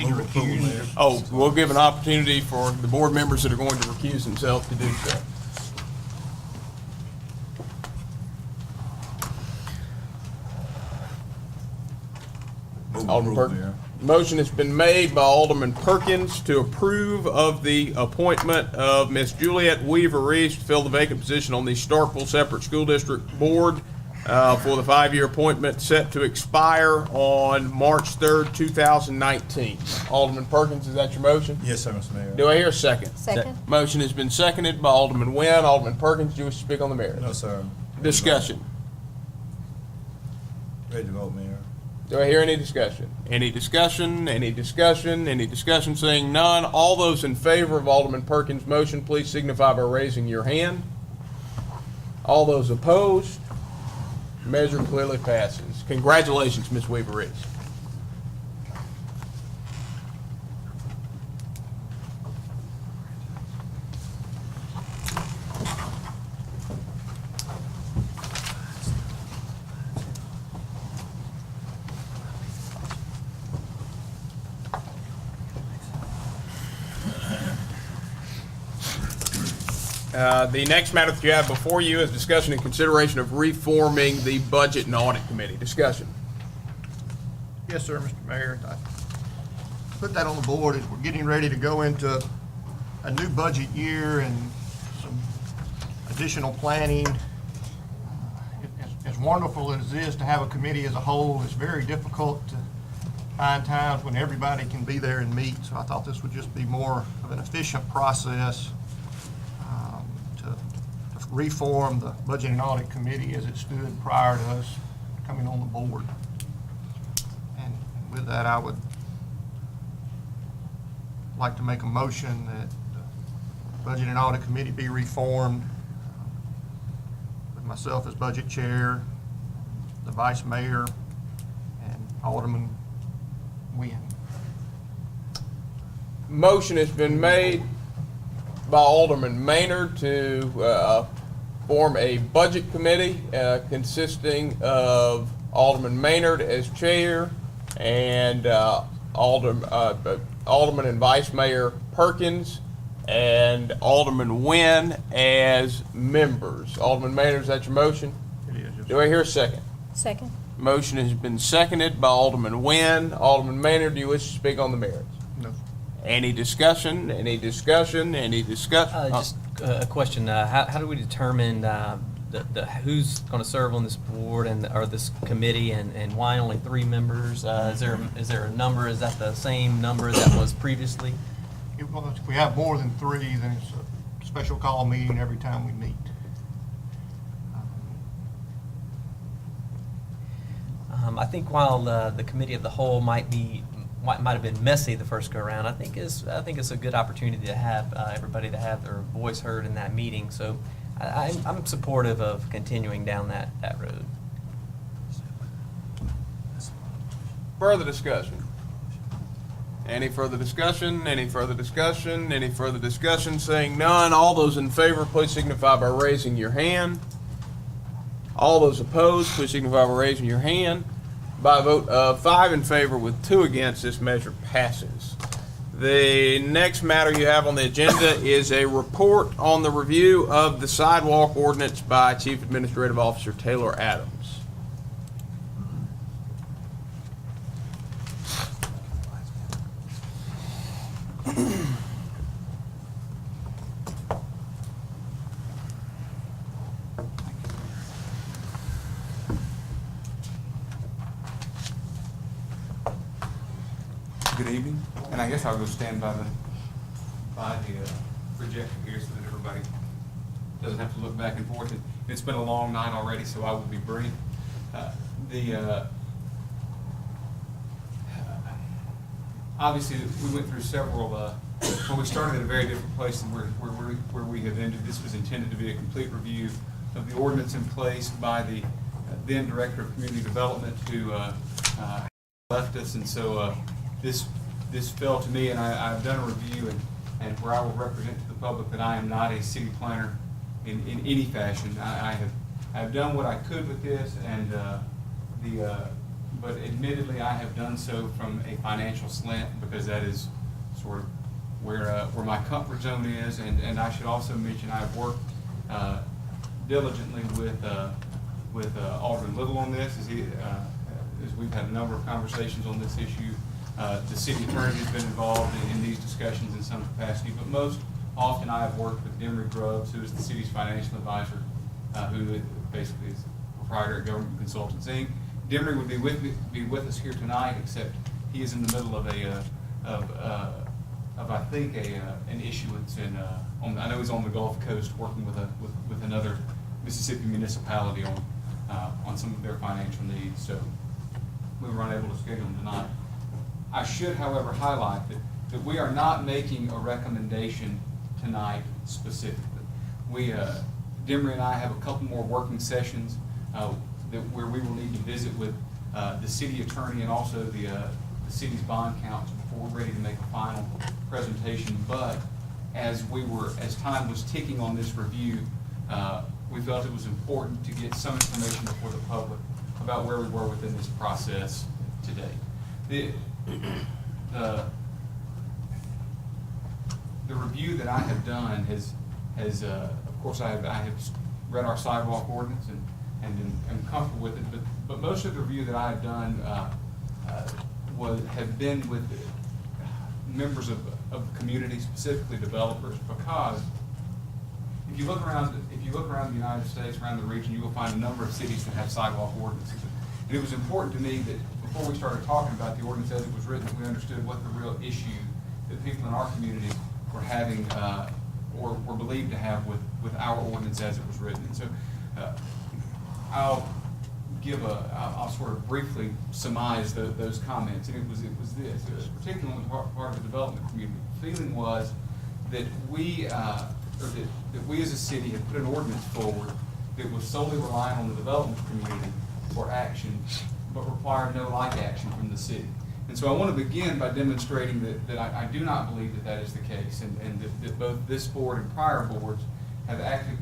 Oh, we'll give an opportunity for the board members that are going to recuse themselves to do so. Alderman Perkins. Motion has been made by Alderman Perkins to approve of the appointment of Miss Juliet Weaver Reese to fill the vacant position on the Starkville Separate School District Board for the 5-year appointment set to expire on March 3rd, 2019. Alderman Perkins, is that your motion? Yes, sir, Mr. Mayor. Do I hear a second? Second. Motion has been seconded by Alderman Nguyen. Alderman Perkins, do you wish to speak on the merits? No, sir. Discussion. Ready to vote, Mayor. Do I hear any discussion? Any discussion? Any discussion? Any discussion? Seeing none, all those in favor of Alderman Perkins' motion, please signify by raising your hand. All those opposed? Measure clearly passes. Congratulations, Ms. Weaver Reese. The next matter that you have before you is discussion and consideration of reforming the Budget and Audit Committee. Discussion. Yes, sir, Mr. Mayor. I put that on the board as we're getting ready to go into a new budget year and some additional planning. As wonderful as it is to have a committee as a whole, it's very difficult to find times when everybody can be there and meet. So I thought this would just be more of an efficient process to reform the Budget and Audit Committee as it stood prior to us coming on the board. And with that, I would like to make a motion that the Budget and Audit Committee be reformed with myself as Budget Chair, the Vice Mayor, and Alderman Nguyen. Motion has been made by Alderman Maynard to form a budget committee consisting of Alderman Maynard as chair and Alderman and Vice Mayor Perkins and Alderman Nguyen as members. Alderman Maynard, is that your motion? It is. Yes, Do I hear a second? Second. Motion has been seconded by Alderman Nguyen. Alderman Maynard, do you wish to speak on the merits? No. Any discussion? Any discussion? Any discussion? Just a question. How do we determine who's going to serve on this board or this committee, and why only 3 members? Is there a number? Is that the same number that was previously? If we have more than 3, then it's a special call meeting every time we meet. I think while the committee of the whole might have been messy the first go around, I think it's a good opportunity to have everybody to have their voice heard in that meeting. So I'm supportive of continuing down that road. Further discussion? Any further discussion? Any further discussion? Any further discussion? Saying none, all those in favor, please signify by raising your hand. All those opposed, please signify by raising your hand. By a vote of 5 in favor with 2 against, this measure passes. The next matter you have on the agenda is a report on the review of the sidewalk ordinance by Chief Administrative Officer Taylor Adams. I guess I'll go stand by the projector here so that everybody doesn't have to look back and forth. It's been a long night already, so I will be brief. Obviously, we went through several, well, we started at a very different place than where we have ended. This was intended to be a complete review of the ordinance in place by the then Director of Community Development who left us, and so this fell to me, and I've done a review, and where I will represent to the public that I am not a city planner in any fashion. I have done what I could with this, and but admittedly, I have done so from a financial slant because that is sort of where my comfort zone is. And I should also mention I've worked diligently with Alderman Little on this, as we've had a number of conversations on this issue. The city attorney has been involved in these discussions in some capacity, but most often I have worked with Demery Grubbs, who is the city's financial advisor, who basically is proprietor of Government Consultants Inc. Demery would be with us here tonight, except he is in the middle of I think an issuance in I know he's on the Gulf Coast working with another Mississippi municipality on some of their financial needs. So we were unable to schedule him tonight. I should, however, highlight that we are not making a recommendation tonight specifically. Demery and I have a couple more working sessions where we will need to visit with the city attorney and also the city's bond counsel before we're ready to make a final presentation. But as time was ticking on this review, we felt it was important to get some information before the public about where we were within this process today. The review that I have done has of course, I have read our sidewalk ordinance and am comfortable with it, but most of the review that I have done have been with members of the community, specifically developers, because if you look around the United States, around the region, you will find a number of cities that have sidewalk ordinances. And it was important to me that before we started talking about the ordinance as it was written, we understood what the real issue that people in our community were having or were believed to have with our ordinance as it was written. And so I'll sort of briefly surmise those comments. And it was this, particularly on the part of the development community. The feeling was that we as a city had put an ordinance forward that was solely reliant on the development community for action, but required no like action from the city. And so I want to begin by demonstrating that I do not believe that is the case, and that both this board and prior boards have acted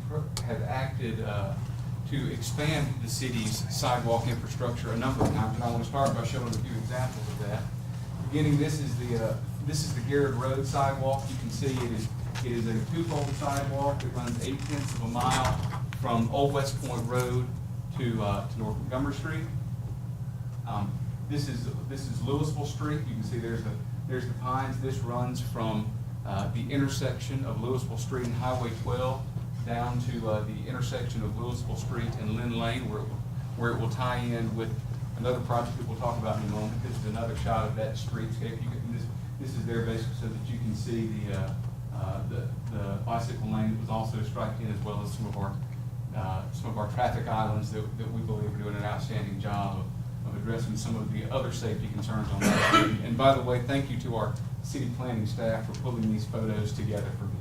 to expand the city's sidewalk infrastructure a number of times. And I want to start by showing a few examples of that. Beginning, this is the Garrett Road sidewalk. You can see it is a two-fold sidewalk that runs 0.8 of a mile from Old West Point Road to North Montgomery Street. This is Louisville Street. You can see there's the Pines. This runs from the intersection of Louisville Street and Highway 12 down to the intersection of Louisville Street and Lynn Lane, where it will tie in with another project that we'll talk about in a moment. This is another shot of that streetscape. This is there basically so that you can see the bicycle lane that was also striped in, as well as some of our traffic islands that we believe are doing an outstanding job of addressing some of the other safety concerns on that street. And by the way, thank you to our city planning staff for pulling these photos together for me.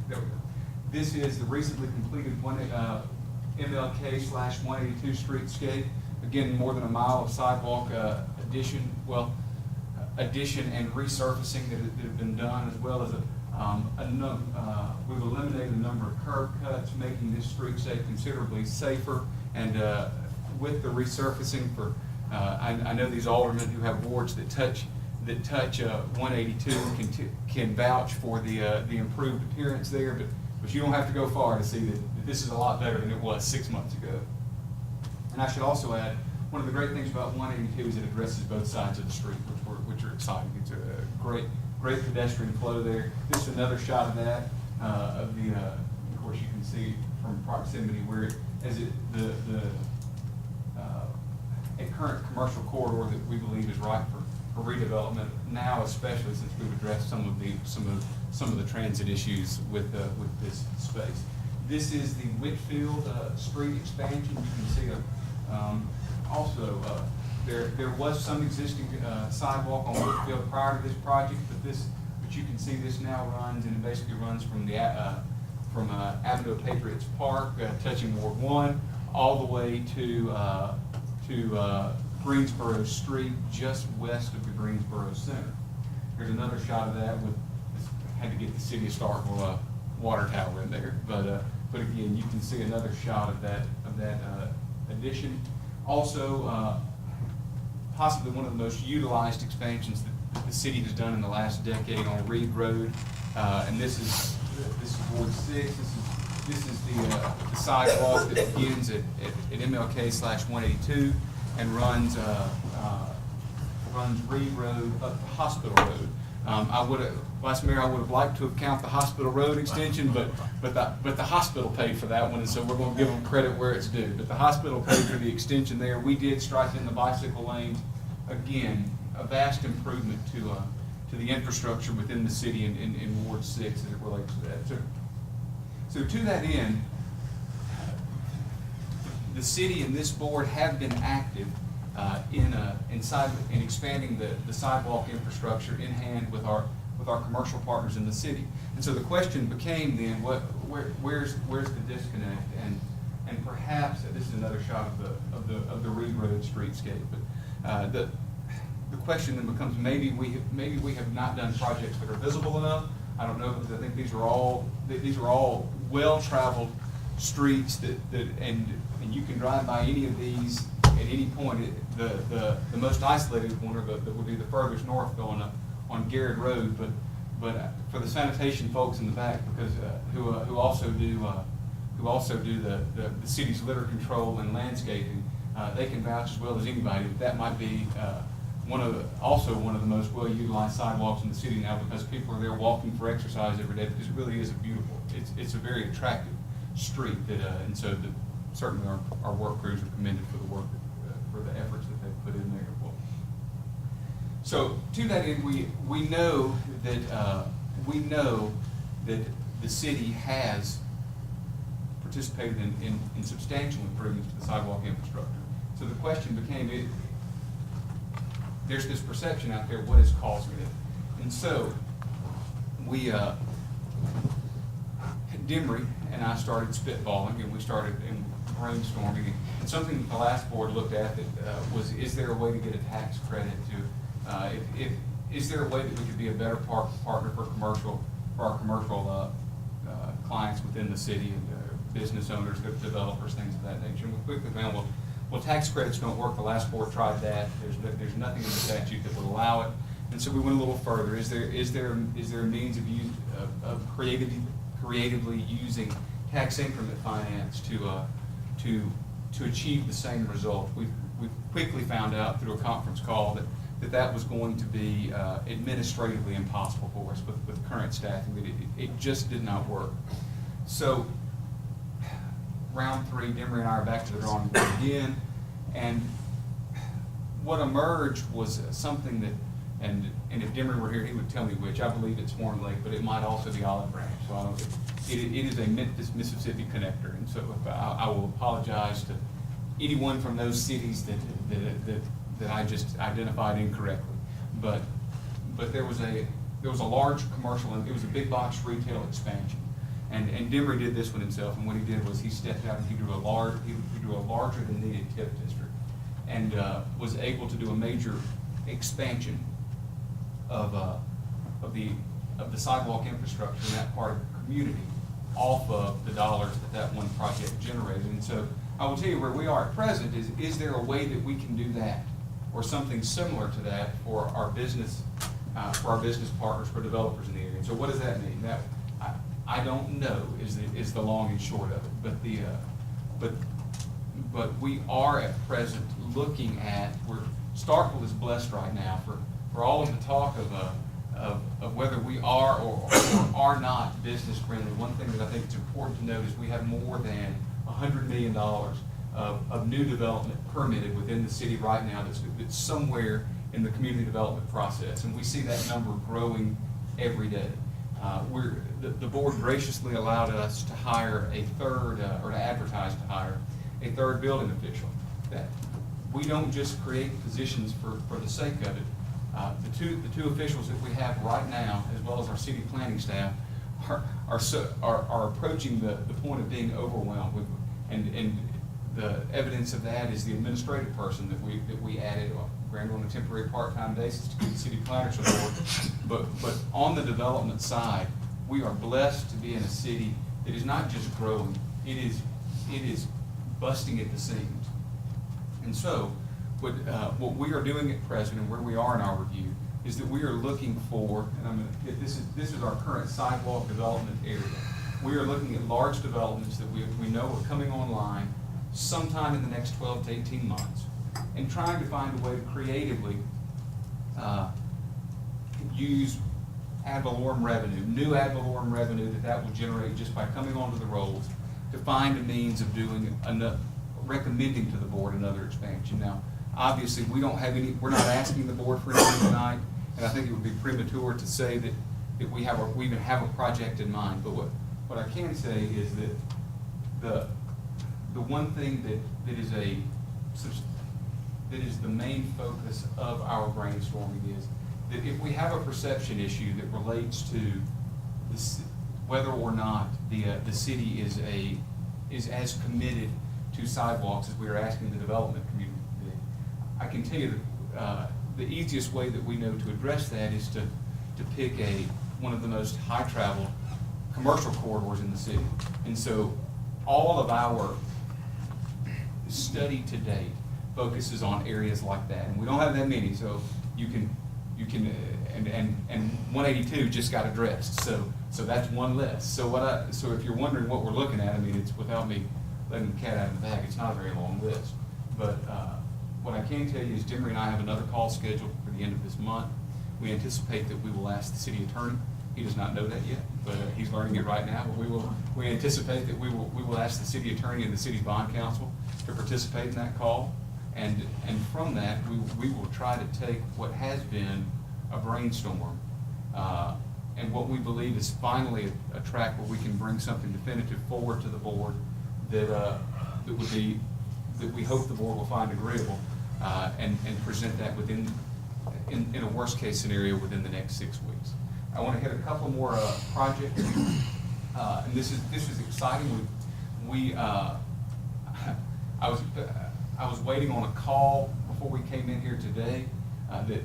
There we go. This is the recently completed MLK/182 streetscape. Again, more than a mile of sidewalk addition and resurfacing that have been done, as well as we've eliminated a number of curb cuts, making this streetscape considerably safer. And with the resurfacing, I know these aldermen who have wards that touch 182 can vouch for the improved appearance there, but you don't have to go far to see that this is a lot better than it was 6 months ago. And I should also add, one of the great things about 182 is it addresses both sides of the street, which are exciting. It's a great pedestrian flow there. This is another shot of that. Of course, you can see from proximity where current commercial corridor that we believe is ripe for redevelopment now, especially since we've addressed some of the transit issues with this space. This is the Whitfield Street expansion. You can see also there was some existing sidewalk on Whitfield prior to this project, but you can see this now runs, and it basically runs from the Avenue of Patriots Park, touching Ward 1, all the way to Greensboro Street, just west of the Greensboro Center. Here's another shot of that. Had to get the city of Starkville water tower in there, but again, you can see another shot of that addition. Also, possibly one of the most utilized expansions that the city has done in the last decade on Reed Road, and this is Ward 6. This is the sidewalk that begins at MLK/182 and runs Reed Road up to Hospital Road. Vice Mayor, I would have liked to have counted the Hospital Road extension, but the hospital paid for that one, and so we're going to give them credit where it's due. But the hospital paid for the extension there. We did stripe in the bicycle lanes. Again, a vast improvement to the infrastructure within the city in Ward 6 as it relates to that. So to that end, the city and this board have been active in expanding the sidewalk infrastructure in hand with our commercial partners in the city. And so the question became then, where's the disconnect? And perhaps this is another shot of the Reed Road streetscape. But the question then becomes, maybe we have not done projects that are visible enough. I don't know, because I think these are all well-traveled streets and you can drive by any of these at any point. The most isolated one that would be the furthest north going up on Garrett Road, but for the sanitation folks in the back, because who also do the city's litter control and landscaping, they can vouch as well as anybody that might be one of the most well-utilized sidewalks in the city now, because people are there walking for exercise every day, because it really is it's a very attractive street and so certainly our work crews are commended for the work for the efforts that they've put in there. So to that end, we know that the city has participated in substantial improvements to the sidewalk infrastructure. So the question became, there's this perception out there, what is causing it? And so we, Demery and I started spitballing, and we started brainstorming. And something the last board looked at that was, is there a way to get a tax credit to, is there a way that we could be a better partner for our commercial clients within the city and business owners, developers, things of that nature? And we quickly found, well, tax credits don't work. The last board tried that. There's nothing in the statute that would allow it. And so we went a little further. Is there a means of creatively using tax increment finance to achieve the same result? We quickly found out through a conference call that was going to be administratively impossible for us with current staffing. That it just did not work. So round 3, Demery and I are back to the drawing board again, and what emerged was something that, and if Demery were here, he would tell me which. I believe it's Horn Lake, but it might also be Olive Branch. So it is a Memphis, Mississippi connector, and so I will apologize to anyone from those cities that I just identified incorrectly. But there was a large commercial, and it was a big box retail expansion. And Demery did this one himself, and what he did was he stepped out and he drew a larger than needed TIF district, and was able to do a major expansion of the sidewalk infrastructure in that part of the community off of the dollars that one project generated. And so I will tell you where we are at present is there a way that we can do that or something similar to that for our business partners, for developers in the area? And so what does that mean? I don't know is the long and short of it, but we are at present looking at where Starkville is blessed right now for all of the talk of whether we are or are not business friendly. One thing that I think is important to note is we have more than $100 million of new development permitted within the city right now that's somewhere in the community development process. And we see that number growing every day. The board graciously allowed us to hire a third, or to advertise to hire a third building official. That we don't just create positions for the sake of it. The two officials that we have right now, as well as our city planning staff, are approaching the point of being overwhelmed with, and the evidence of that is the administrative person that we added, granted on a temporary part-time basis to give the city planner support. But on the development side, we are blessed to be in a city that is not just growing, it is busting at the seams. And so, what we are doing at present and where we are in our review is that we are looking for, and this is our current sidewalk development area. We are looking at large developments that we know are coming online sometime in the next 12 to 18 months, and trying to find a way to creatively use ad valorem revenue, new ad valorem revenue that will generate just by coming onto the rolls, to find a means of doing recommending to the board another expansion. Now, obviously, we're not asking the board for anything tonight, and I think it would be premature to say that we even have a project in mind. But what I can say is that the one thing that is the main focus of our brainstorming is that if we have a perception issue that relates to whether or not the city is as committed to sidewalks as we are asking the development community to be, I can tell you that the easiest way that we know to address that is to pick one of the most high-traveled commercial corridors in the city. And so all of our study to date focuses on areas like that, and we don't have that many, so you can and 182 just got addressed, so that's one less. So if you're wondering what we're looking at, I mean, it's without me letting the cat out of the bag, it's not a very long list. But what I can tell you is Jimmy and I have another call scheduled for the end of this month. We anticipate that we will ask the city attorney. He does not know that yet, but he's learning it right now. But we anticipate that we will ask the city attorney and the city's bond counsel to participate in that call, and from that we will try to take what has been a brainstorm and what we believe is finally a track where we can bring something definitive forward to the board that we hope the board will find agreeable, and present that in a worst case scenario within the next 6 weeks. I want to hit a couple more projects, and this is exciting. I was waiting on a call before we came in here today that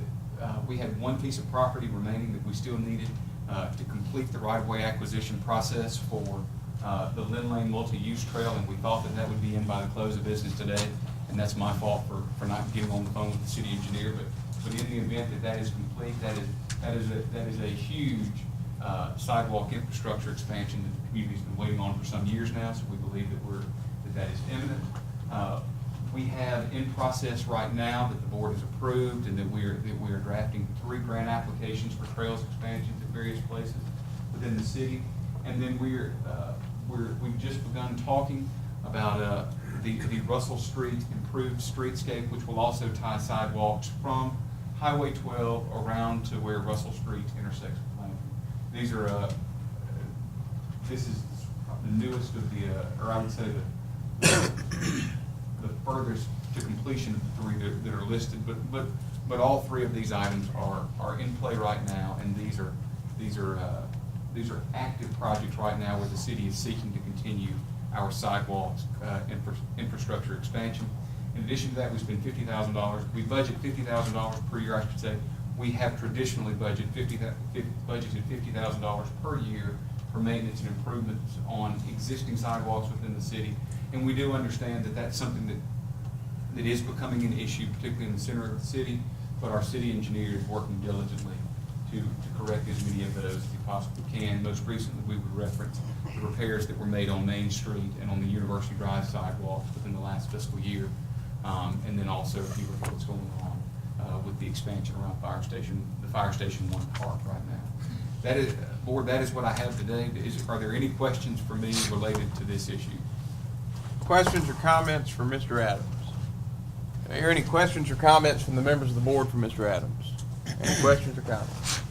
we had one piece of property remaining that we still needed to complete the right-of-way acquisition process for the Lynn Lane multi-use trail, and we thought that would be in by the close of business today, and that's my fault for not getting on the phone with the city engineer. But in the event that is complete, that is a huge sidewalk infrastructure expansion that the community's been waiting on for some years now. So we believe that is imminent. We have in process right now that the board has approved, and that we are drafting 3 grant applications for trails expansions at various places within the city. And then we've just begun talking about the Russell Street improved streetscape, which will also tie sidewalks from Highway 12 around to where Russell Street intersects with Plainview. This is the newest of or I would say the furthest to completion of the 3 that are listed. But all 3 of these items are in play right now, and these are active projects right now where the city is seeking to continue our sidewalks infrastructure expansion. In addition to that, we spend $50,000. We budget $50,000 per year, I should say. We have traditionally budgeted $50,000 per year for maintenance and improvements on existing sidewalks within the city. And we do understand that that's something that is becoming an issue, particularly in the center of the city. But our city engineer is working diligently to correct as many of those as he possibly can. Most recently, we would reference the repairs that were made on Main Street and on the University Drive sidewalks within the last fiscal year. And then also, if you look at what's going on with the expansion around the Fire Station 1 Park right now. Board, that is what I have today. Are there any questions for me related to this issue? questions or comments for Mr. Adams? Are there any questions or comments from the members of the board for Mr. Adams? Any questions or comments?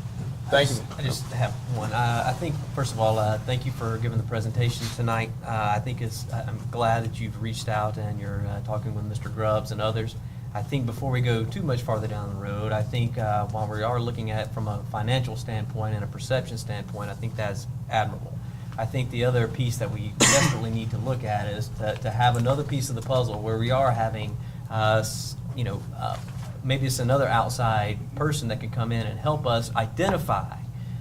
Thank you. I just have one. I think, first of all, thank you for giving the presentation tonight. I'm glad that you've reached out and you're talking with Mr. Grubbs and others. I think before we go too much farther down the road, I think while we are looking at it from a financial standpoint and a perception standpoint, I think that's admirable. I think the other piece that we definitely need to look at is to have another piece of the puzzle where we are having, maybe it's another outside person that can come in and help us identify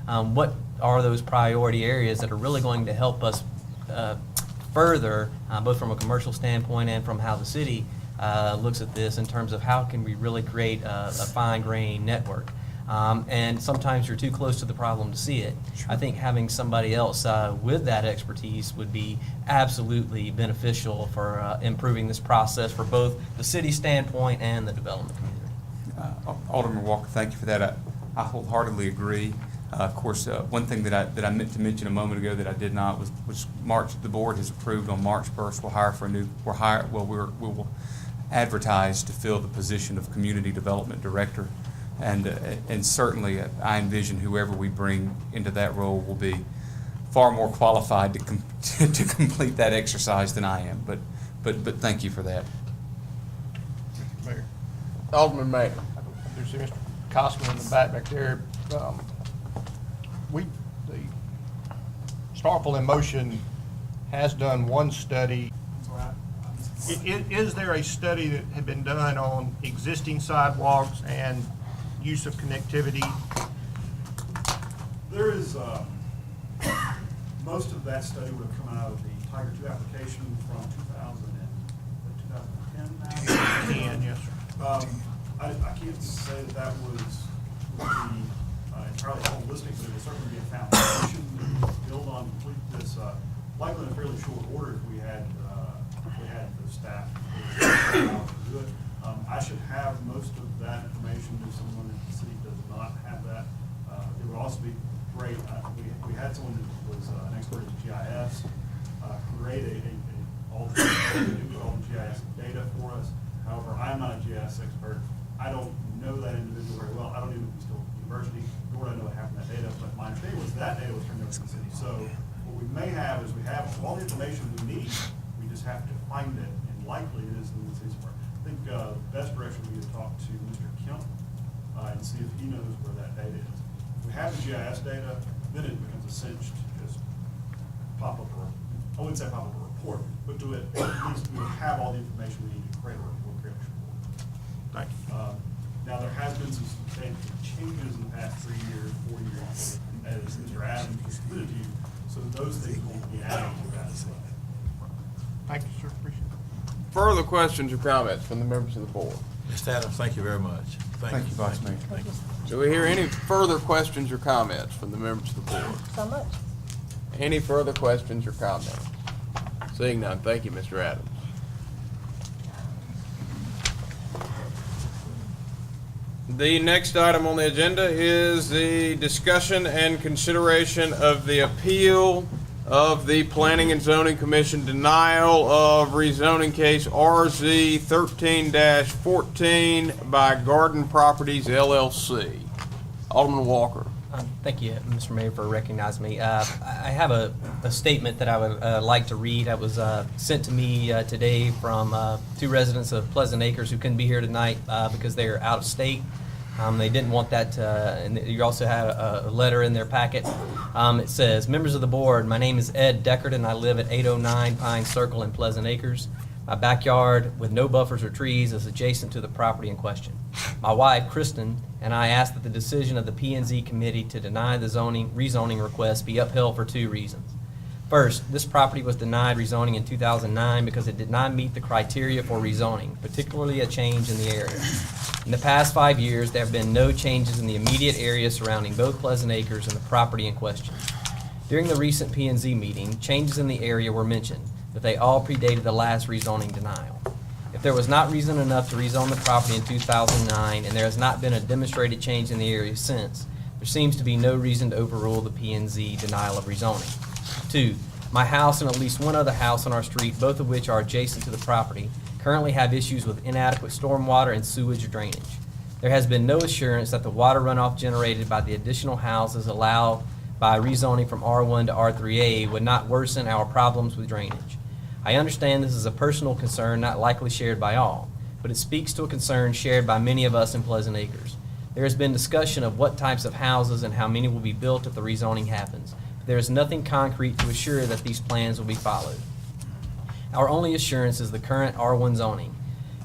what are those priority areas that are really going to help us further, both from a commercial standpoint and from how the city looks at this in terms of how can we really create a fine-grained network. And sometimes you're too close to the problem to see it. Sure. I think having somebody else with that expertise would be absolutely beneficial for improving this process for both the city standpoint and the development community. Alderman Walker, thank you for that. I wholeheartedly agree. Of course, one thing that I meant to mention a moment ago that I did not was the board has approved on March 1st. We will advertise to fill the position of Community Development Director. And certainly I envision whoever we bring into that role will be far more qualified to complete that exercise than I am. But thank you for that. Mayor. Alderman Mayor. There's Mr. Cosman in the back there. The Starkville in Motion has done one study. Is there a study that had been done on existing sidewalks and use of connectivity? There is, most of that study would have come out of the Tiger 2 application from 2010 now? 10, yes, sir. I can't say that would be entirely holistic, but it would certainly be a foundation that we could build on, complete this, likely in a fairly short order if we had the staff to do it. I should have most of that information if someone in the city does not have that. It would also be great, we had someone who was an expert in GIS, create all the GIS data for us. However, I'm not a GIS expert. I don't know that individual very well. I don't even know if he's still at the university, nor do I know what happened to that data, but my understanding was that data was turned over to the city. So what we may have is we have all the information we need, we just have to find it, and likely it is in the city's part. I think the best direction would be to talk to Mr. Kemp and see if he knows where that data is. If we have the GIS data, then it becomes a cinch to just pop up I wouldn't say pop up a report, but do it, at least we would have all the information we need to create a report. Thank you. Now, there has been some substantial changes in the past 3 years, 4 years, as Mr. Adams just alluded to, so those things will be added to that as well. Thank you, sir. Appreciate it. Further questions or comments from the members of the board? Mr. Adams, thank you very much. Thank you, Vice Mayor. Thank you. Do we hear any further questions or comments from the members of the board? So much. Any further questions or comments? Seeing none, thank you, Mr. Adams. The next item on the agenda is the discussion and consideration of the appeal of the Planning and Zoning Commission denial of rezoning case RZ 13-14 by Garden Properties LLC. Alderman Walker. Thank you, Mr. Mayor, for recognizing me. I have a statement that I would like to read. That was sent to me today from two residents of Pleasant Acres who couldn't be here tonight because they are out of state. They didn't want that, and you also had a letter in their packet. It says, members of the board, my name is Ed Deckard and I live at 809 Pine Circle in Pleasant Acres. My backyard with no buffers or trees is adjacent to the property in question. My wife, Kristen, and I asked that the decision of the P&Z committee to deny the rezoning request be upheld for two reasons. First, this property was denied rezoning in 2009 because it did not meet the criteria for rezoning, particularly a change in the area. In the past 5 years, there have been no changes in the immediate area surrounding both Pleasant Acres and the property in question. During the recent P&Z meeting, changes in the area were mentioned, but they all predated the last rezoning denial. If there was not reason enough to rezone the property in 2009 and there has not been a demonstrated change in the area since, there seems to be no reason to overrule the P&Z denial of rezoning. Two, My house and at least one other house on our street, both of which are adjacent to the property, currently have issues with inadequate stormwater and sewage drainage. There has been no assurance that the water runoff generated by the additional houses allowed by rezoning from R1 to R3A would not worsen our problems with drainage. I understand this is a personal concern not likely shared by all, but it speaks to a concern shared by many of us in Pleasant Acres. There has been discussion of what types of houses and how many will be built if the rezoning happens. There is nothing concrete to assure that these plans will be followed. Our only assurance is the current R1 zoning.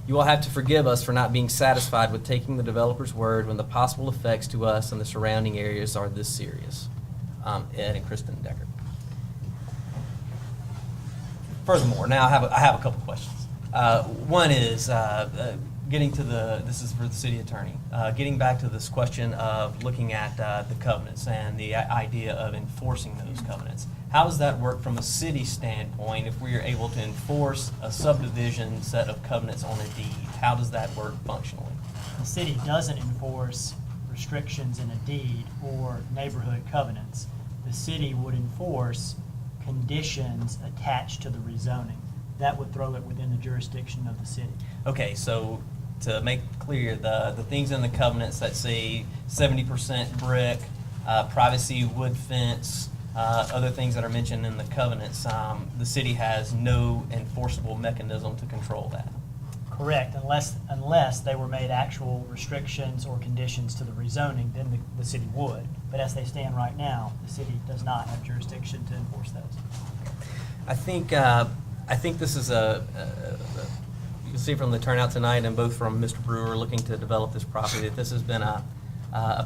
You will have to forgive us for not being satisfied with taking the developer's word when the possible effects to us and the surrounding areas are this serious. Ed and Kristen Decker. Furthermore, now I have a couple questions. One is getting to this is for the city attorney, getting back to this question of looking at the covenants and the idea of enforcing those covenants. How does that work from a city standpoint if we are able to enforce a subdivision set of covenants on a deed? How does that work functionally? The city doesn't enforce restrictions in a deed or neighborhood covenants. The city would enforce conditions attached to the rezoning. That would throw it within the jurisdiction of the city. Okay, so to make clear, the things in the covenants that say 70% brick, privacy wood fence, other things that are mentioned in the covenants, the city has no enforceable mechanism to control that. Correct, unless they were made actual restrictions or conditions to the rezoning, then the city would. But as they stand right now, the city does not have jurisdiction to enforce those. I think this is you can see from the turnout tonight and both from Mr. Brewer looking to develop this property that this has been a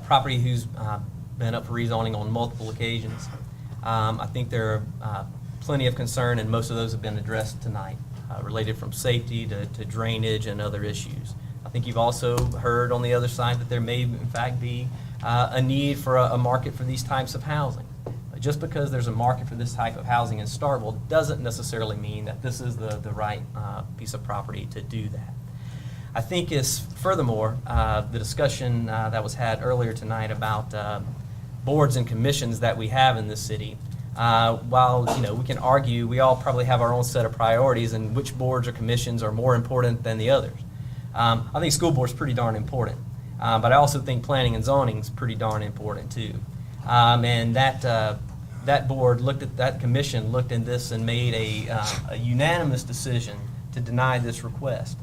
property who's been up for rezoning on multiple occasions. I think there are plenty of concern, and most of those have been addressed tonight, related from safety to drainage and other issues. I think you've also heard on the other side that there may in fact be a need for a market for these types of housing. Just because there's a market for this type of housing in Starkville doesn't necessarily mean that this is the right piece of property to do that. I think furthermore, the discussion that was had earlier tonight about boards and commissions that we have in this city, while we can argue, we all probably have our own set of priorities and which boards or commissions are more important than the others. I think school board's pretty darn important, but I also think planning and zoning is pretty darn important too. And that board that commission looked at this and made a unanimous decision to deny this request.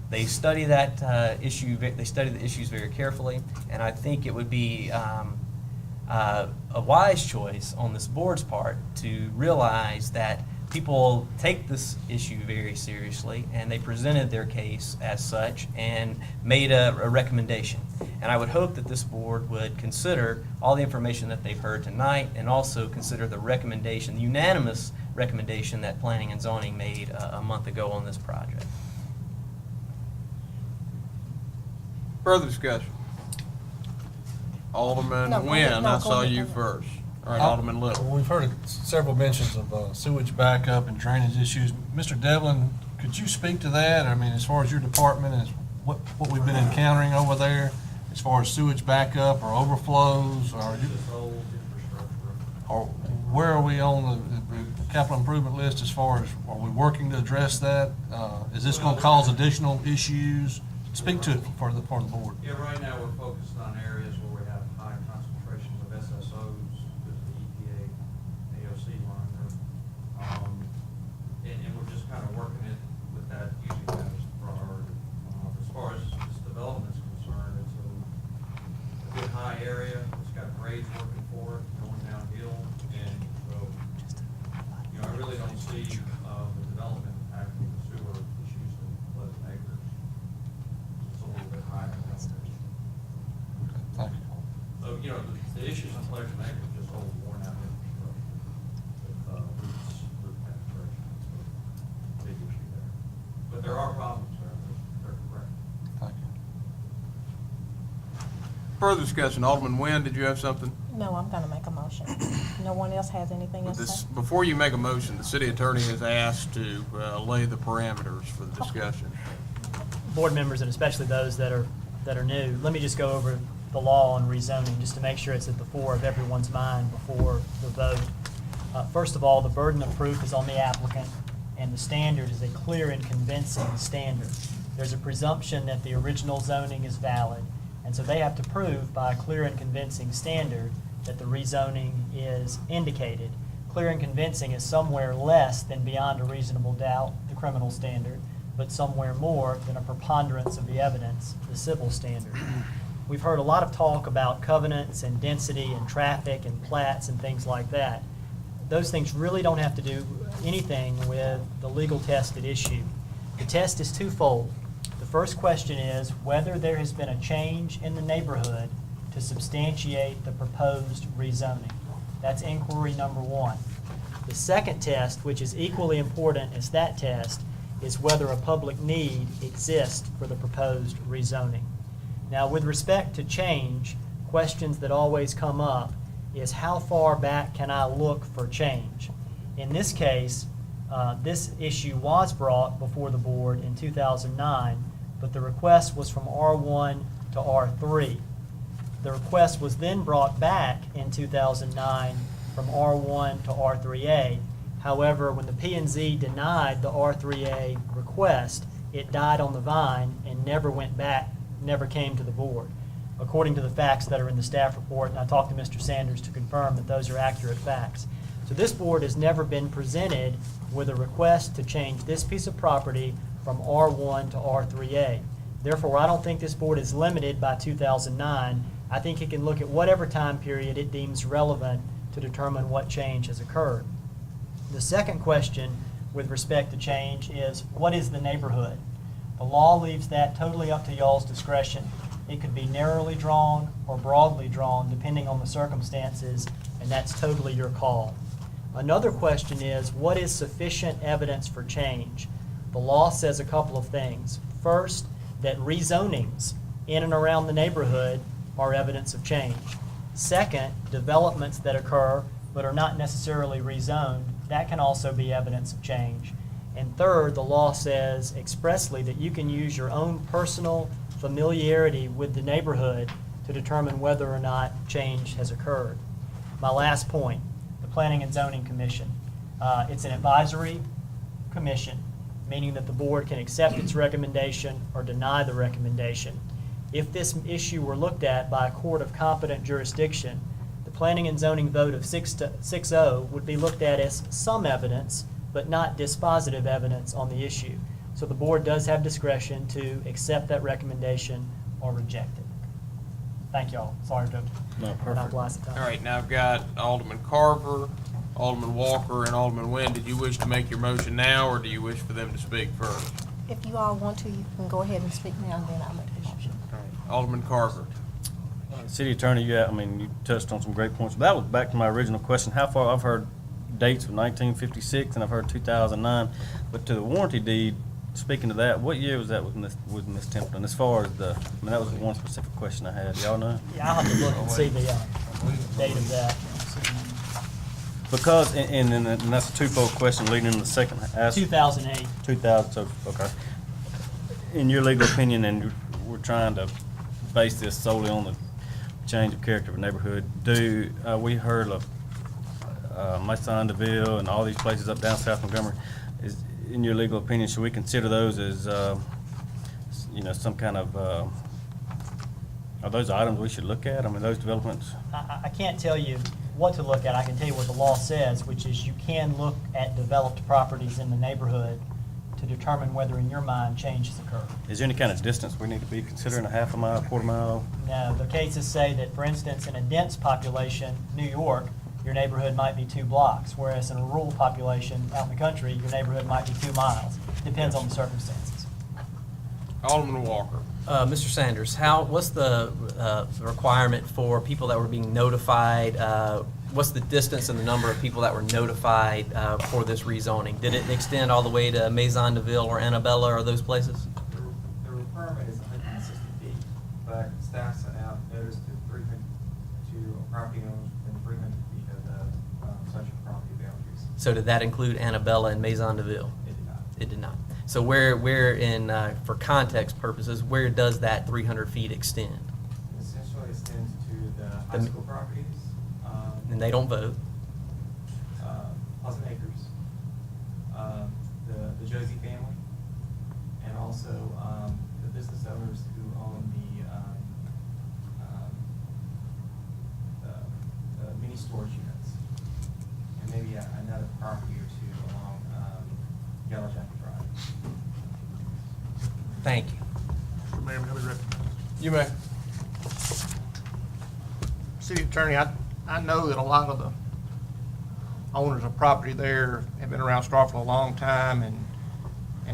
They studied the issues very carefully, and I think it would be a wise choice on this board's part to realize that people take this issue very seriously, and they presented their case as such and made a recommendation. And I would hope that this board would consider all the information that they've heard tonight and also consider the recommendation, the unanimous recommendation that Planning and Zoning made a month ago on this project. Further discussion? Alderman Nguyen, I saw you first. All right, Alderman Little. We've heard several mentions of sewage backup and drainage issues. Mr. Devlin, could you speak to that? I mean, as far as your department and what we've been encountering over there, as far as sewage backup or overflows, or where are we on the capital improvement list as far as, are we working to address that? Is this going to cause additional issues? Speak to it for the board. Yeah, right now we're focused on areas where we have high concentrations of SSOs because of the EPA AOC line there. And we're just kind of working it with that, using that as a priority. As far as this development is concerned, it's a good high area. It's got grades working for it, going downhill. And so, I really don't see the development impacting the sewer issues in Pleasant Acres. It's a little bit higher than that. Thank you. So, the issues in Pleasant Acres are just old, worn out infrastructure with root penetration. So, big issue there. But there are problems there. They're correct. Thank you. Further discussion, Alderman Nguyen, did you have something? No, I'm going to make a motion. No one else has anything else to say? Before you make a motion, the city attorney has asked to lay the parameters for the discussion. Board members, and especially those that are new, let me just go over the law on rezoning just to make sure it's at the fore of everyone's mind before the vote. First of all, the burden of proof is on the applicant, and the standard is a clear and convincing standard. There's a presumption that the original zoning is valid, and so they have to prove by a clear and convincing standard that the rezoning is indicated. Clear and convincing is somewhere less than beyond a reasonable doubt, the criminal standard, but somewhere more than a preponderance of the evidence, the civil standard. We've heard a lot of talk about covenants and density and traffic and plats and things like that. Those things really don't have to do anything with the legal test at issue. The test is twofold. The first question is whether there has been a change in the neighborhood to substantiate the proposed rezoning. That's inquiry number one. The second test, which is equally important as that test, is whether a public need exists for the proposed rezoning. Now, with respect to change, questions that always come up is how far back can I look for change? In this case, this issue was brought before the board in 2009, but the request was from R1 to R3. The request was then brought back in 2009 from R1 to R3A. However, when the P&Z denied the R3A request, it died on the vine and never went back, never came to the board, according to the facts that are in the staff report, and I talked to Mr. Sanders to confirm that those are accurate facts. So this board has never been presented with a request to change this piece of property from R1 to R3A. Therefore, I don't think this board is limited by 2009. I think it can look at whatever time period it deems relevant to determine what change has occurred. The second question with respect to change is, what is the neighborhood? The law leaves that totally up to y'all's discretion. It could be narrowly drawn or broadly drawn depending on the circumstances, and that's totally your call. Another question is, what is sufficient evidence for change? The law says a couple of things. First, that rezonings in and around the neighborhood are evidence of change. Second, developments that occur but are not necessarily rezoned, that can also be evidence of change. And third, the law says expressly that you can use your own personal familiarity with the neighborhood to determine whether or not change has occurred. My last point, the Planning and Zoning Commission. It's an advisory commission, meaning that the board can accept its recommendation or deny the recommendation. If this issue were looked at by a court of competent jurisdiction, the planning and zoning vote of 6-0 would be looked at as some evidence, but not dispositive evidence on the issue. So the board does have discretion to accept that recommendation or reject it. Thank y'all. Sorry to monopolize the time. All right, now I've got Alderman Carver, Alderman Walker, and Alderman Nguyen. Did you wish to make your motion now, or do you wish for them to speak first? If you all want to, you can go ahead and speak now, and then I'll make the motion. All right, Alderman Carver. City Attorney, you touched on some great points. But that was back to my original question. How far, I've heard dates of 1956 and I've heard 2009, but to the warranty deed, speaking to that, what year was that with Ms. Templeton? As far as that was the one specific question I had. Y'all know? Yeah, I'll have to look and see the date of that. Because, and that's a twofold question leading into the second. 2008. 2000, so, okay. In your legal opinion, and we're trying to base this solely on the change of character of a neighborhood, we heard of Mason DeVille and all these places up down South Montgomery, in your legal opinion, should we consider those as, some kind of, are those items we should look at? I mean, those developments? I can't tell you what to look at. I can tell you what the law says, which is you can look at developed properties in the neighborhood to determine whether in your mind change has occurred. Is there any kind of distance we need to be considering, a half a mile, quarter mile? No, the cases say that, for instance, in a dense population, New York, your neighborhood might be 2 blocks, whereas in a rural population out in the country, your neighborhood might be 2 miles. Depends on the circumstances. Alderman Walker. Mr. Sanders, what's the requirement for people that were being notified? What's the distance and the number of people that were notified for this rezoning? Did it extend all the way to Maison DeVille or Annabella or those places? The requirement is 160 feet, but staff sent out notice to property owners within 300 feet of such property boundaries. So did that include Annabella and Maison DeVille? It did not. It did not. So where in, for context purposes, where does that 300 feet extend? It essentially extends to the high school properties. And they don't vote? Pleasant Acres, the Josie family, and also the business owners who own the mini storage units, and maybe another property or two along Yellow Jacket Drive. Thank you. Mr. Mayor, may I be recognized? You may. City Attorney, I know that a lot of the owners of property there have been around Starkville a long time and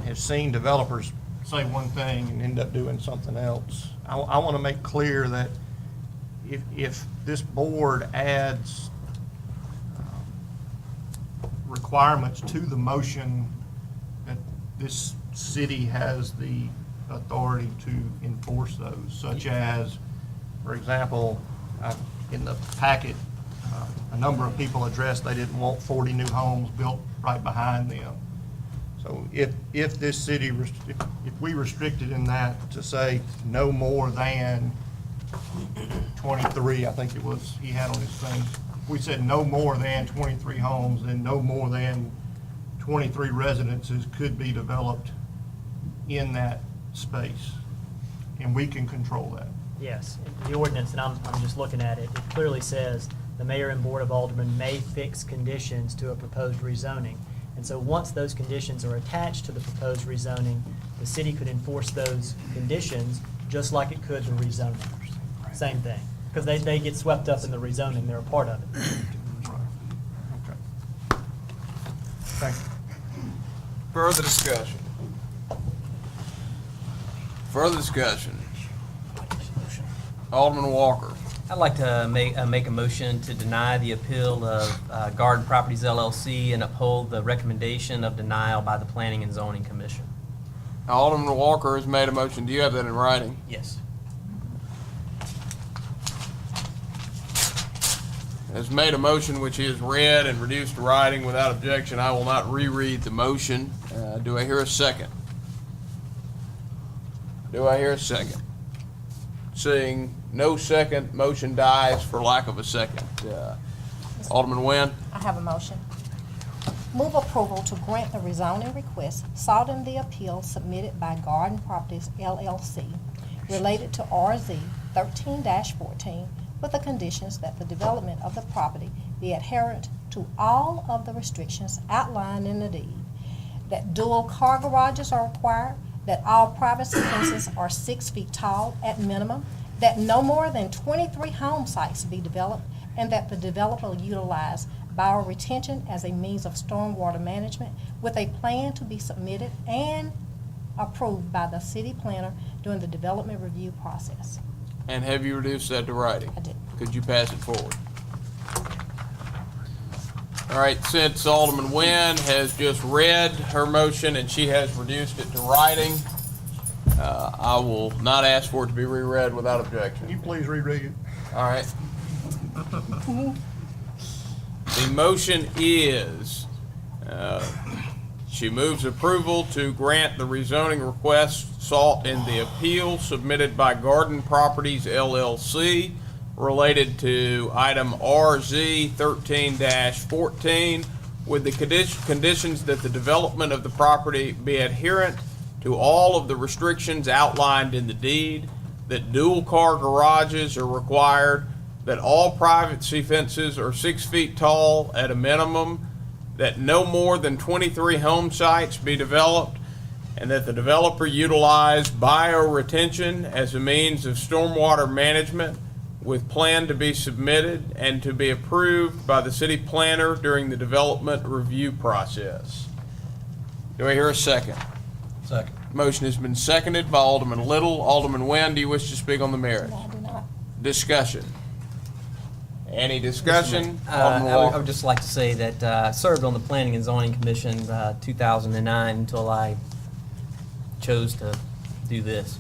have seen developers say one thing and end up doing something else. I want to make clear that if this board adds requirements to the motion, that this city has the authority to enforce those, such as, for example, in the packet, a number of people addressed they didn't want 40 new homes built right behind them. So if this city, if we restricted in that to say no more than 23, I think it was, he had on his thing, if we said no more than 23 homes, then no more than 23 residences could be developed in that space, and we can control that. Yes, the ordinance, and I'm just looking at it, it clearly says the mayor and board of aldermen may fix conditions to a proposed rezoning. And so once those conditions are attached to the proposed rezoning, the city could enforce those conditions just like it could the rezoning. Same thing, because they get swept up in the rezoning, they're a part of it. Okay. Thank you. Further discussion? Further discussion? Alderman Walker. I'd like to make a motion to deny the appeal of Garden Properties LLC and uphold the recommendation of denial by the Planning and Zoning Commission. Alderman Walker has made a motion. Do you have that in writing? Yes. Has made a motion which he has read and reduced to writing without objection. I will not reread the motion. Do I hear a second? Do I hear a second? Seeing no second, motion dies for lack of a second. Alderman Nguyen? I have a motion. Move approval to grant the rezoning request sought in the appeal submitted by Garden Properties LLC related to RZ 13-14 with the conditions that the development of the property be adherent to all of the restrictions outlined in the deed, that dual car garages are required, that all privacy fences are 6 feet tall at minimum, that no more than 23 home sites be developed, and that the developer utilize bioretention as a means of stormwater management with a plan to be submitted and approved by the city planner during the development review process. And have you reduced that to writing? I did. Could you pass it forward? All right, since Alderman Nguyen has just read her motion and she has reduced it to writing, I will not ask for it to be reread without objection. Can you please reread it? All right. The motion is, she moves approval to grant the rezoning request sought in the appeal submitted by Garden Properties LLC related to item RZ 13-14 with the conditions that the development of the property be adherent to all of the restrictions outlined in the deed, that dual car garages are required, that all privacy fences are 6 feet tall at a minimum, that no more than 23 home sites be developed, and that the developer utilize bioretention as a means of stormwater management with plan to be submitted and to be approved by the city planner during the development review process. Do I hear a second? Second. Motion has been seconded by Alderman Little. Alderman Nguyen, do you wish to speak on the merits? No, I do not. Discussion. Any discussion? I would just like to say that I served on the Planning and Zoning Commission 2009 until I chose to do this.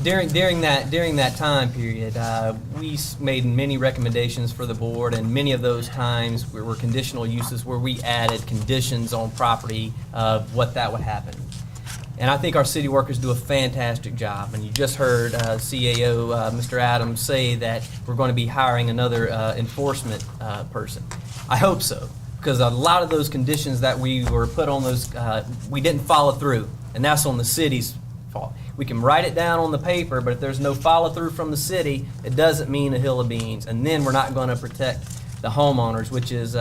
During that time period, we made many recommendations for the board, and many of those times were conditional uses where we added conditions on property of what that would happen. And I think our city workers do a fantastic job. And you just heard CAO Mr. Adams say that we're going to be hiring another enforcement person. I hope so, because a lot of those conditions that we were put on those, we didn't follow through, and that's on the city's fault. We can write it down on the paper, but if there's no follow-through from the city, it doesn't mean a hill of beans, and then we're not going to protect the homeowners, which is,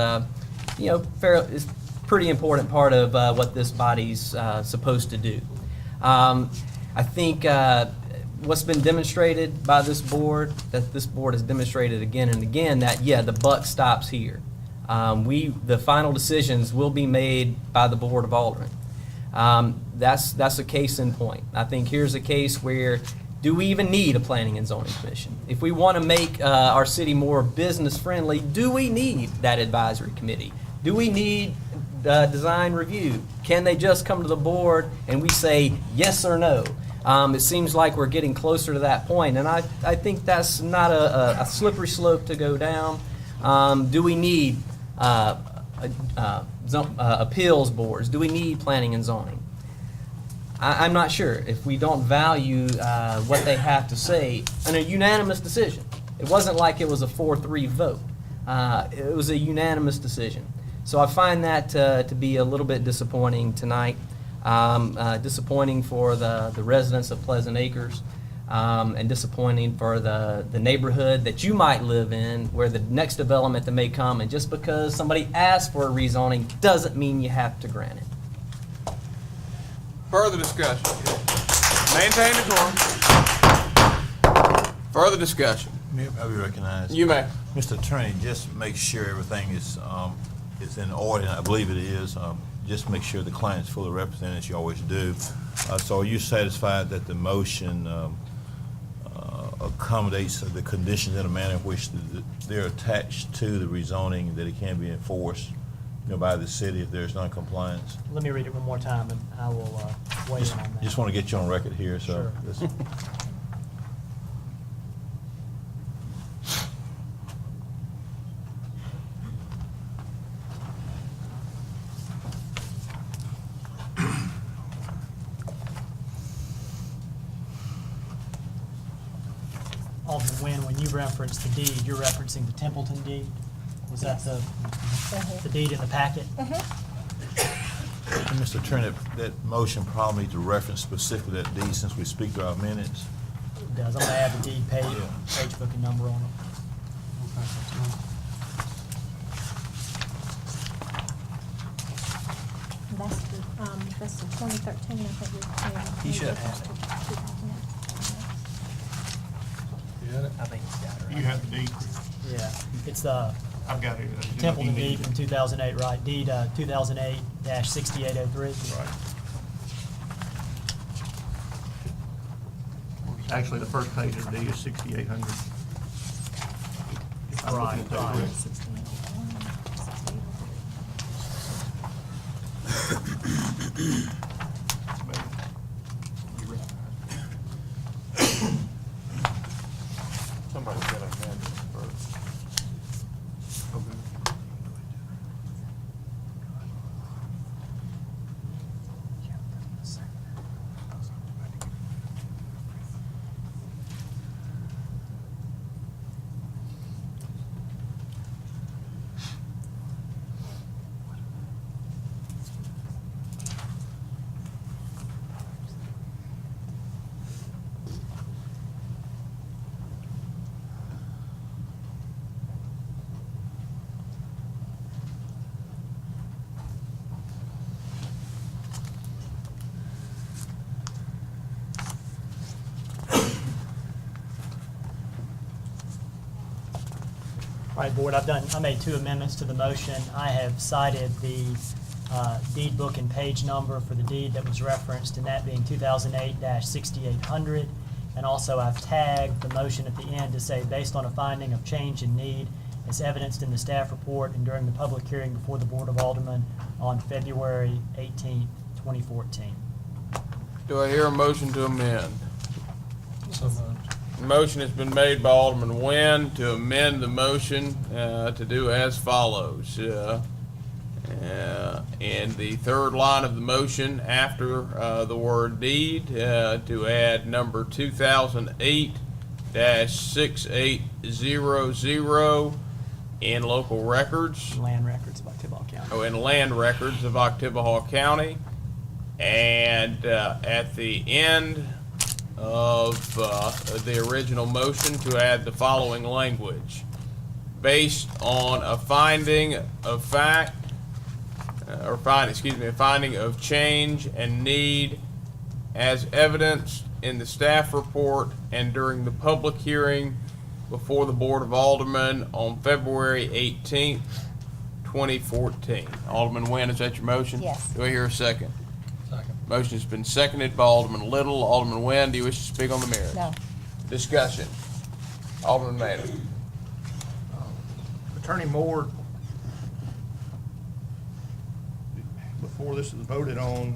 is pretty important part of what this body's supposed to do. I think what's been demonstrated by this board, that this board has demonstrated again and again, that, yeah, the buck stops here. The final decisions will be made by the Board of Aldermen. That's a case in point. I think here's a case where, do we even need a planning and zoning commission? If we want to make our city more business friendly, do we need that advisory committee? Do we need design review? Can they just come to the board and we say yes or no? It seems like we're getting closer to that point, and I think that's not a slippery slope to go down. Do we need appeals boards? Do we need planning and zoning? I'm not sure. If we don't value what they have to say, and a unanimous decision. It wasn't like it was a 4-3 vote. It was a unanimous decision. So I find that to be a little bit disappointing tonight. Disappointing for the residents of Pleasant Acres, and disappointing for the neighborhood that you might live in, where the next development that may come, and just because somebody asked for a rezoning doesn't mean you have to grant it. Further discussion. Maintain decorum. Further discussion. May I be recognized? You may. Mr. Attorney, just make sure everything is in order, and I believe it is. Just make sure the client's fully represented, as you always do. So are you satisfied that the motion accommodates the conditions in a manner in which they're attached to the rezoning, that it can be enforced, by the city if there's non-compliance? Let me read it one more time, and I will weigh in on that. Just want to get you on record here, so. Sure. Alderman Nguyen, when you reference the deed, you're referencing the Templeton deed? Was that the deed in the packet? And Mr. Attorney, that motion probably needs to reference specifically that deed since we speak to our minutes. It does. I'm going to add the deed page book and number on it. That's the 2013, I think. He should have it. You got it? I think he's got it right. You have the deed? Yeah, it's the I've got it. Templeton deed from 2008, right? Deed 2008-6803. Right. Actually, the first page of the deed is 6,800. Right, right. Somebody said I had this first. All right, Board, I made 2 amendments to the motion. I have cited the deed book and page number for the deed that was referenced, and that being 2008-6800. And also I've tagged the motion at the end to say, based on a finding of change in need as evidenced in the staff report and during the public hearing before the Board of Aldermen on February 18th, 2014. Do I hear a motion to amend? So moved. Motion has been made by Alderman Nguyen to amend the motion to do as follows. In the third line of the motion, after the word deed, to add number 2008-6800 in local records, Land records of Oktibbeha County. in land records of Oktibbeha County. And at the end of the original motion, to add the following language: based on a finding of fact, a finding of change and need as evidenced in the staff report and during the public hearing before the Board of Aldermen on February 18th, 2014. Alderman Nguyen, is that your motion? Yes. Do I hear a second? Second. Motion has been seconded by Alderman Little. Alderman Nguyen, do you wish to speak on the merits? No. Discussion. Alderman Maynard. Attorney Moore, before this is voted on,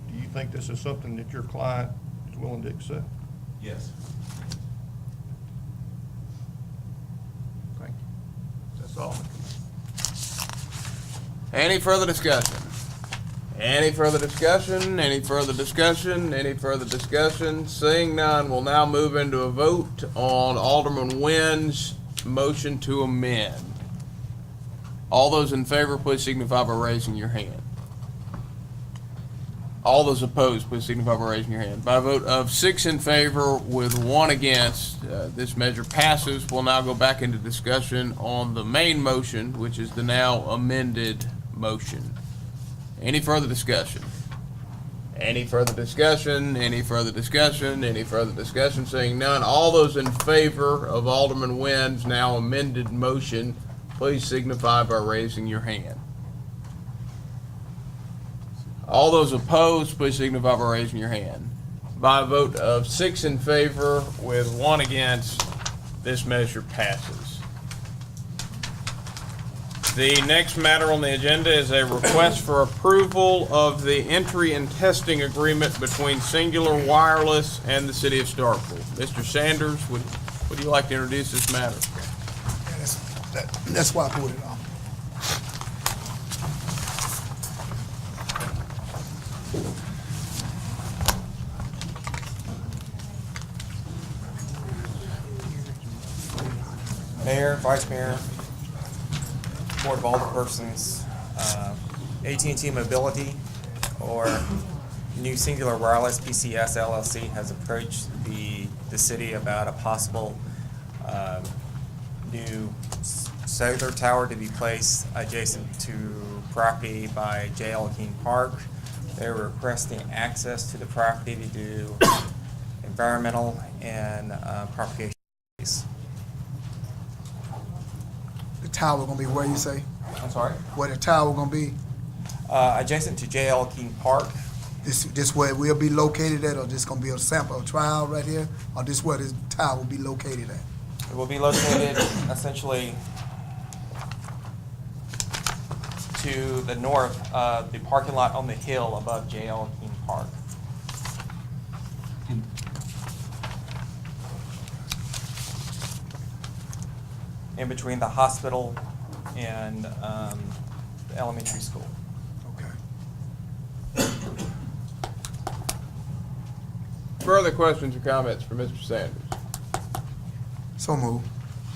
do you think this is something that your client is willing to accept? Yes. Thank you. That's all. Any further discussion? Any further discussion? Any further discussion? Any further discussion? Seeing none, we'll now move into a vote on Alderman Nguyen's motion to amend. All those in favor, please signify by raising your hand. All those opposed, please signify by raising your hand. By a vote of 6 in favor with 1 against, this measure passes. We'll now go back into discussion on the main motion, which is the now amended motion. Any further discussion? Any further discussion? Any further discussion? Any further discussion? Seeing none, all those in favor of Alderman Nguyen's now amended motion, please signify by raising your hand. All those opposed, please signify by raising your hand. By a vote of 6 in favor with 1 against, this measure passes. The next matter on the agenda is a request for approval of the entry and testing agreement between Singular Wireless and the City of Starkville. Mr. Sanders, would you like to introduce this matter? That's why I put it on. Mayor, Vice Mayor, Board of Alderpersons, AT&T Mobility, or New Singular Wireless PCS LLC, has approached the city about a possible new solar tower to be placed adjacent to property by J.L. King Park. They're requesting access to the property to do environmental and propagation. The tower gonna be where you say? I'm sorry? Where the tower gonna be? Adjacent to J.L. King Park. This where it will be located at, or this gonna be a sample, a trial right here? Or this where this tower will be located at? It will be located essentially to the north of the parking lot on the hill above J.L. King Park. In between the hospital and the elementary school. Okay. Further questions or comments for Mr. Sanders? So move.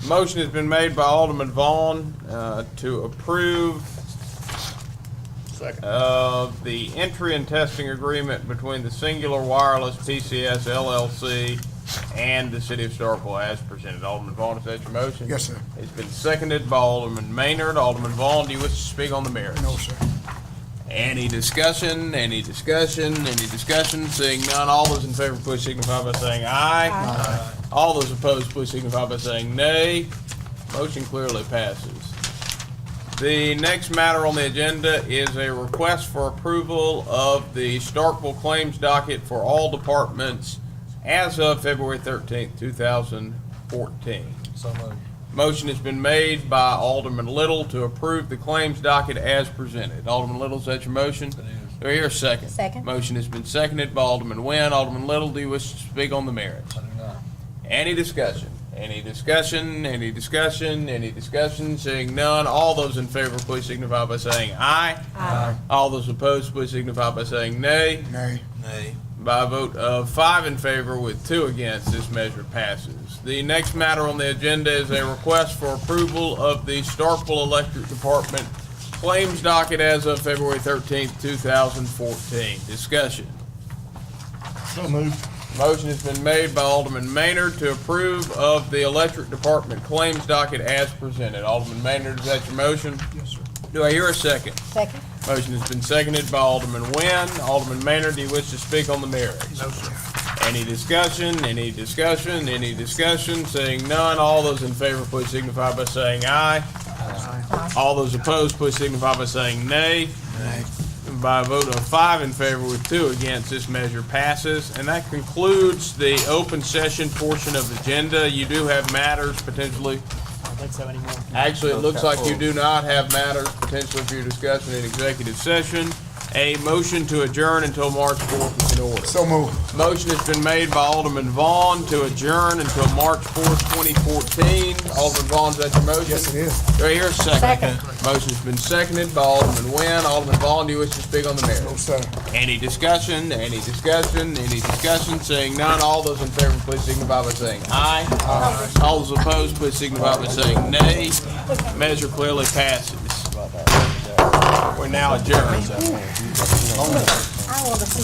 Motion has been made by Alderman Vaughn to approve of the entry and testing agreement between the Singular Wireless PCS LLC and the City of Starkville as presented. Alderman Vaughn, is that your motion? Yes, sir. It's been seconded by Alderman Maynard. Alderman Vaughn, do you wish to speak on the merits? No, sir. Any discussion? Any discussion? Any discussion? Seeing none, all those in favor, please signify by saying aye. Aye. All those opposed, please signify by saying nay. Motion clearly passes. The next matter on the agenda is a request for approval of the Starkville claims docket for all departments as of February 13th, 2014. So moved. Motion has been made by Alderman Little to approve the claims docket as presented. Alderman Little, is that your motion? It is. Do I hear a second? Second. Motion has been seconded by Alderman Nguyen. Alderman Little, do you wish to speak on the merits? I do not. Any discussion? Any discussion? Any discussion? Any discussion? Seeing none, all those in favor, please signify by saying aye. Aye. All those opposed, please signify by saying nay. Nay. Nay. By a vote of 5 in favor with 2 against, this measure passes. The next matter on the agenda is a request for approval of the Starkville Electric Department claims docket as of February 13th, 2014. Discussion. So moved. Motion has been made by Alderman Maynard to approve of the Electric Department claims docket as presented. Alderman Maynard, is that your motion? Yes, sir. Do I hear a second? Second. Motion has been seconded by Alderman Nguyen. Alderman Maynard, do you wish to speak on the merits? No, sir. Any discussion? Any discussion? Any discussion? Seeing none, all those in favor, please signify by saying aye. All those opposed, please signify by saying nay. Nay. By a vote of 5 in favor with 2 against, this measure passes. And that concludes the open session portion of the agenda. You do have matters potentially. I don't think so anymore. Actually, it looks like you do not have matters potentially for your discussion in executive session. A motion to adjourn until March 4th is in order. So moved. Motion has been made by Alderman Vaughn to adjourn until March 4th, 2014. Alderman Vaughn, is that your motion? Yes, it is. Do I hear a second? Second. Motion's been seconded by Alderman Nguyen. Alderman Vaughn, do you wish to speak on the No, merits? sir. Any discussion? Any discussion? Any discussion? Seeing none, all those in favor, please signify by saying aye. All those opposed, please signify by saying nay. Measure clearly passes. We're now adjourned. I want to see